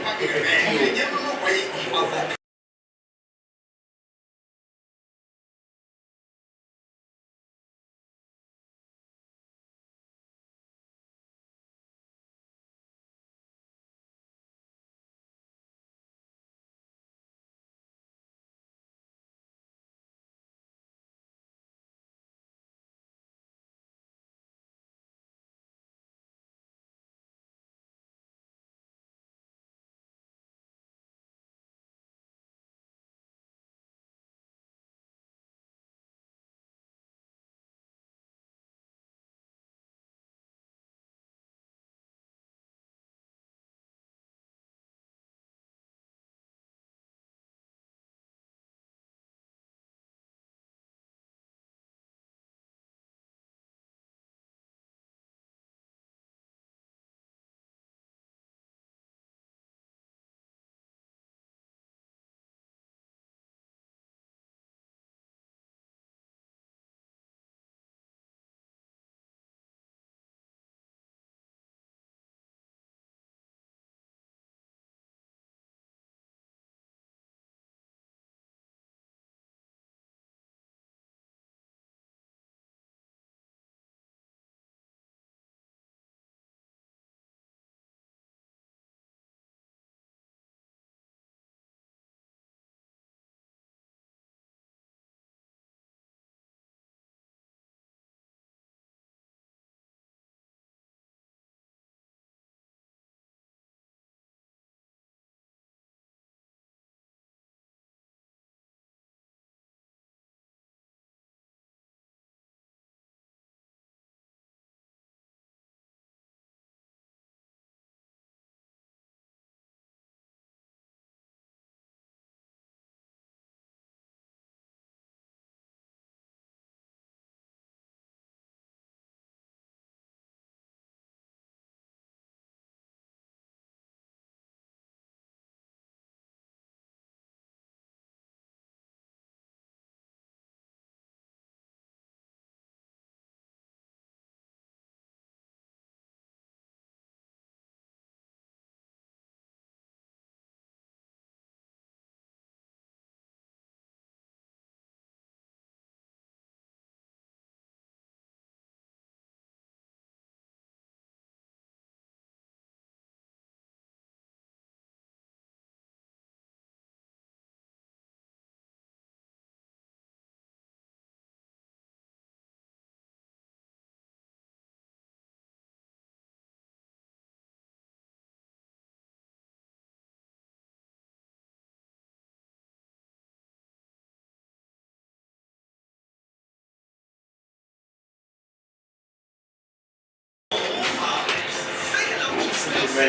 Lord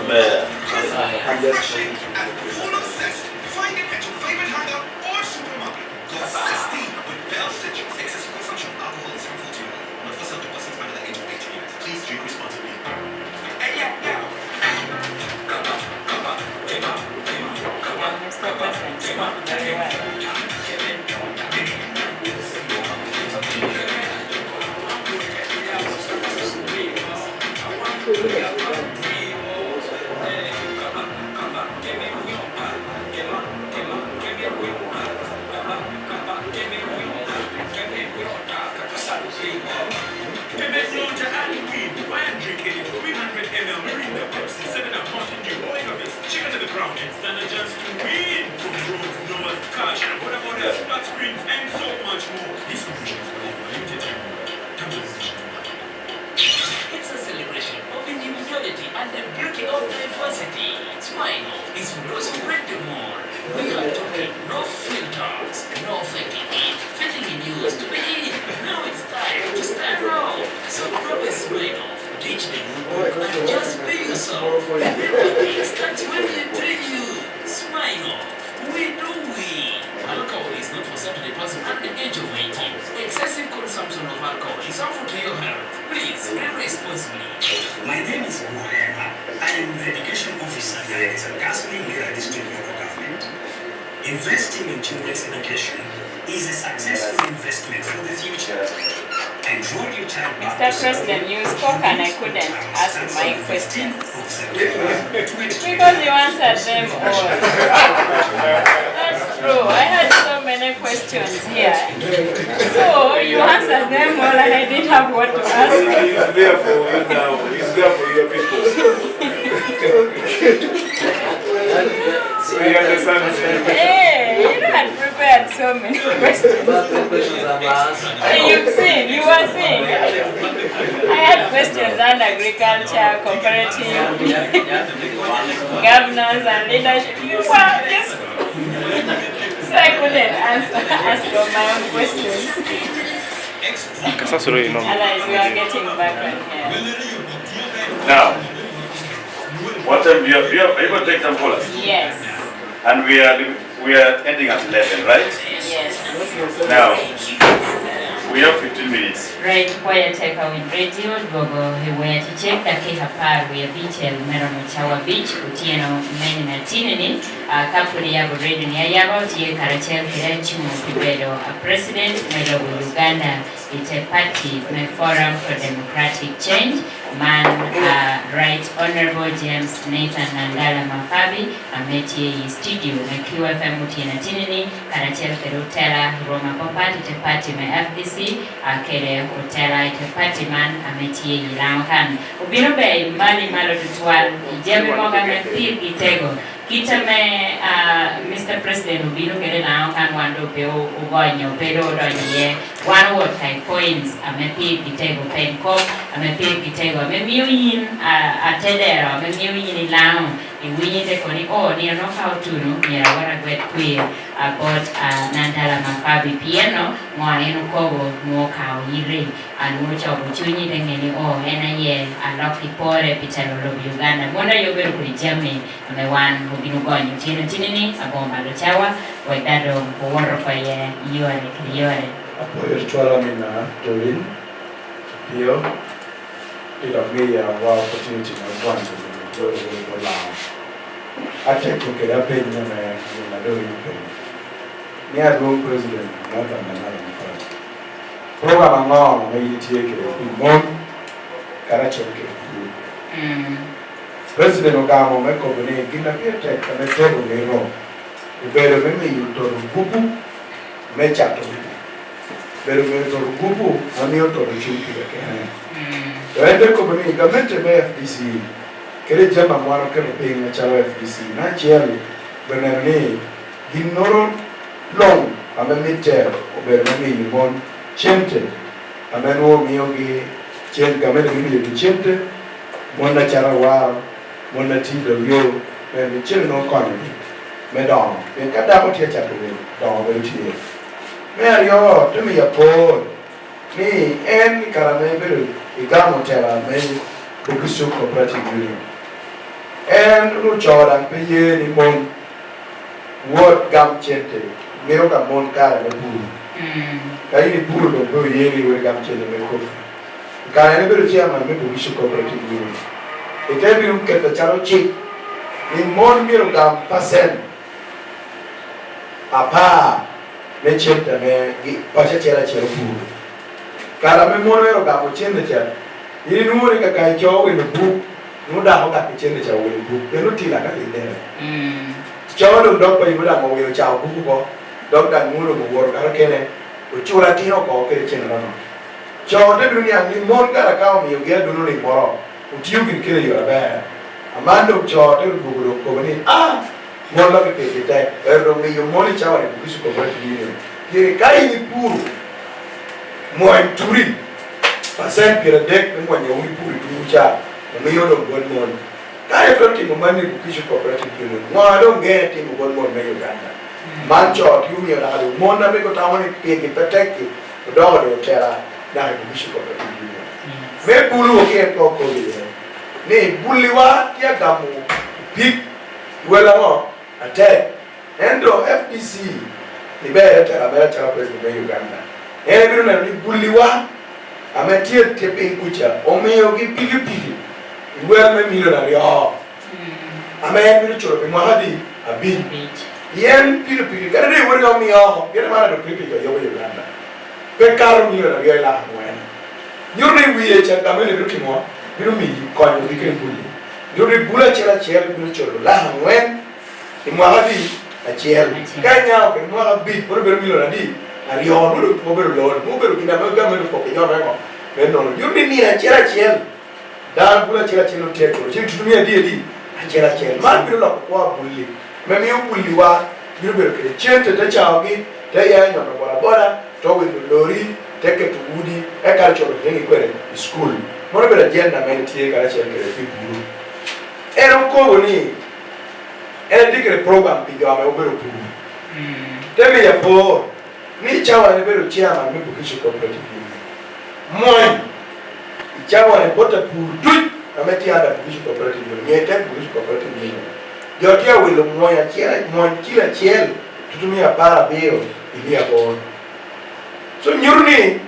Mayor. I'm just Find it at your favorite hangout or supermarket. Go zesty with Bell Citrus. Excessive consumption of alcohol is harmful to you. Not for sale to persons under the age of 18 years. Please drink responsibly. Hey, yeah. Chicken to the ground and standard just to win. From roads, doors, cars, what about that? Flat screens and so much more. These solutions are for limited time. It's a celebration of individuality and the beauty of diversity. Smile is for those who break the mold. We are talking no filters, no faking it, fitting in news to be in. Now it's time to stand out. So grab a smile. Teach them and just be yourself. Everything starts when you do you. Smile. We do we. Alcohol is not for sale to the person under the age of 18. Excessive consumption of alcohol is harmful to your health. Please, drink responsibly. My name is Lira. I am the education officer here at Gasoline Lira District Local Government. Investing in children's education is a successful investment for the future. Enroll your child back Mr. President, you spoke and I couldn't ask my questions. Because you answered them all. That's true. I had so many questions here. So you answered them all and I didn't have what to ask. He's there for you now. He's there for your people. Hey, you had prepared so many questions. You've seen, you were seeing. I had questions on agriculture, cooperative, governance and leadership. You were just, so I couldn't ask for my own questions. Otherwise, we are getting back on here. Now, what time are you going to take some callers? Yes. And we are ending at 11, right? Yes. Now, we have 15 minutes. Right, kwaya teka win radio gogo hewe chichek dake hapar we bichel mero mchawa beach utieno meni na tinini kapuri ya radio ni yaba tie karachel kirenchi mpibedo a president melo Uganda ite party me forum for democratic change man right honorable James Nathan Nandala Mafabi ametie studio me QFM utiena tinini karachel kerutela Roma Popati ite party me FDC akere hotela ite party man ametie yilankan ubino be mali malo tutwal jeme moga me pir gitego kitame Mr. President ubino kere lankan wando pe ugonyo pero donye one what type points amepir gitego penko amepir gitego amemiyo yin atedero amemiyo yin ilang iwinyite koni ni no how to no mira wara gwet queer about Nandala Mafabi piano ngwaneno kogo ngokao yire anucha obuchunyi dengeni ena ye aloki pore pichalo lo Uganda mona yobero kulijame amewan ubinugonyo tinini abomba lochawa wedado kuworo kwa ye yore apoyo twala mina Doreen Pio ila meya wa opportunity na kwanza ndio lao ate kukera penye na Doreen ni adu president na Nandala Mafabi program ngao meyitie kile mon karachoke president ogamo meko bone gina piete kana tebo nero ubero meme yuto bubu mechato pero me to bubu ami to chimpi ke ende ko bone gamente me FDC kere jama mwaro ke pe na chalo FDC na chielo benani ginoro long amemite ubero meme yimon chente ameno miogi chen gamene mimi chente mona charawa mona tido yo me chen no kon me don en kada ko tie chato don be tie me ario to me yapo ni en karame be igamo tera me Progressive Cooperative Union. And no Jordan pay ni mon word gam chente mero ka mon kara na buru. Kaya ni buru do go yeni word gam chente me ko. Kaya ni bero chairman me Progressive Cooperative Union. Ite biru keta charo chi ni mon mero gam percent apa me chente me pacha chera chero buru. Kara me mon mero gam chente chera. Ini nuore ka kai cho we no book no da ho ka chende cha we book e no tila ka inde cho no dok pa ibuda mo we cha book ko dok da nguro mo wor ka kene o chura ti no ko ke chende no cho de bi ni ani mon ka ka mi yo ge do no ni moro o ti yo kin ke yo ba amando cho de bu ko ni mon la ke ke ta e do mi yo mo ni cha wa ni su ko ba ti ni ke kai ni puru mo en turi percent kira dek ni mwenye ulipu ituja na miyo do godmon kaya koti mumani Progressive Cooperative Union mwado nge timu godmon me Uganda mancho tiumi ya hali mona meko tawani pegi peteki udogo do tera na Progressive Cooperative Union me bulu okie koko liye ni buliwa kia gamu pik wela mo ate endo FDC ni bere tera president me Uganda biru na ni buliwa ametie tepe kucha omeyo gi pigi iwe me milionary ame mi choro pe mahadi abin yen pigi kada de wori mi gere mara do pigi yo Uganda pe karo milionary la wen yuri wiye cha kamene do kimo biru mi konyo dikere buli yuri bula chela mi choro la wen imahadi a chel kanya ke mo abi por biru milionary ariyo no ko beru lol mo beru kina ba gamu ko ke nyoma ko no yuri ni a chera chel dan bula chera chelo teto je tutumia di a chera chel man biru la ko bulli me mi bulli wa biru beru ke chente ta chaogi ta ya nyoma bora to we lori teke tugudi e kar choro ngi kwere school mo beru jenda men tie kar chel ke fi bulu ero ko woni e dikere program bi ga me beru bulu teme ya po ni chawa ni bero chairman me Progressive Cooperative Union moi chawa ni bota purtut ameti ada Progressive Cooperative Union ni ete Progressive Cooperative Union yotia wilo moya chela moi kila chel tutumia para beo ilia bon so nyurni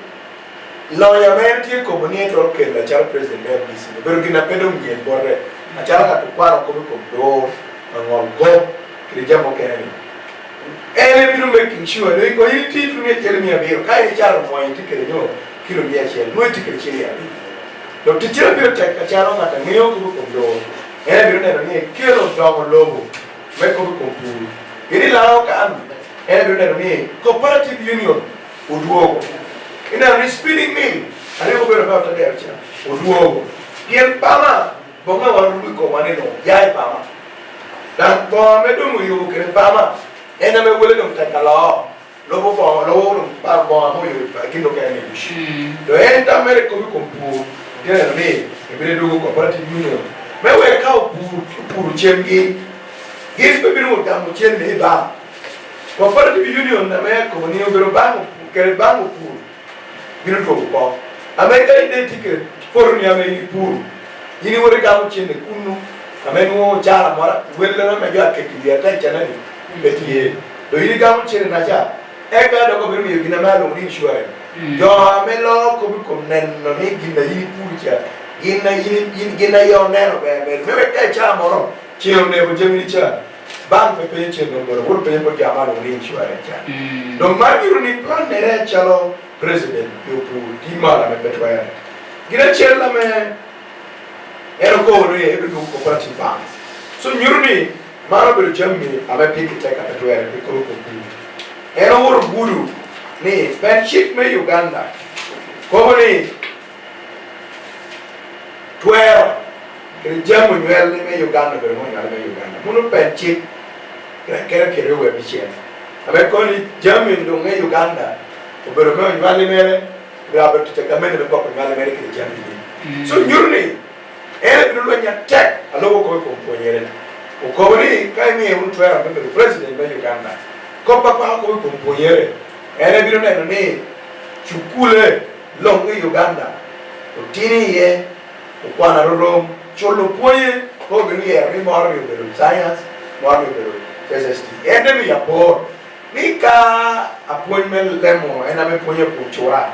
lawyer man tie community ke la chal president FDC bero kina pedo mien borre achala ka tukwara ko do ngol go kijamo kenani biru making sure no ko yiti tu ne tele mi abiro kai charo mo yiti kele no kilo mi achel no yiti kele chiri abi do ti chira biro tek ka charo ngata ngiyo ko do biru ne no ni kilo do mo lobo me ko pu ini lao ka am biru ne no ni cooperative union oduogo ina ni spinning mill ale ko biro ba ta der cha oduogo kien pama bonga waru ko maneno yai pama dan bo me do mo yo kere pama ena me wele no takala lobo bo no pa bo mo yo kino ka ni bishi do enta mere ko pu gere me e bere do Cooperative Union me we ka pu chemgi gis be biro da mo chen me ba Cooperative Union na me ko ni biro ba mo kere ba mo pu biro do ko america ide ticket for ni ame ni pu yini wore ka mo chen kunu amenu jara mara wele na me ga ke ti ya ta chana ni betie do yiri gamu chere na ja e ga do ko biru mi gina ma lo ni shuare yo amelo ko bi ko nen no ni gina yiri puru cha gina yo neno be me ka cha moro che o ne bo jemi cha ban pe che no moro wor pe mo ga ma lo ni shuare cha do ma biru ni plan ne re chalo president yo pu di mala me betwa gina chere la me ero ko ro e bi ko cooperative bank so nyurni mara bero jammi ame piki teka petwere pikolo kompi ero woro guru ni penchik me Uganda komo ni twero kiri jamu nywel ni me Uganda bero mo nyale me Uganda munu penchik kere we bichena ame koni jammi ndo me Uganda bero mo nywale mere bero beto teka mene be poko nywale mere kiri jammi ni so nyurni ere bero nya tek alowo ko komponyere ukoboni kai mi un twera be president be Uganda ko papa ko komponyere ere biro ne chukule longi Uganda utini ye ukwana rom cholo poye ko biru ye ri mor yo biru science mor yo biru SST ende mi yapor nika appointment lemo ena me poye puchora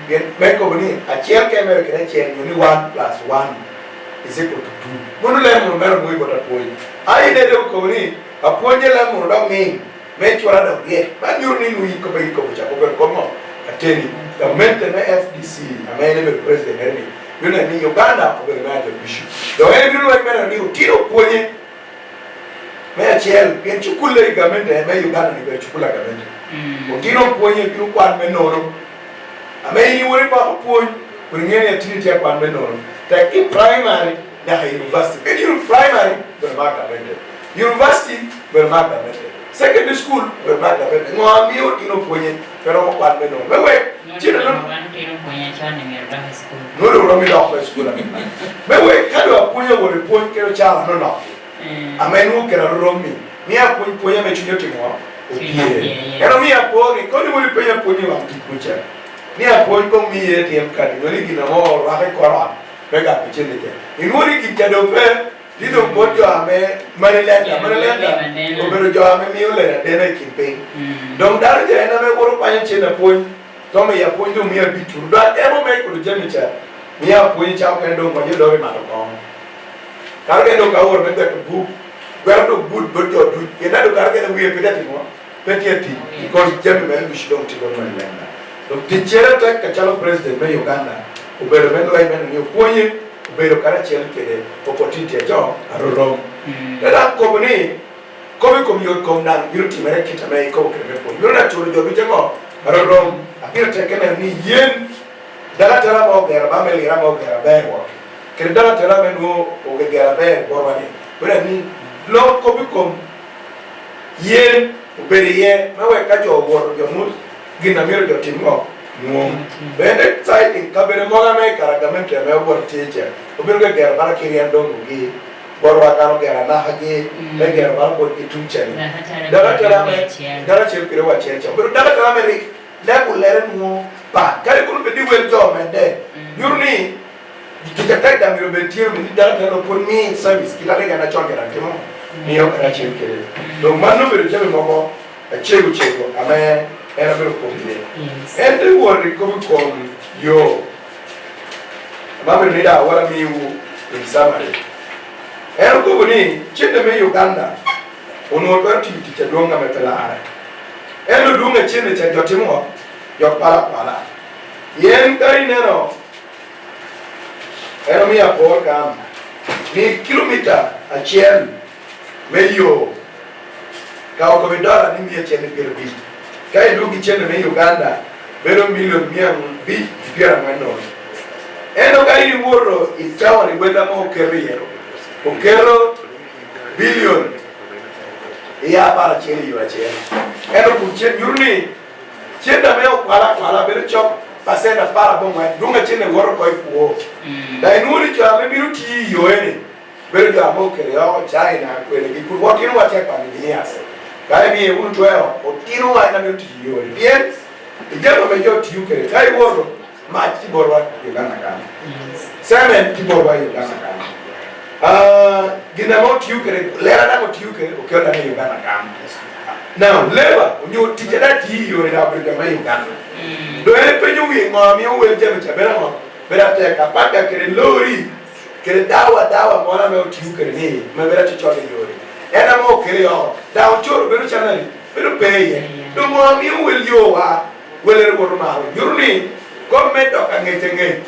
bien me ko ni achiel ke me ke achiel ni 1 + 1 is equal to 2 munu lemo mero mo ibota poye ai de ko ni apoye lemo do mi me chora do ye ba nyur ni nui ko be ko cha ko ko mo ateni government na FDC amene be president eni yuna ni Uganda ko be na de bishu do e biru e mero ni utiro poye me achiel bien chukule government me Uganda ni be chukula government utiro poye biru kwan me noro ame ni wori ba poye ngene atini tia kwan me noro ta in primary na university in primary be ma government university be ma government secondary school be ma government ngo mi utiro poye pero mo kwan me noro we chino no no mi do high school me we kado apunya wori poye kero chala no no amenu kero romi mi apunya poye me chunyo timo opie ero mi apoge ko ni wori poye poye wa tikucha ni apoge ko mi ye tiem kadi wori gina mo ra ke kora be ga pichele ke in wori ki kado pe dido bojo ame manelenda obero jo ame mi ole na dena kimpe donc daro je na me woro panya chena poye to me ya poye do mi abitu do emo me ko jemi cha mi apoye cha ko ndo mo je do ma do ko karge do ka wor me be bu where do good bojo do ye na do karge na wiye pedati mo petiati because jemi me lu shidong ti do no lenda donc ti chera ta ka chalo president me Uganda ubero me lo ai me ni poye ubero kara chel kede opportunity jo aroro da ko ni ko mi ko mi ko na beauty mere kita me ko ke me po yo na churu jo bi jo aroro apira te kene ni yen dala tara mo gera ba me lira mo gera ba wo ke dala tara me no o ge gera ba bo wani bera ni lo ko bi ko yen ubere ye me we ka jo wo jo mu gina mero jo timo no bende sai kabere moga me karagamente me wo teacher ubere ge gera bara kirian do ngi borwa karo gera na hage le gera bara ko itunchani dala tara me dala cher kire wa cher ubere dala tara me ri la ko lere no pa kare ko be di wel jo me de yurni kita da mi be tier mi dala tara por mi service kita le gana chongera timo mi yo kara cher kire do manu be je me mogo chego ame era vero come and the word come con yo ma be nida wala mi wu in summary era ko ni chende me Uganda ono per ti ti donga me pelare elo dunga chende cha jotimo yo pala yen kai nero era mi apor kam ni kilomita a chien meyo ka ko be dara ni mi chende perbi kai dugi chende me Uganda bero million mia bi piera mano eno kai ni woro itawa ni wenda mo keriero o kero billion ya para chele yo achele eno ku chen yurni chenda me kwala bero chop pasena para bongo dunga chende woro ko ipuo dai nuri cha me biru ti yo ene bero ja mo kereo China kwele ki ku wotino wache pa ni ase kai mi unu toyo o tino wa na mi ti yo bien ijalo me yo ti ukere kai woro ma ti borwa Uganda kana semen ti borwa Uganda kana gina mo ti ukere lera na mo ti ukere o kyo na Uganda kana now leba unyo ti jada ti yo na Afrika ma Uganda do e penyu wi ngo mi o we je me chabera mo bera te ka paka kere lori kere dawa mo na me o ti ukere ni me bera ti chole yori ena mo kere yo da o choro bero chanali bero peye do mo mi will yo wa wele ro ma yurni ko me do ka ngete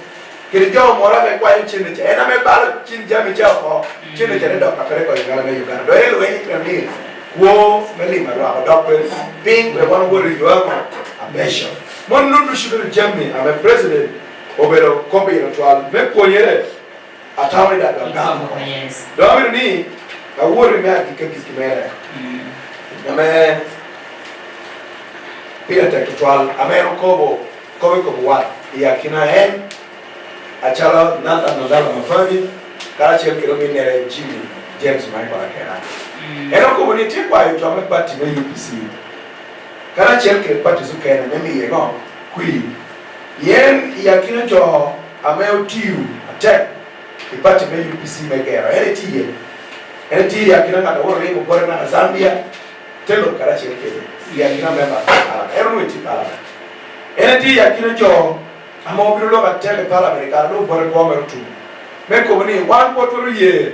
kere jo mo ra me kwa chinde che ena me balo chin jami cha ko chinde che do ka pere ko ngala me Uganda do ele weni krami wo me li ma ro do pe ping we won wo ri yo ma abesho mon no do shibere jami am president obero kombe yo twal me ponyere atawe da do ga yes do mi ni awore me akike mere ame pila tektual amero kobo wa ya kina hen achala Nandala Mafabi kala chen kilo minere Jimmy James mai para kera eno kobo ni tikwa yo ame party me UPC kala chen kilo party su kena memi ye no kui yen ya kina jo ame otiu attack ipate me UPC megera ene ya kina kata woro lengo bora na Zambia telo karachi kele ya kina member ero no tikala ene ya kina jo ama obiro lo ka tele parliament ka do bora ko meru tu me ko ni wan ko to ye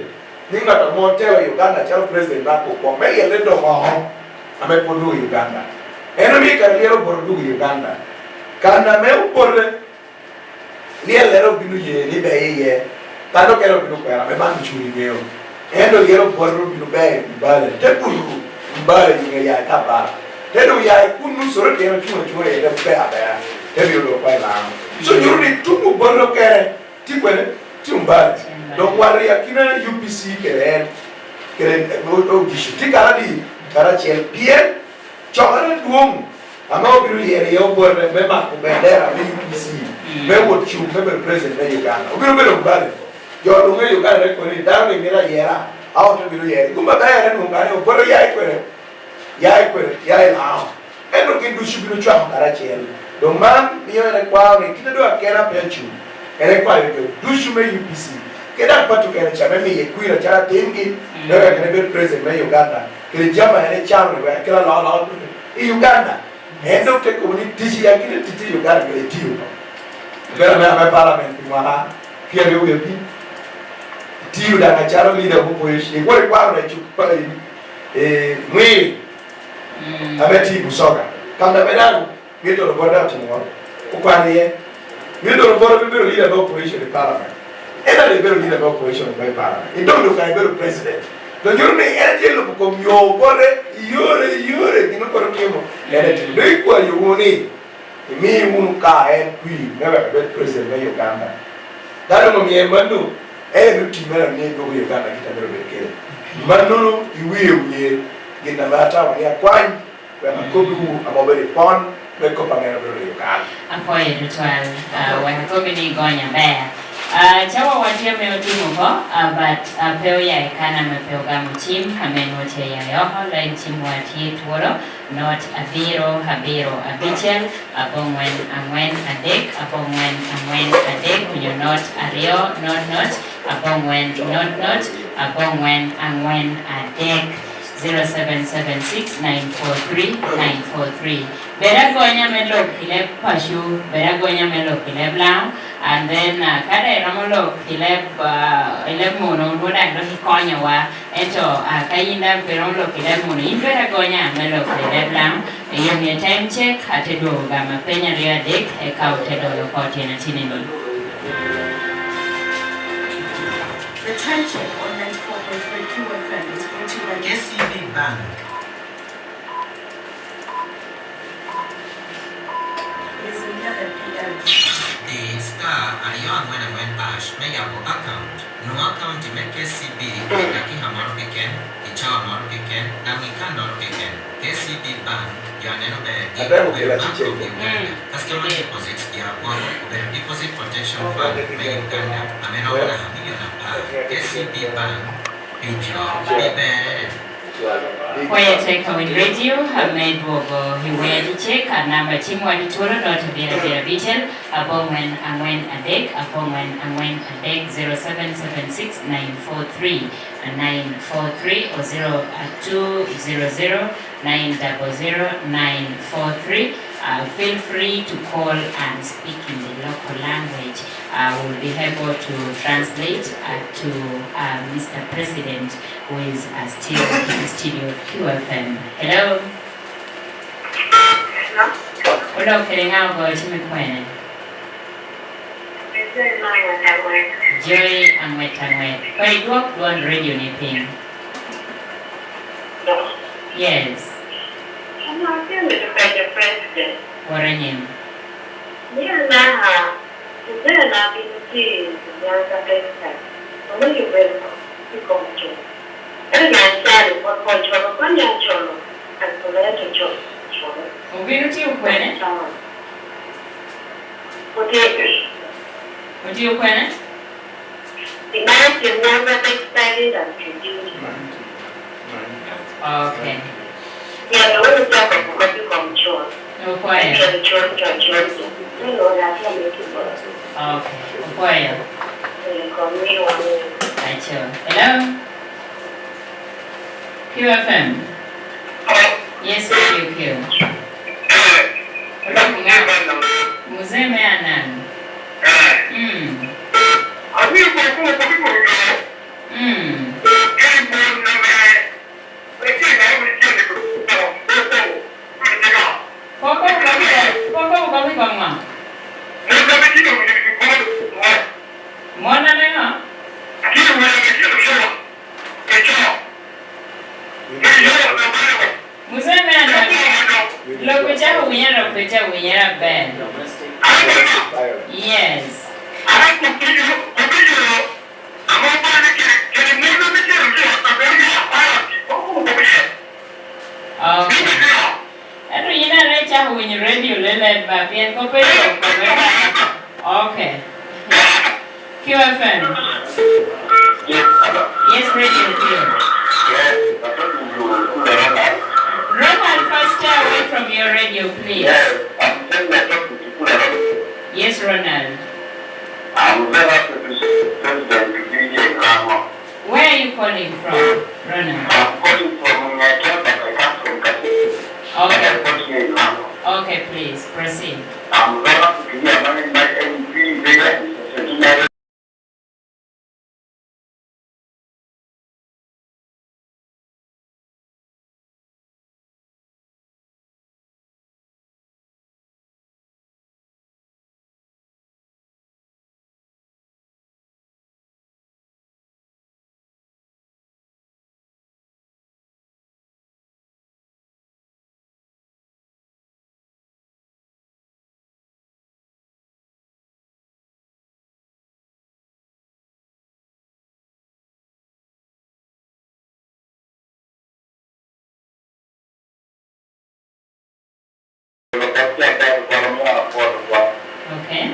ni ngata mo tele Uganda cha president na ko me ye le do mo ame ko do Uganda ene mi ka lero bora do Uganda kana me bora ni lero binu ye ni be ye tado kero binu ko me ban churi geo endo lero bora binu be mbale te puru mbale ni ya taba teno ya kunu soro ke no chuma ye de be aba te bi lo kwa la so nyuri tumu bora kere tikwele timbale donc wari ya kina UPC kere o gishu tikara di karachi bien chora duom ama obiru yere yo bora me ma ko bendera me UPC me wo chu me president me Uganda obiru be lo mbale yo do me Uganda ko ni dawo ni mira yera auto biru yere kumba ba yere no ngane o bora ya ikwere ya ila eno kindu shubinu chwa karachi donc man yo ne kwa ne kida do akera pechu ene kwa yo dushu me UPC keda patu kene chama me yekuira cha tengi ndio kene be president me Uganda kile jama ene chama ne kila la Uganda endo ke community ya kile titi Uganda kile tiu bela me parliament mwana pia leo yepi tiu da kacharo leader huko yeshi kwa kwa na chupa mwe abeti busoga kama bedalo ngeto lo boda tumwa ukwaniye ngeto lo boda be leader of operation in parliament ena le bero leader of operation in parliament e don't look like bero president do you know energy lo ko myo bore yore kino ko kimo energy do ikwa yoni mi unu ka kui never be president of Uganda dalo mo mi emanu no timera ni do Uganda kita bero be kele manu iwe gina mata wa ya kwani kwa makobu amobele pon beko pamera bero Uganda apoye ritual wa ni gonya baya chawa watia meotimu ko but peo ya ekana mepeo gamu team hamenote ya yoho la team watie tuoro not habiro abichel abongwen angwen adek abongwen angwen adek you not ario not abongwen not abongwen angwen adek 0776943943 Beragonya melok ile pashu beragonya melok ile blau and then kada ramolo ile mono ndoda ndo hikonya wa eto kayinda beramolo ile mono beragonya melok ile blau iyo ni time check atedo gama penya ria dek e kautedo lokoti na tinini The time check on 94.3 QFM is brought to you by KCB Bank. It is 11 p.m. The star ayon when I went bash may have account. No account to make KCB Kaki Hamar Piken, the Chow Mar Piken, and we cannot Piken. KCB Bank, Yaneno Bank of Uganda. Customer deposits, the one over deposit protection fund, may Uganda, and then over a million of KCB Bank, Kwaya Teka Win Radio, Hamed Bogo, Hiwaya Check, and number Tim Waditoro, not a Vera Bitel, Abongwen Angwen Adek, Abongwen Angwen Adek 0776943 943 or 0200900943. Feel free to call and speak in the local language. I will be able to translate to Mr. President, who is still in the studio of QFM. Hello. Hello, Kerenga go Chimikwene. Joy and Wetangwe. Wait, do on radio nipping? Yes. I'm not going to defend the president. What are you? Yeah, nah. Then I've been seeing the young president. Only you will come to. And I'm sorry for control. When you're Cholo, and for the Cholo. We don't you when it? What do you when it? The man can never expect and continue. Okay. Yeah, the only job of what you come to. No choir. The church. Okay. Choir. Hello? QFM? Yes, Radio Q. Muzeme anan? Poko kami kama. Mwana nenga? Muzeme anan? Lokucha unyera ben. Yes. Okay. Ero yina recha when you radio lele ba bien ko pe okay. QFM. Yes, radio here. Ronald, first stay away from your radio, please. Yes, Ronald. Where are you calling from, Ronald? I'm calling from Okay. Okay, please proceed. Okay.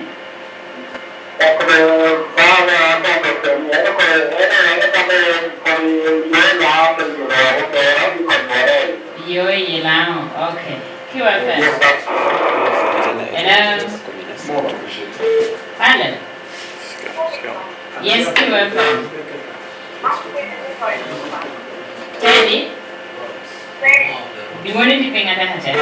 Yo yelao. Okay. QFM. Hello. Hello. Yes, QFM. Teddy. You want to be paying attention?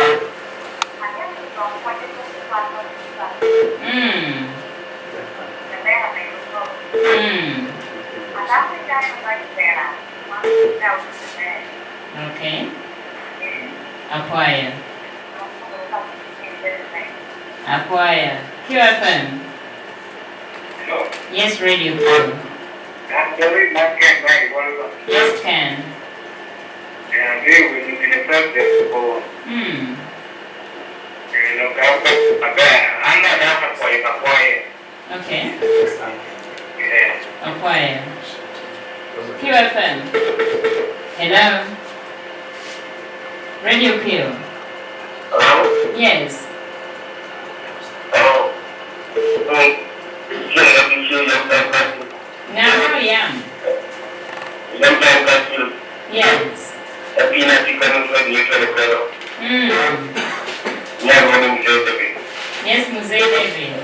Okay. Acquire. QFM. Yes, radio. Yes, can. Okay. Acquire. QFM. Hello. Radio Q. Hello? Yes. Now I am. Yes. Yes, Muzee David.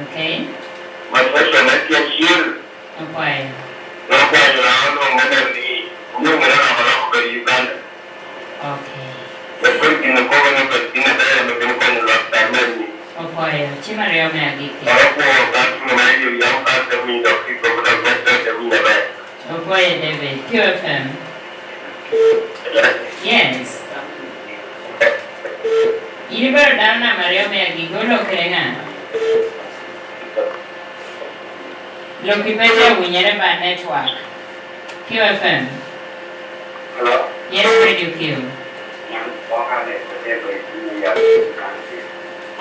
Okay. Acquire. Okay. Acquire. Chimario Magiki. Acquire David. QFM. Yes. You better down now, Mario Magiki. Go look at Lokipete Winyereba Network. QFM. Hello? Yes, Radio Q.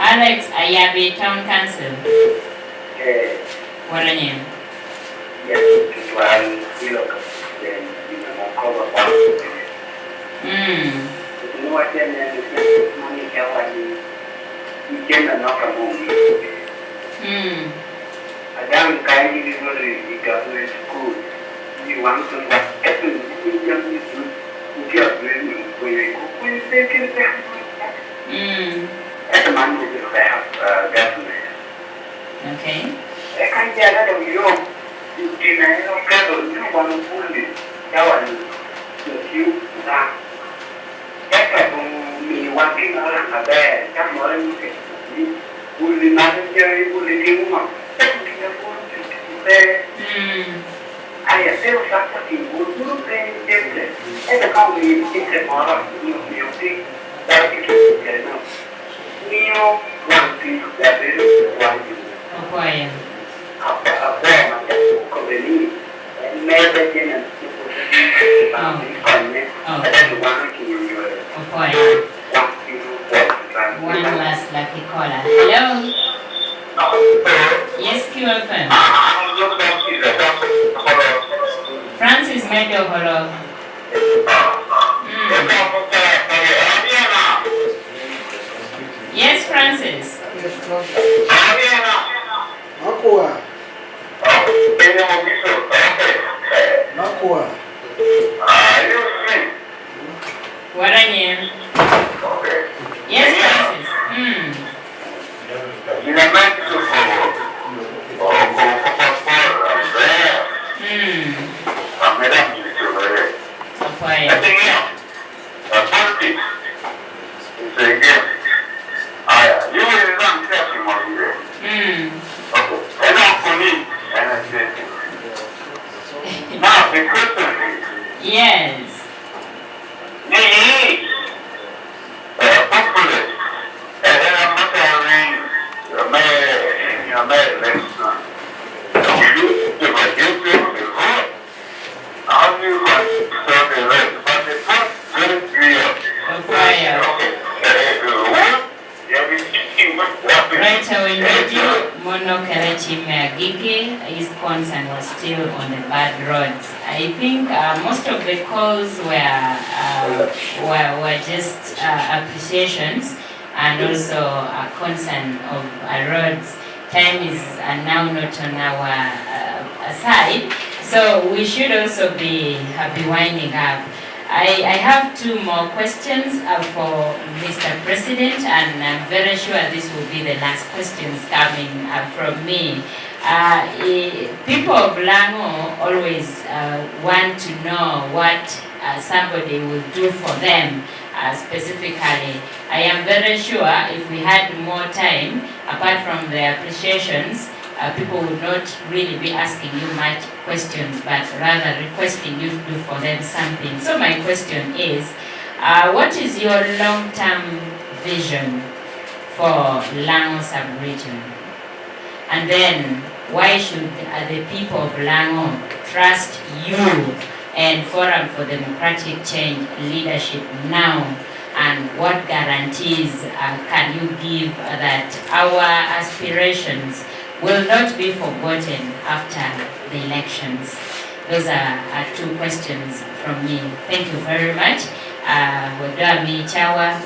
Alex Ayabi Town Council. What are you? Adam kindly is not the government school. You want to what happens if you just need to get learning for you. When you take it, at the man will have government. Okay. One last lucky caller. Hello? Yes, QFM. Francis Medo, hello. Yes, Francis. What are you? Yes, Francis. Yes. Right away, Radio Mono Karachi Meagigi, his concern was still on the bad roads. I think most of the calls were just appreciations and also a concern of roads. Time is now not on our side, so we should also be winding up. I have two more questions for Mr. President, and I'm very sure this will be the last questions coming from me. People of Lango always want to know what somebody will do for them specifically. I am very sure if we had more time, apart from the appreciations, people would not really be asking you much questions, but rather requesting you to do for them something. So my question is, what is your long-term vision for Lango sub-region? And then, why should the people of Lango trust you and Forum for Democratic Change leadership now? And what guarantees can you give that our aspirations will not be forgotten after the elections? Those are two questions from me. Thank you very much. Wadami Chawa,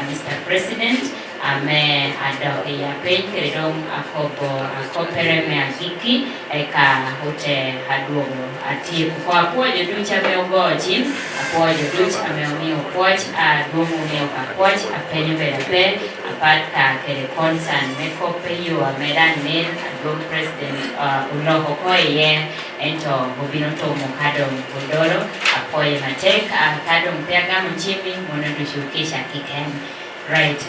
Mr. President, ame adoke ya page kedong akopere me agiki eka hote haduogo ati kwa poje ducha me ogoji apoje ducha me omi opoje aduomo me okapoje apenyo bedape apatka kede concern me kope yo amedan men aduom president uloho koye ento hobinoto mokado udolo apoje matek kado mpiaga mchimi mono dushukisha kiken. Right,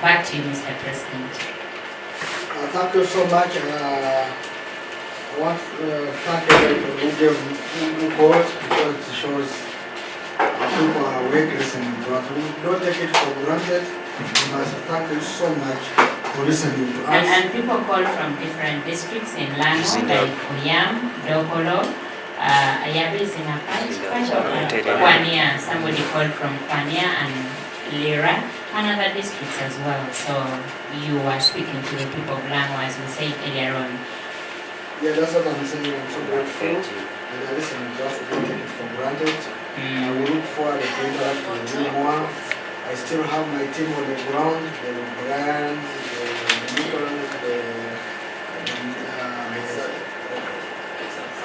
back to you, Mr. President. Thank you so much. I want to thank everybody who gave report because it shows people are awake listening. But we don't take it for granted. We must thank you so much for listening to us. And people call from different districts in Lango, like Oyam, Dokolo, Ayabi is in a patch of Pania. Somebody called from Pania and Lira, and other districts as well. So you are speaking to the people of Lango, as we said earlier on. Yeah, that's what I'm saying. I'm so grateful. And I listen, just don't take it for granted. I will look forward to interact with you more. I still have my team on the ground, the Brian, the Nicholas, the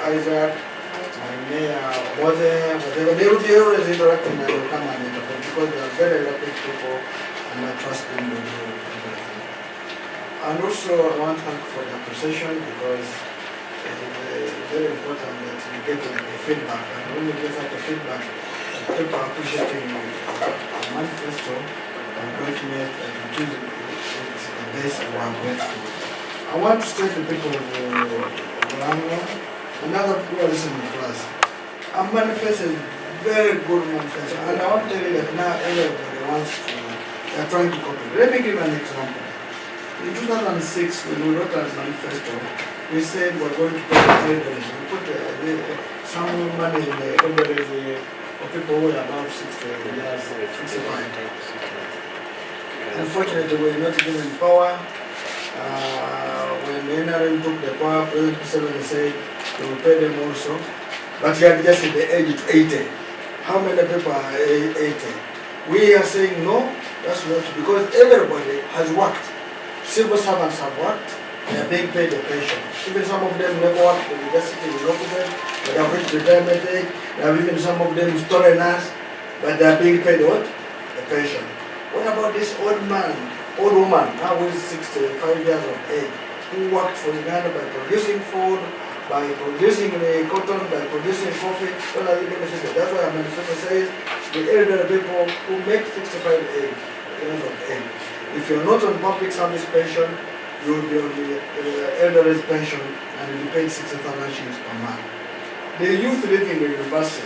Isaac, my mayor, whatever. They will be always interacting and they will come and interact because they are very rapid people and I trust them to do everything. And also I want to thank for the appreciation because it's very important that you get the feedback. And when you get such a feedback, people appreciating a manifesto and document and it is the best and we are grateful. I want to state to people of Orlando and other people listening to class. A manifesto is very good manifesto, and I want to tell you that now everybody wants to, they are trying to copy. Let me give an example. In 2006, when we wrote our manifesto, we said we're going to pay the elders. We put some money in the elders for people who are above 60 years, 65. Unfortunately, we were not given power. When the NRM took the power, President Museveni said they will pay them also. But he had just the age to 80. How many people are 80? We are saying no, that's not, because everybody has worked. Civil servants have worked, they are being paid a pension. Even some of them never worked in the university in Oxford, but they have reached retirement age. They have even some of them stolen us, but they are being paid what? A pension. What about this old man, old woman, now who is 65 years of age, who worked for Uganda by producing food, by producing cotton, by producing coffee? What are the benefits? That's why our manifesto says the elderly people who make 65 years of age. If you're not on public service pension, you will be on the elderly pension and you'll be paid 60,000 shillings per month. The youth living in the university,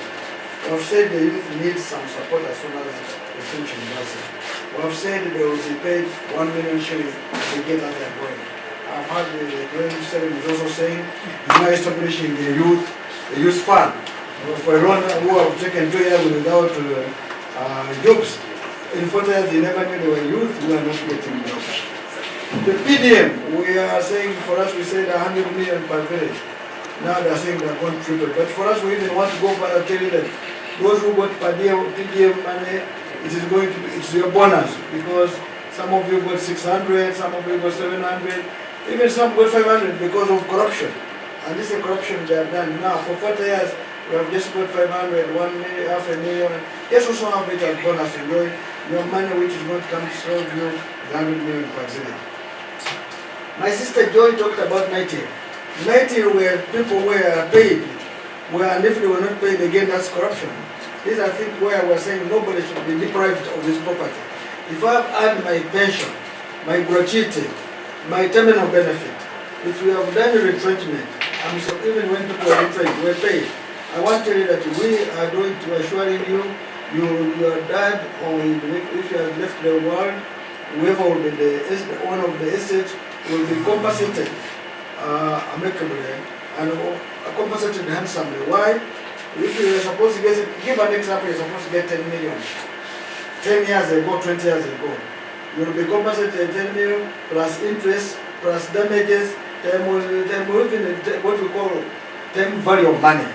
we have said the youth need some support as soon as they finish university. We have said they will be paid 1 million shillings if they get out there going. I've heard the President is also saying he's now establishing the youth fund for Rwanda who have taken 2 years without jobs. In 40 years, they never knew they were youth, we are not getting jobs. The PDM, we are saying, for us, we said 100 million per village. Now they are saying they are going to triple. But for us, we even want to go further, tell you that those who got PDM money, it is going to be, it's your bonus, because some of you got 600, some of you got 700, even some got 500 because of corruption. And this is corruption they have done. Now, for 40 years, we have just got 500, 1 million, half a million. Just also have it as bonus, enjoy your money which is going to come to serve you 100 million per year. My sister Joy talked about 90. 90 where people were paid, and if they were not paid again, that's corruption. This I think where we're saying nobody should be deprived of his property. If I have earned my pension, my gratuity, my terminal benefit, if we have done a retrenchment, and so even when people are retrenched, we're paid. I want to tell you that we are going to assuring you, your dad, or if you have left the world, whoever will be the one of the estates will be compensated amicably and compensated handsomely. Why? If you are supposed to get, give an example, you're supposed to get 10 million. 10 years ago, 20 years ago, you will be compensated 10 million plus interest, plus damages, even what we call time value of money.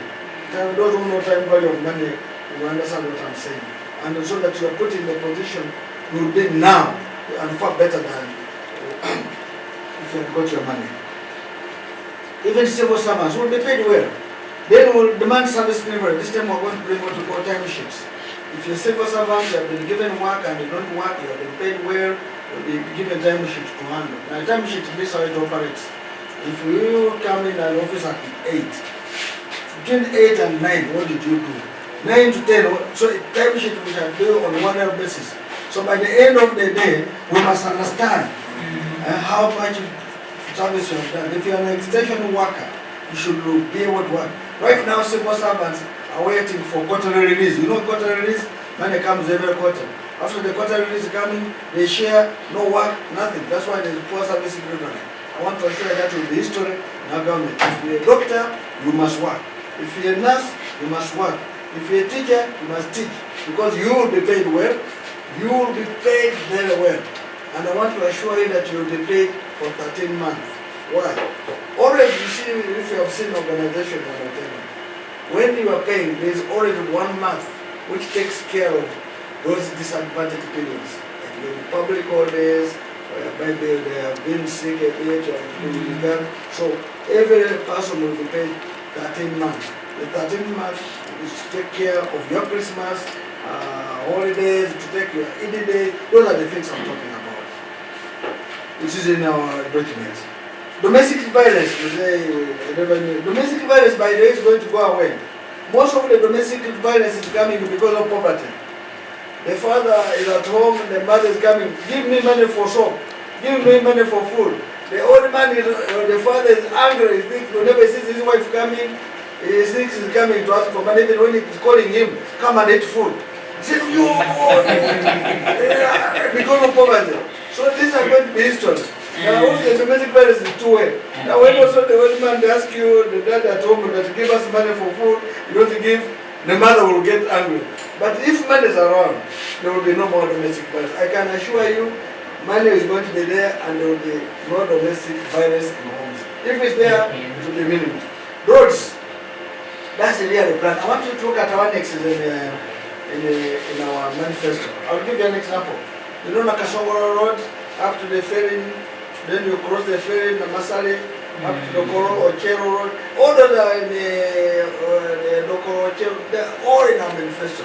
Those who know time value of money will understand what I'm saying. And so that you are put in the position you will be now, and far better than if you have got your money. Even civil servants will be paid well. Then will demand service delivery. This time we're going to bring what we call time sheets. If you're a civil servant, you have been given work and you don't work, you have been paid well, you'll be given time sheet to handle. Now time sheet, this is how it operates. If you come in an office at 8, between 8 and 9, what did you do? 9 to 10, so time sheet we shall do on a one-year basis. So by the end of the day, we must understand how much service you have done. If you are an extension worker, you should be able to work. Right now, civil servants are waiting for quarterly release. You know quarterly release? Money comes every quarter. After the quarterly release is coming, they share, no work, nothing. That's why there is poor service delivery. I want to assure you that will be history in our government. If you're a doctor, you must work. If you're a nurse, you must work. If you're a teacher, you must teach. Because you will be paid well. You will be paid very well. And I want to assure you that you will be paid for 13 months. Why? Already, you see, if you have seen organization, when you are paying, there is already 1 month which takes care of those disadvantaged periods. Like maybe public holidays, maybe they have been sick a bit, or been so every person will be paid 13 months. The 13 months is to take care of your Christmas, holidays, to take your Eid days. Those are the things I'm talking about. It is in our documents. Domestic violence, domestic violence by the way is going to go away. Most of the domestic violence is coming because of poverty. The father is at home, the mother is coming, give me money for soap, give me money for food. The old man, the father is angry, he thinks whenever he sees his wife coming, he thinks he's coming to ask for money, even when he's calling him, come and eat food. He said, you, because of poverty. So these are going to be history. Now also the domestic violence is two-way. Now when also the old man asks you, the dad at home, that give us money for food, you don't give, the mother will get angry. But if money is around, there will be no more domestic violence. I can assure you, money is going to be there and there will be no domestic violence in homes. If it's there, it will be minimum. Roads, that's really the plan. I want you to look at our next in our manifesto. I'll give you an example. You know Nakasongoro Road, up to the ferry, then you cross the ferry in Masali, up to the Koro Ochero Road. All that are in the local Ochero, they're all in our manifesto.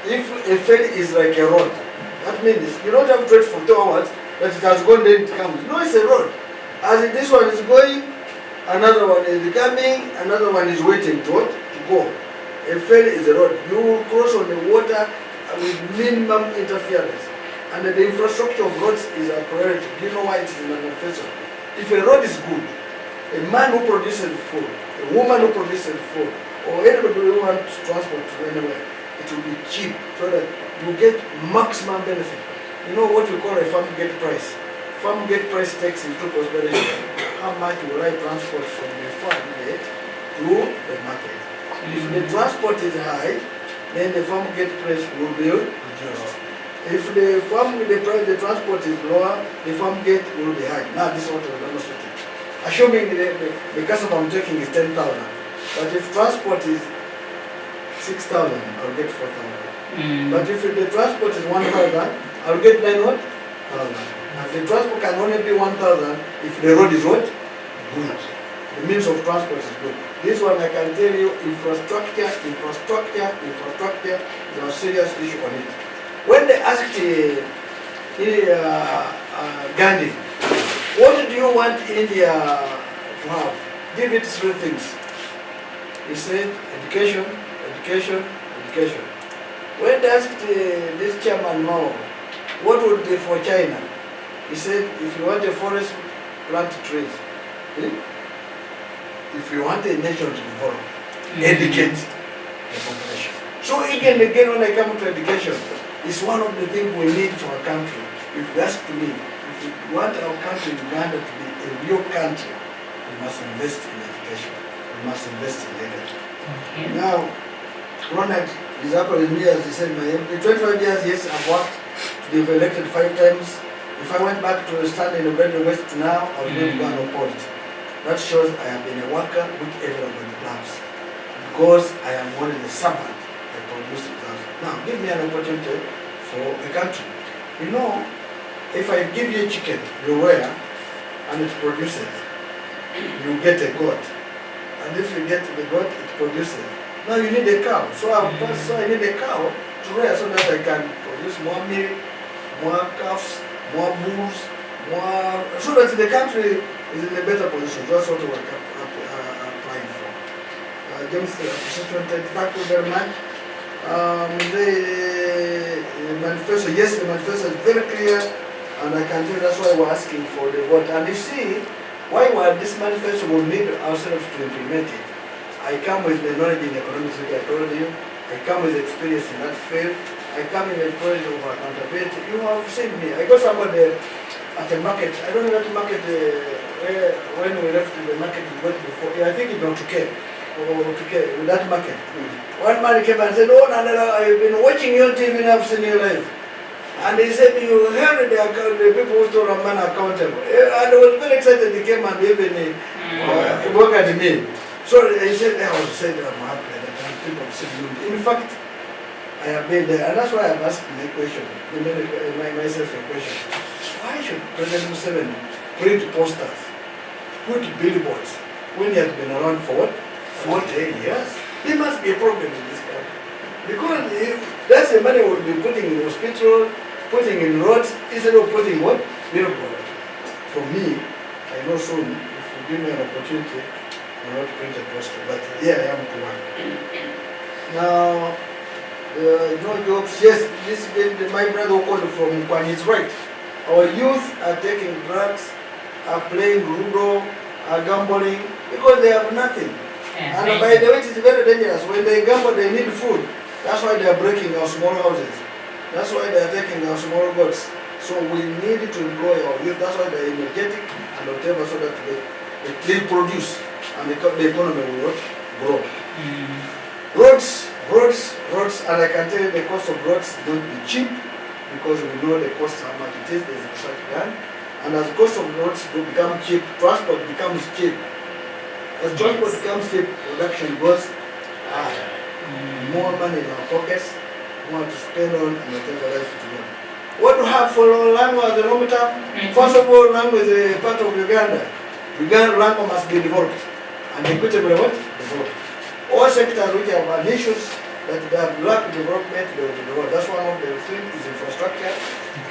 If a ferry is like a road, that means you don't have to wait for 2 hours that it has gone, then it comes. No, it's a road. As this one is going, another one is coming, another one is waiting to go. A ferry is a road. You will cross on the water with minimum interference. And the infrastructure of roads is a priority. Do you know why it is in an manifesto? If a road is good, a man who produces food, a woman who produces food, or anybody who wants to transport to anywhere, it will be cheap so that you get maximum benefit. You know what we call a farm gate price. Farm gate price takes into consideration how much will I transport from the farm gate to the market. If the transport is high, then the farm gate price will be reduced. If the transport is lower, the farm gate will be high. Now this is what we're demonstrating. Assuming the customer I'm taking is 10,000, but if transport is 6,000, I'll get 4,000. But if the transport is 1,000, I'll get 9,000. And the transport can only be 1,000 if the road is what? Good. The means of transport is good. This one I can tell you, infrastructure is a serious issue on it. When they asked Gandhi, what do you want India to have? Give it 3 things. He said, education, education, education. When they asked this chairman Mao, what would be for China? He said, if you want a forest, plant trees. If you want a nation to develop, educate the population. So again, when I come to education, it's one of the things we need for our country. If you ask me, if we want our country, Uganda, to be a real country, we must invest in education. We must invest in leadership. Now, Ronald is up with me, as he said, in 25 years, yes, I've worked to be elected 5 times. If I went back to stand in the Brandon West now, I was going to go and oppose it. That shows I have been a worker which everybody loves. Because I am one of the servant that produces results. Now, give me an opportunity for the country. You know, if I give you a chicken, you wear, and it produces, you get a goat. And if you get the goat, it produces. Now you need a cow. So I need a cow to rear so that I can produce more milk, more calves, more bulls, more, so that the country is in a better position. That's what we're applying for. James, thank you very much. The manifesto, yes, the manifesto is very clear, and I can tell you that's why we're asking for the vote. And you see, why this manifesto will need ourselves to implement it. I come with the knowledge in economics, which I told you. I come with experience in that field. I come in a knowledge of accountability. You have seen me. I got somebody at the market. I don't know that market when we left the market we went before. I think it's not okay. With that market. One man came and said, oh Nandala, I've been watching your TV and I've seen your life. And he said, you held the people who stole a man accountable. And I was very excited. He came and even worked at me. So he said, I'm happy that people have seen you. In fact, I have been there. And that's why I'm asking myself a question. Why should President Museveni print posters, put billboards, when he has been around for what? 40 years? There must be a problem in this country. Because that's the money we'll be putting in hospital, putting in roads, instead of putting what? Billboards. for me, I know soon, if you give me an opportunity, I'm not print a poster, but here I am to work. Now, no jobs, yes, my brother called from Kwan is right. Our youth are taking drugs, are playing Ludo, are gambling, because they have nothing. And by the way, it is very dangerous. When they gamble, they need food. That's why they are breaking our small houses. That's why they are taking our small boats. So we need to employ our youth. That's why they are energetic and whatever, so that they produce and the economy will grow. Roads, and I can tell you the cost of roads don't be cheap, because we know the cost how much it is. There's a such done. And as the cost of roads do become cheap, transport becomes cheap. As transport becomes cheap, production goes higher. More money in our pockets, more to spend on, and whatever else to do. What do we have for Lango as a long term? First of all, Lango is a part of Uganda. Lango must be developed. And equitably what? Developed. All sectors which have issues that they have lack development, they will be developed. That's one of the things is infrastructure.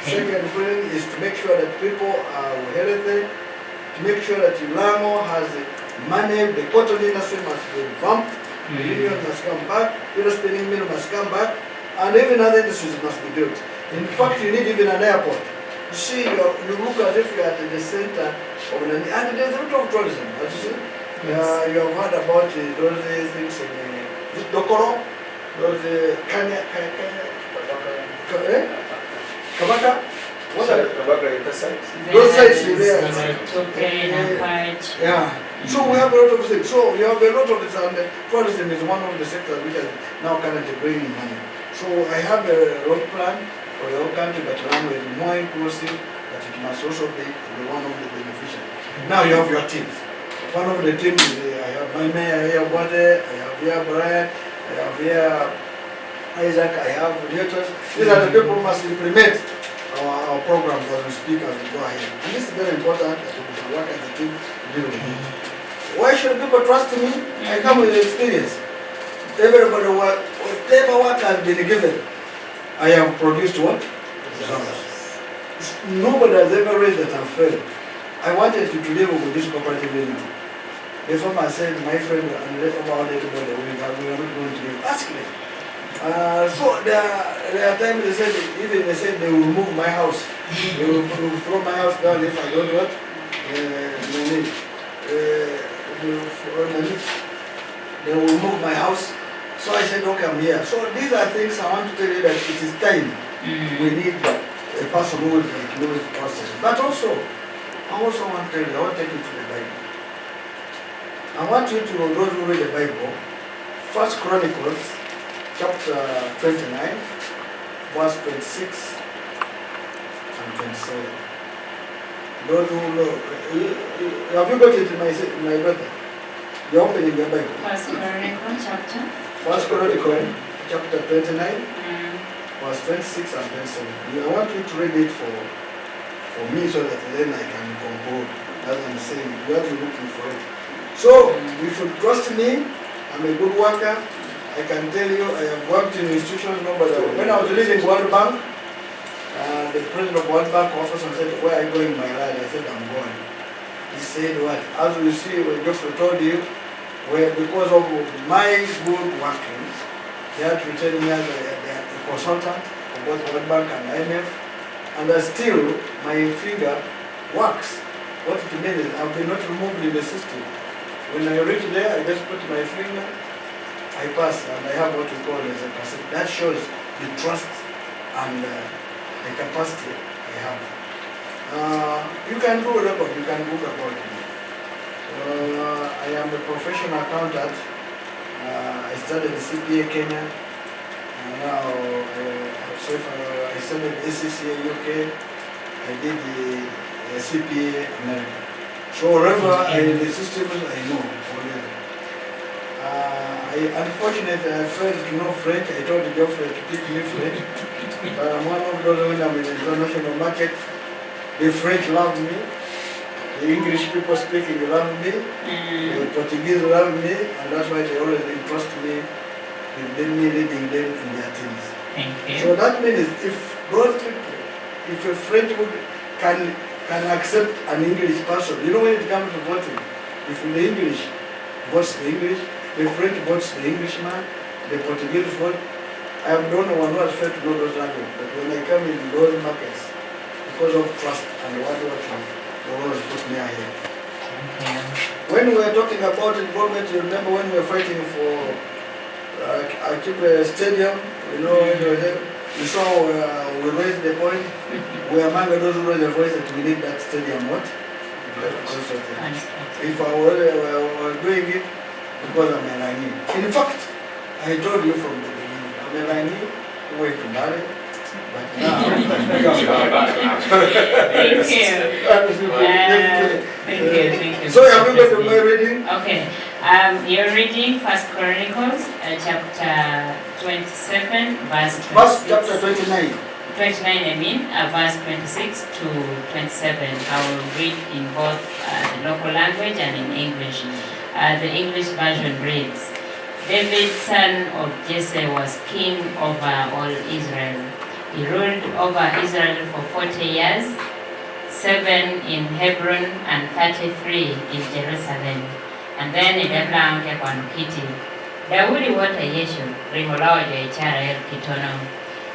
Second thing is to make sure that people are healthy, to make sure that Lango has money, the cotton industry must be revamped, the union must come back, the spinning mill must come back, and even other industries must be built. In fact, you need even an airport. You see, you look as if you're at the center of an, and there's a lot of tourism, as you see. You have heard about those things in Dokoro, those Kabaka. What are Kabaka sites? Those sites there. Yeah. So we have a lot of things. So you have a lot of this, and tourism is one of the sectors which is now currently bringing money. So I have a road plan for the whole country, but Lango is more inclusive, but it must also be one of the beneficiaries. Now you have your teams. One of the teams is, I have my mayor here, Bote, I have here Brian, I have here Isaac, I have Newton. These are the people who must implement our programs as we speak, as we go ahead. And this is very important that we should work as a team to deal with it. Why should people trust me? I come with experience. Everybody, whatever work has been given, I have produced what? Nobody has ever raised that and failed. I wanted to live with this cooperative union. The farmer said, my friend, and let about everybody, we are not going to live. Ask me. So there are times they said, even they said they will move my house. They will throw my house down if I don't what? They will move my house. So I said, okay, I'm here. So these are things I want to tell you that it is time. We need a person who will know the process. But also, I also want to tell you, I want to take you to the Bible. I want you to, those who read the Bible, 1 Chronicles, chapter 29, verse 26 and 27. Those who know, have you got it, my brother? You're opening the Bible. 1 Chronicles, chapter? 1 Chronicles, chapter 29, verse 26 and 27. I want you to read it for me so that then I can conclude. As I'm saying, you are looking for it. So, you should trust me. I'm a good worker. I can tell you, I have worked in institutions, nobody. When I was leaving World Bank, the president of World Bank office and said, where are you going, my lad? I said, I'm going. He said, what? As you see, when Geoffrey told you, where because of my good working, they had to tell me as a consultant for both World Bank and IMF, and still my finger works. What it means is I've been not removed in the system. When I reach there, I just put my finger, I pass, and I have what we call as a cassette. That shows the trust and the capacity I have. You can do a record, you can book about me. I am a professional accountant. I studied the CPA Kenya. Now I studied ACCA UK. I did the CPA America. So wherever the systems I know already. Unfortunately, I failed to know French. I told the Geoffrey to teach me French. But I'm one of those when I'm in the international market. The French love me. The English people speaking love me. The Portuguese love me. And that's why they always entrust me with me leading them in their teams. So that means if those people, if a French can can accept an English person. You know, when it comes to voting, if the English votes the English, the French votes the Englishman, the Portuguese vote. I am the only one who has failed to know those languages. But when I come in those markets, because of trust and what the world has put me ahead. When we were talking about involvement, you remember when we were fighting for Akibe Stadium, you know, when we were there, you saw we raised the point, we are among those who raised the voice that we need that stadium, what? If I were doing it, because I'm a Iranian. In fact, I told you from the beginning, I'm a Iranian, who went to marry, but now, Thank you. So have you got my reading? Okay. You're reading First Chronicles, chapter 27, verse 26. Verse chapter 29. 29, I mean, verse 26 to 27. I will read in both the local language and in English. The English version reads, David, son of Jesse, was king over all Israel. He ruled over Israel for 40 years, 7 in Hebron and 33 in Jerusalem. And then in Eblang Kiti. Daudi wata Yeshu, Rimolojo Echarael Kitono.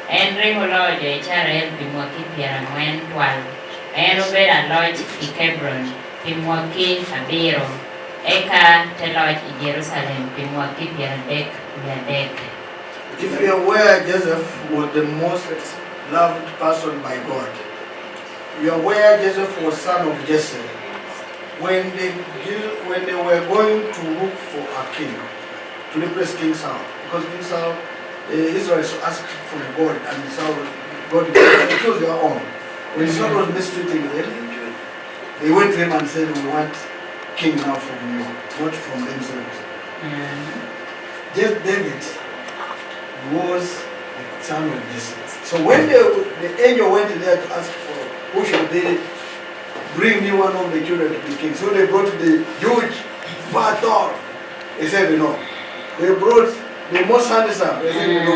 And Rimolojo Echarael Bimwaki Piramwen Twal. And Obeda Lodge Hebron, Bimwaki Abiro. Eka Teloj Jerusalem, Bimwaki Piradek Yadek. If you are aware, Joseph was the most loved person by God. You are aware Joseph was son of Jesse. When they were going to look for a king, to replace King Saul, because King Saul, Israel asked from God, and Saul, God chose their own. When Saul was mistreating them, they went to him and said, we want king now from you, not from themselves. Just David was the son of Jesse. So when the angel went there to ask for who should they bring me one of the children to be king. So they brought the huge fat dog. They said no. They brought the most handsome. They said no.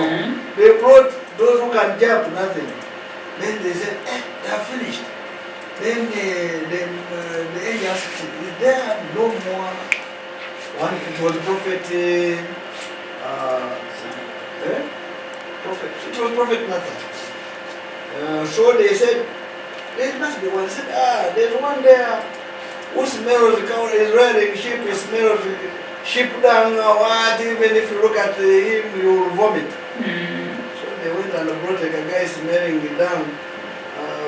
They brought those who can jump, nothing. Then they said, they are finished. Then the angel asked, is there no more one? It was prophet, it was prophet Nathan. So they said, there must be one. They said, there's one there who smells the cow, is rearing sheep, he smells sheep dung, what, even if you look at him, you will vomit. So they went and brought like a guy smelling the dung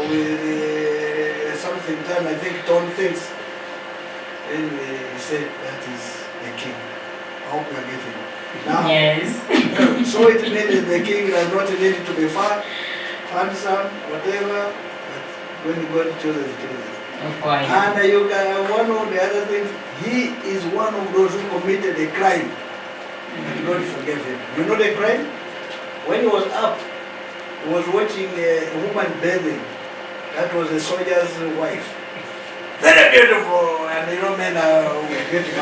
with something done, I think, torn things. And he said, that is the king. I hope you are getting it. Now, yes. So it means the king does not need to be fat, handsome, whatever. When God chooses, he chooses. And you can, one of the other things, he is one of those who committed a crime. And God forgave him. You know the crime? When he was up, he was watching a woman bathing. That was a soldier's wife. Very beautiful, and you know men are getting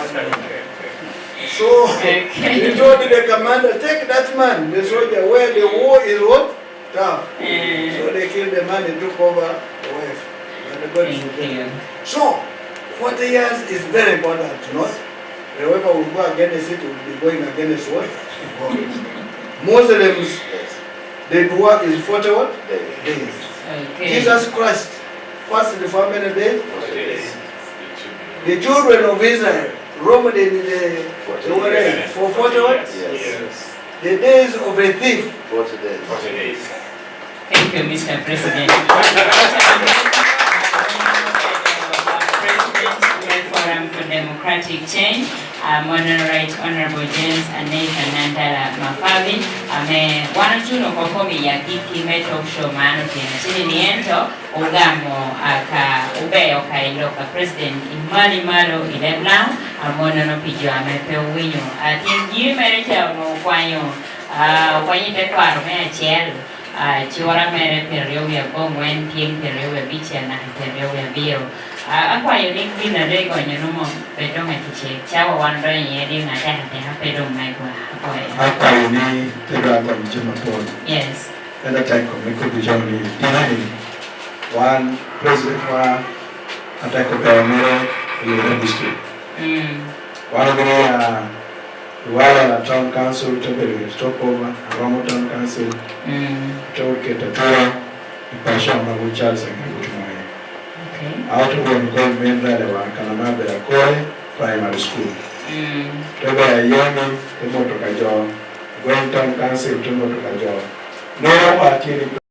So he told the commander, take that man, the soldier, where the war is what? Tough. So they killed the man and took over the wife. And God forgave. So 40 years is very important, not? Whoever will go against it will be going against what? God. Muslims, the dua is 40 what? Days. Jesus Christ fasted for how many days? 40 days. The children of Israel roamed in the wilderness for 40 what? Yes. The days of a thief. 40 days. 40 days. Thank you, Mr. President. President Forum for Democratic Change, Moderate Honorable James Aneka Nandala Mafabi, wanachuno kwa komi ya kiki meto show maano tena chini niento ugamo aka ubeyo kailoka President Imali Malo Ileblau amono no pijo amepe uwinyo atingi merecha kwanyo kwanyite kwaro mea chielo chiwara mere perio ya bongwen tieng perio ya bicha na perio ya biro akwayo ni kina rego nyonomo pedonga tiche chawa wando yedi ngata ha pedong maikwa akwayo ni pedro akwa mchema pole. Yes. At that time, we could be joining one president attack of the Lira district. One of the while town council to stopover, Ramo town council to get a tour, the passion of which Charles and Kutumai. Out of one gold main that one Kanamabe Akoi primary school. Toba Yami, the Motokajo, going town council to Motokajo. No,